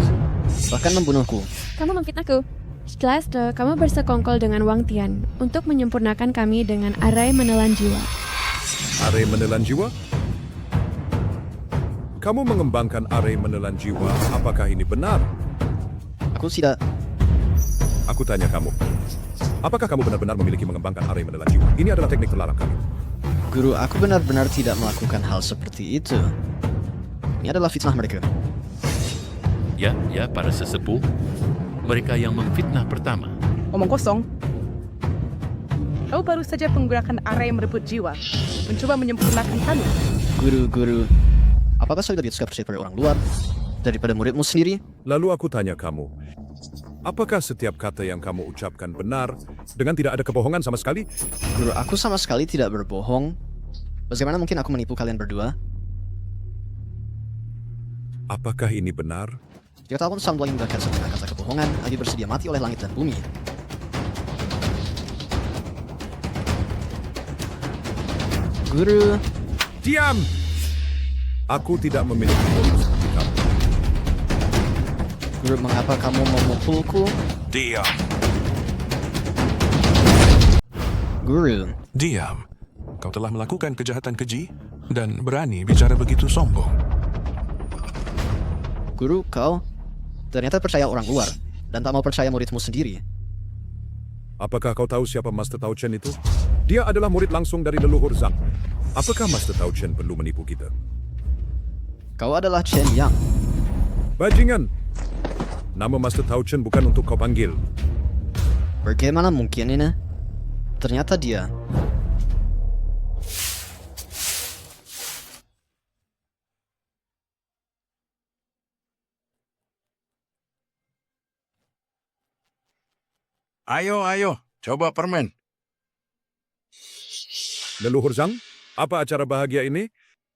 bahkan membunuhku. Kamu memfitnahku. Jelas, kamu bersekongkol dengan Wang Tian untuk menyempurnakan kami dengan arai menelan jiwa. Arai menelan jiwa? Kamu mengembangkan arai menelan jiwa, apakah ini benar? Aku tidak. Aku tanya kamu, apakah kamu benar-benar memiliki mengembangkan arai menelan jiwa? Ini adalah teknik terlarang kami. Guru, aku benar-benar tidak melakukan hal seperti itu. Ini adalah fitnah mereka. Ya, para sesepuh. Mereka yang memfitnah pertama. Omong kosong. Kau baru saja menggunakan arai merebut jiwa. Mencoba menyempurnakan kami. Guru, apakah saya lebih suka percaya pada orang luar daripada muridmu sendiri? Lalu aku tanya kamu, apakah setiap kata yang kamu ucapkan benar dengan tidak ada kebohongan sama sekali? Guru, aku sama sekali tidak berbohong. Bagaimana mungkin aku menipu kalian berdua? Apakah ini benar? Jika tahun Sambo yang berkata dengan kata kebohongan, lagi bersedia mati oleh langit dan bumi. Guru. Diam! Aku tidak memiliki murid seperti kamu. Guru, mengapa kamu memukulku? Diam. Guru. Diam. Kau telah melakukan kejahatan keji dan berani bicara begitu sombong. Guru, kau ternyata percaya orang luar dan tak mau percaya muridmu sendiri. Apakah kau tahu siapa Master Tao Chen itu? Dia adalah murid langsung dari leluhur Zhang. Apakah Master Tao Chen perlu menipu kita? Kau adalah Chen Yang. Bajingan! Nama Master Tao Chen bukan untuk kau panggil. Bagaimana mungkin ini? Ternyata dia. Ayo, coba permen. Leluhur Zhang, apa acara bahagia ini?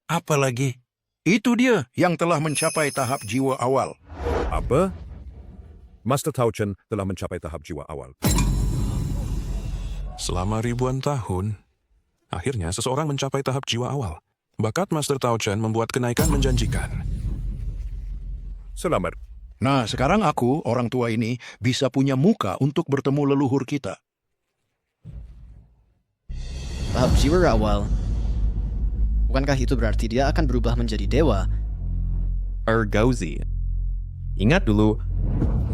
Apa lagi? Itu dia yang telah mencapai tahap jiwa awal. Apa? Master Tao Chen telah mencapai tahap jiwa awal. Selama ribuan tahun, akhirnya seseorang mencapai tahap jiwa awal. Bakat Master Tao Chen membuat kenaikan menjanjikan. Selamat. Nah, sekarang aku, orang tua ini, bisa punya muka untuk bertemu leluhur kita. Tahap jiwa awal. Bukankah itu berarti dia akan berubah menjadi dewa? Gauzi. Ingat dulu,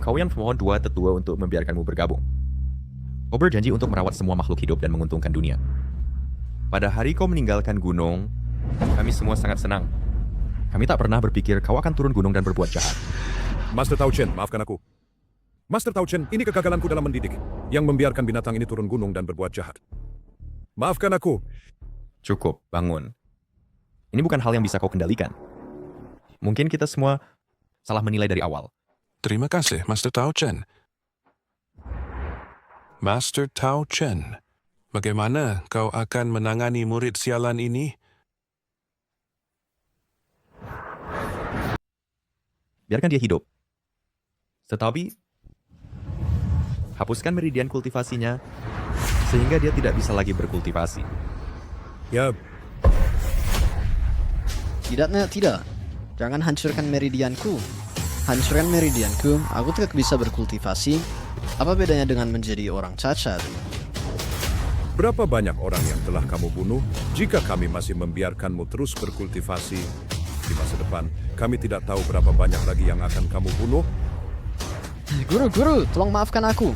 engkau yang memohon dua tetua untuk membiarkanmu bergabung. Kau berjanji untuk merawat semua makhluk hidup dan menguntungkan dunia. Pada hari kau meninggalkan gunung, kami semua sangat senang. Kami tak pernah berpikir kau akan turun gunung dan berbuat jahat. Master Tao Chen, maafkan aku. Master Tao Chen, ini kegagalanku dalam mendidik, yang membiarkan binatang ini turun gunung dan berbuat jahat. Maafkan aku. Cukup, bangun. Ini bukan hal yang bisa kau kendalikan. Mungkin kita semua salah menilai dari awal. Terima kasih, Master Tao Chen. Master Tao Chen, bagaimana kau akan menangani murid sialan ini? Biarkan dia hidup. Tetapi, hapuskan meridian kultivasinya, sehingga dia tidak bisa lagi berkultivasi. Ya. Tidak. Jangan hancurkan meridianku. Hancurkan meridianku, aku tidak bisa berkultivasi. Apa bedanya dengan menjadi orang cacat? Berapa banyak orang yang telah kamu bunuh? Jika kami masih membiarkanmu terus berkultivasi, di masa depan, kami tidak tahu berapa banyak lagi yang akan kamu bunuh. Guru, tolong maafkan aku.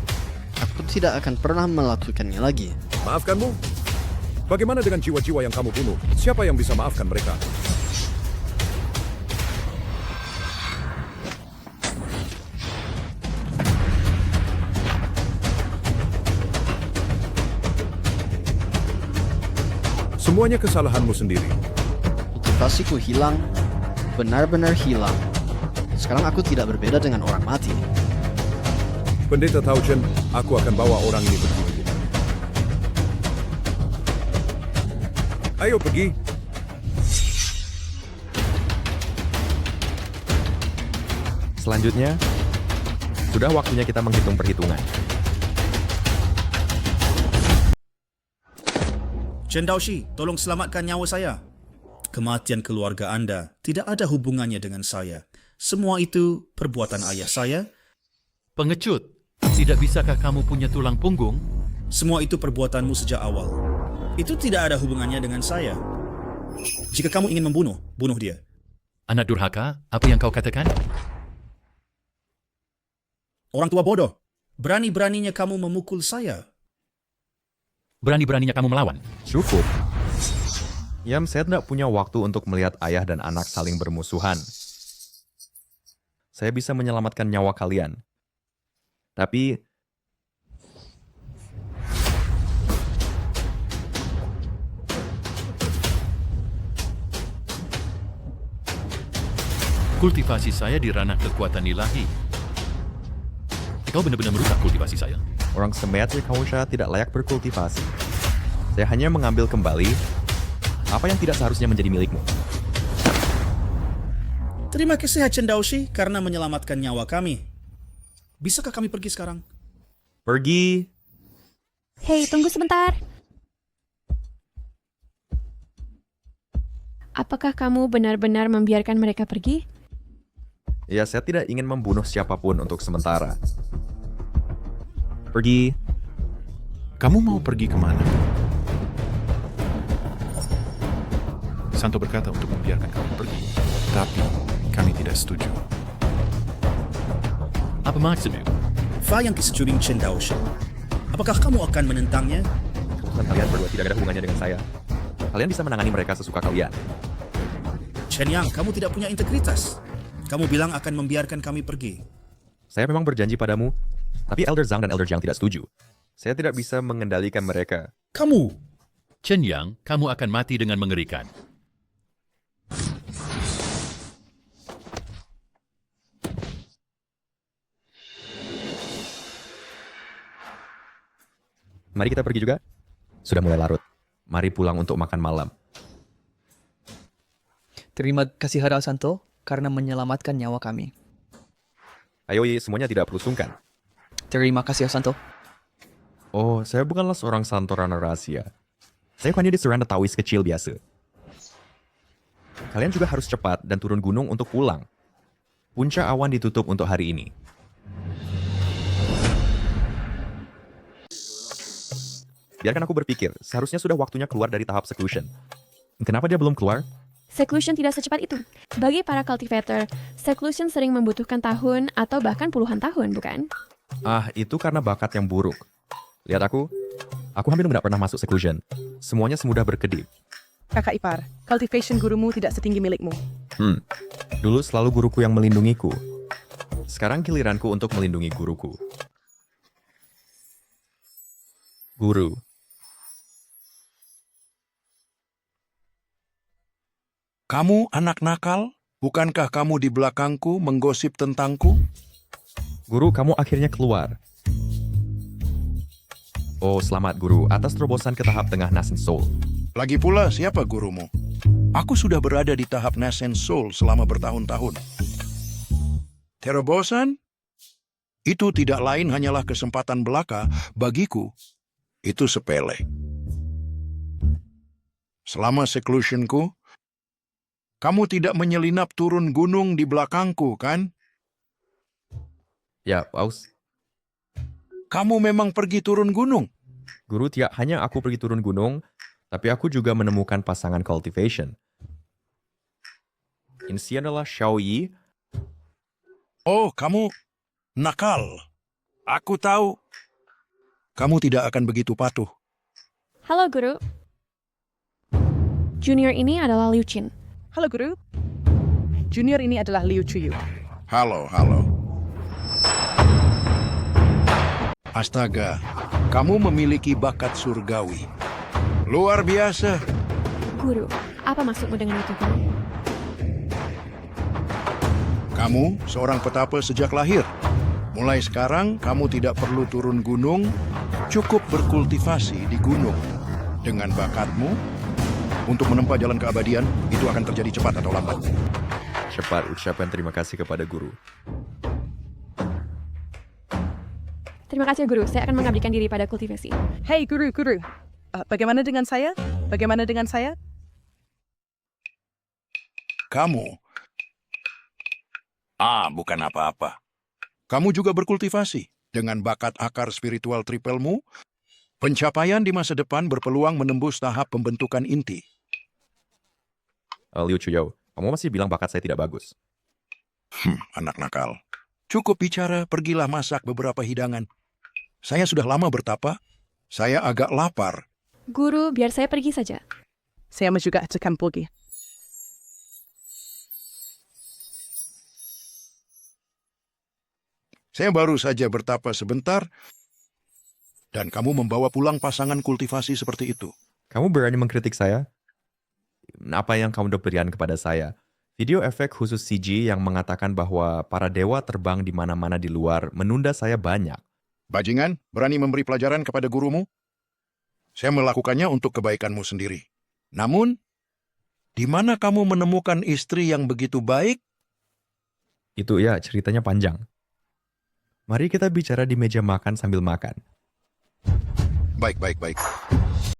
Aku tidak akan pernah melakukannya lagi. Maafkanmu? Bagaimana dengan jiwa-jiwa yang kamu bunuh? Siapa yang bisa maafkan mereka? Semuanya kesalahanmu sendiri. Kultivasiku hilang, benar-benar hilang. Sekarang aku tidak berbeda dengan orang mati. Pendeta Tao Chen, aku akan bawa orang ini pergi. Ayo pergi. Selanjutnya, sudah waktunya kita menghitung perhitungan. Chen Daoshi, tolong selamatkan nyawa saya. Kematian keluarga Anda tidak ada hubungannya dengan saya. Semua itu perbuatan ayah saya. Pengecut, tidak bisakah kamu punya tulang punggung? Semua itu perbuatanmu sejak awal. Itu tidak ada hubungannya dengan saya. Jika kamu ingin membunuh, bunuh dia. Anak durhaka, apa yang kau katakan? Orang tua bodoh, berani-beraninya kamu memukul saya. Berani-beraninya kamu melawan. Cukup. Yam, saya tidak punya waktu untuk melihat ayah dan anak saling bermusuhan. Saya bisa menyelamatkan nyawa kalian. Tapi kultivasi saya di ranah kekuatan ilahi. Kau benar-benar merusak kultivasi saya. Orang semetri Kausha tidak layak berkultivasi. Saya hanya mengambil kembali apa yang tidak seharusnya menjadi milikmu. Terima kasih Chen Daoshi karena menyelamatkan nyawa kami. Bisakah kami pergi sekarang? Pergi. Hei, tunggu sebentar. Apakah kamu benar-benar membiarkan mereka pergi? Ya, saya tidak ingin membunuh siapapun untuk sementara. Pergi. Kamu mau pergi kemana? Santo berkata untuk membiarkan kamu pergi, tapi kami tidak setuju. Apa maksudmu? Fa yang disecuring Chen Daoshi. Apakah kamu akan menentangnya? Keputusan kalian berdua tidak ada hubungannya dengan saya. Kalian bisa menangani mereka sesuka kalian. Chen Yang, kamu tidak punya integritas. Kamu bilang akan membiarkan kami pergi. Saya memang berjanji padamu, tapi Elder Zhang dan Elder Jiang tidak setuju. Saya tidak bisa mengendalikan mereka. Kamu! Chen Yang, kamu akan mati dengan mengerikan. Mari kita pergi juga. Sudah mulai larut. Mari pulang untuk makan malam. Terima kasih Hara Santo karena menyelamatkan nyawa kami. Ayo, semuanya tidak perlu sungkan. Terima kasih Santo. Oh, saya bukanlah seorang santo rana rahasia. Saya hanya seorang Tawis kecil biasa. Kalian juga harus cepat dan turun gunung untuk pulang. Puncak awan ditutup untuk hari ini. Biarkan aku berpikir, seharusnya sudah waktunya keluar dari tahap seclusion. Kenapa dia belum keluar? Seclusion tidak secepat itu. Bagi para cultivator, seclusion sering membutuhkan tahun atau bahkan puluhan tahun, bukan? Itu karena bakat yang buruk. Lihat aku hampir tidak pernah masuk seclusion. Semuanya semudah berkedip. Kakak ipar, cultivation gurumu tidak setinggi milikmu. Dulu selalu guruku yang melindungiku. Sekarang giliranku untuk melindungi guruku. Guru. Kamu anak nakal? Bukankah kamu di belakangku menggosip tentangku? Guru, kamu akhirnya keluar. Oh, selamat guru, atas terobosan ke tahap tengah Nascent Soul. Lagi pula, siapa gurumu? Aku sudah berada di tahap Nascent Soul selama bertahun-tahun. Terobosan? Itu tidak lain hanyalah kesempatan belaka bagiku. Itu sepele. Selama seclusionku, kamu tidak menyelinap turun gunung di belakangku, kan? Ya, Paus. Kamu memang pergi turun gunung? Guru, tidak hanya aku pergi turun gunung, tapi aku juga menemukan pasangan cultivation. Ini adalah Xiaoyi. Oh, kamu nakal. Aku tahu. Kamu tidak akan begitu patuh. Halo, Guru. Junior ini adalah Liu Qin. Halo, Guru. Junior ini adalah Liu Chuyu. Halo. Astaga, kamu memiliki bakat surgawi. Luar biasa. Guru, apa maksudmu dengan itu, Guru? Kamu seorang petapa sejak lahir. Mulai sekarang, kamu tidak perlu turun gunung, cukup berkultivasi di gunung. Dengan bakatmu, untuk menempuh jalan keabadian, itu akan terjadi cepat atau lambat. Cepat ucapan terima kasih kepada guru. Terima kasih, Guru. Saya akan mengabdikan diri pada kultivasi. Hei, Guru. Bagaimana dengan saya? Kamu? Bukan apa-apa. Kamu juga berkultivasi. Dengan bakat akar spiritual tripelmu, pencapaian di masa depan berpeluang menembus tahap pembentukan inti. Liu Chuyo, kamu masih bilang bakat saya tidak bagus. Anak nakal. Cukup bicara, pergilah masak beberapa hidangan. Saya sudah lama bertapa. Saya agak lapar. Guru, biar saya pergi saja. Saya juga akan pergi. Saya baru saja bertapa sebentar, dan kamu membawa pulang pasangan kultivasi seperti itu. Kamu berani mengkritik saya? Apa yang kamu berikan kepada saya? Video efek khusus CG yang mengatakan bahwa para dewa terbang di mana-mana di luar menunda saya banyak. Bajingan, berani memberi pelajaran kepada gurumu? Saya melakukannya untuk kebaikanmu sendiri. Namun, di mana kamu menemukan istri yang begitu baik? Itu ya, ceritanya panjang. Mari kita bicara di meja makan sambil makan. Baik.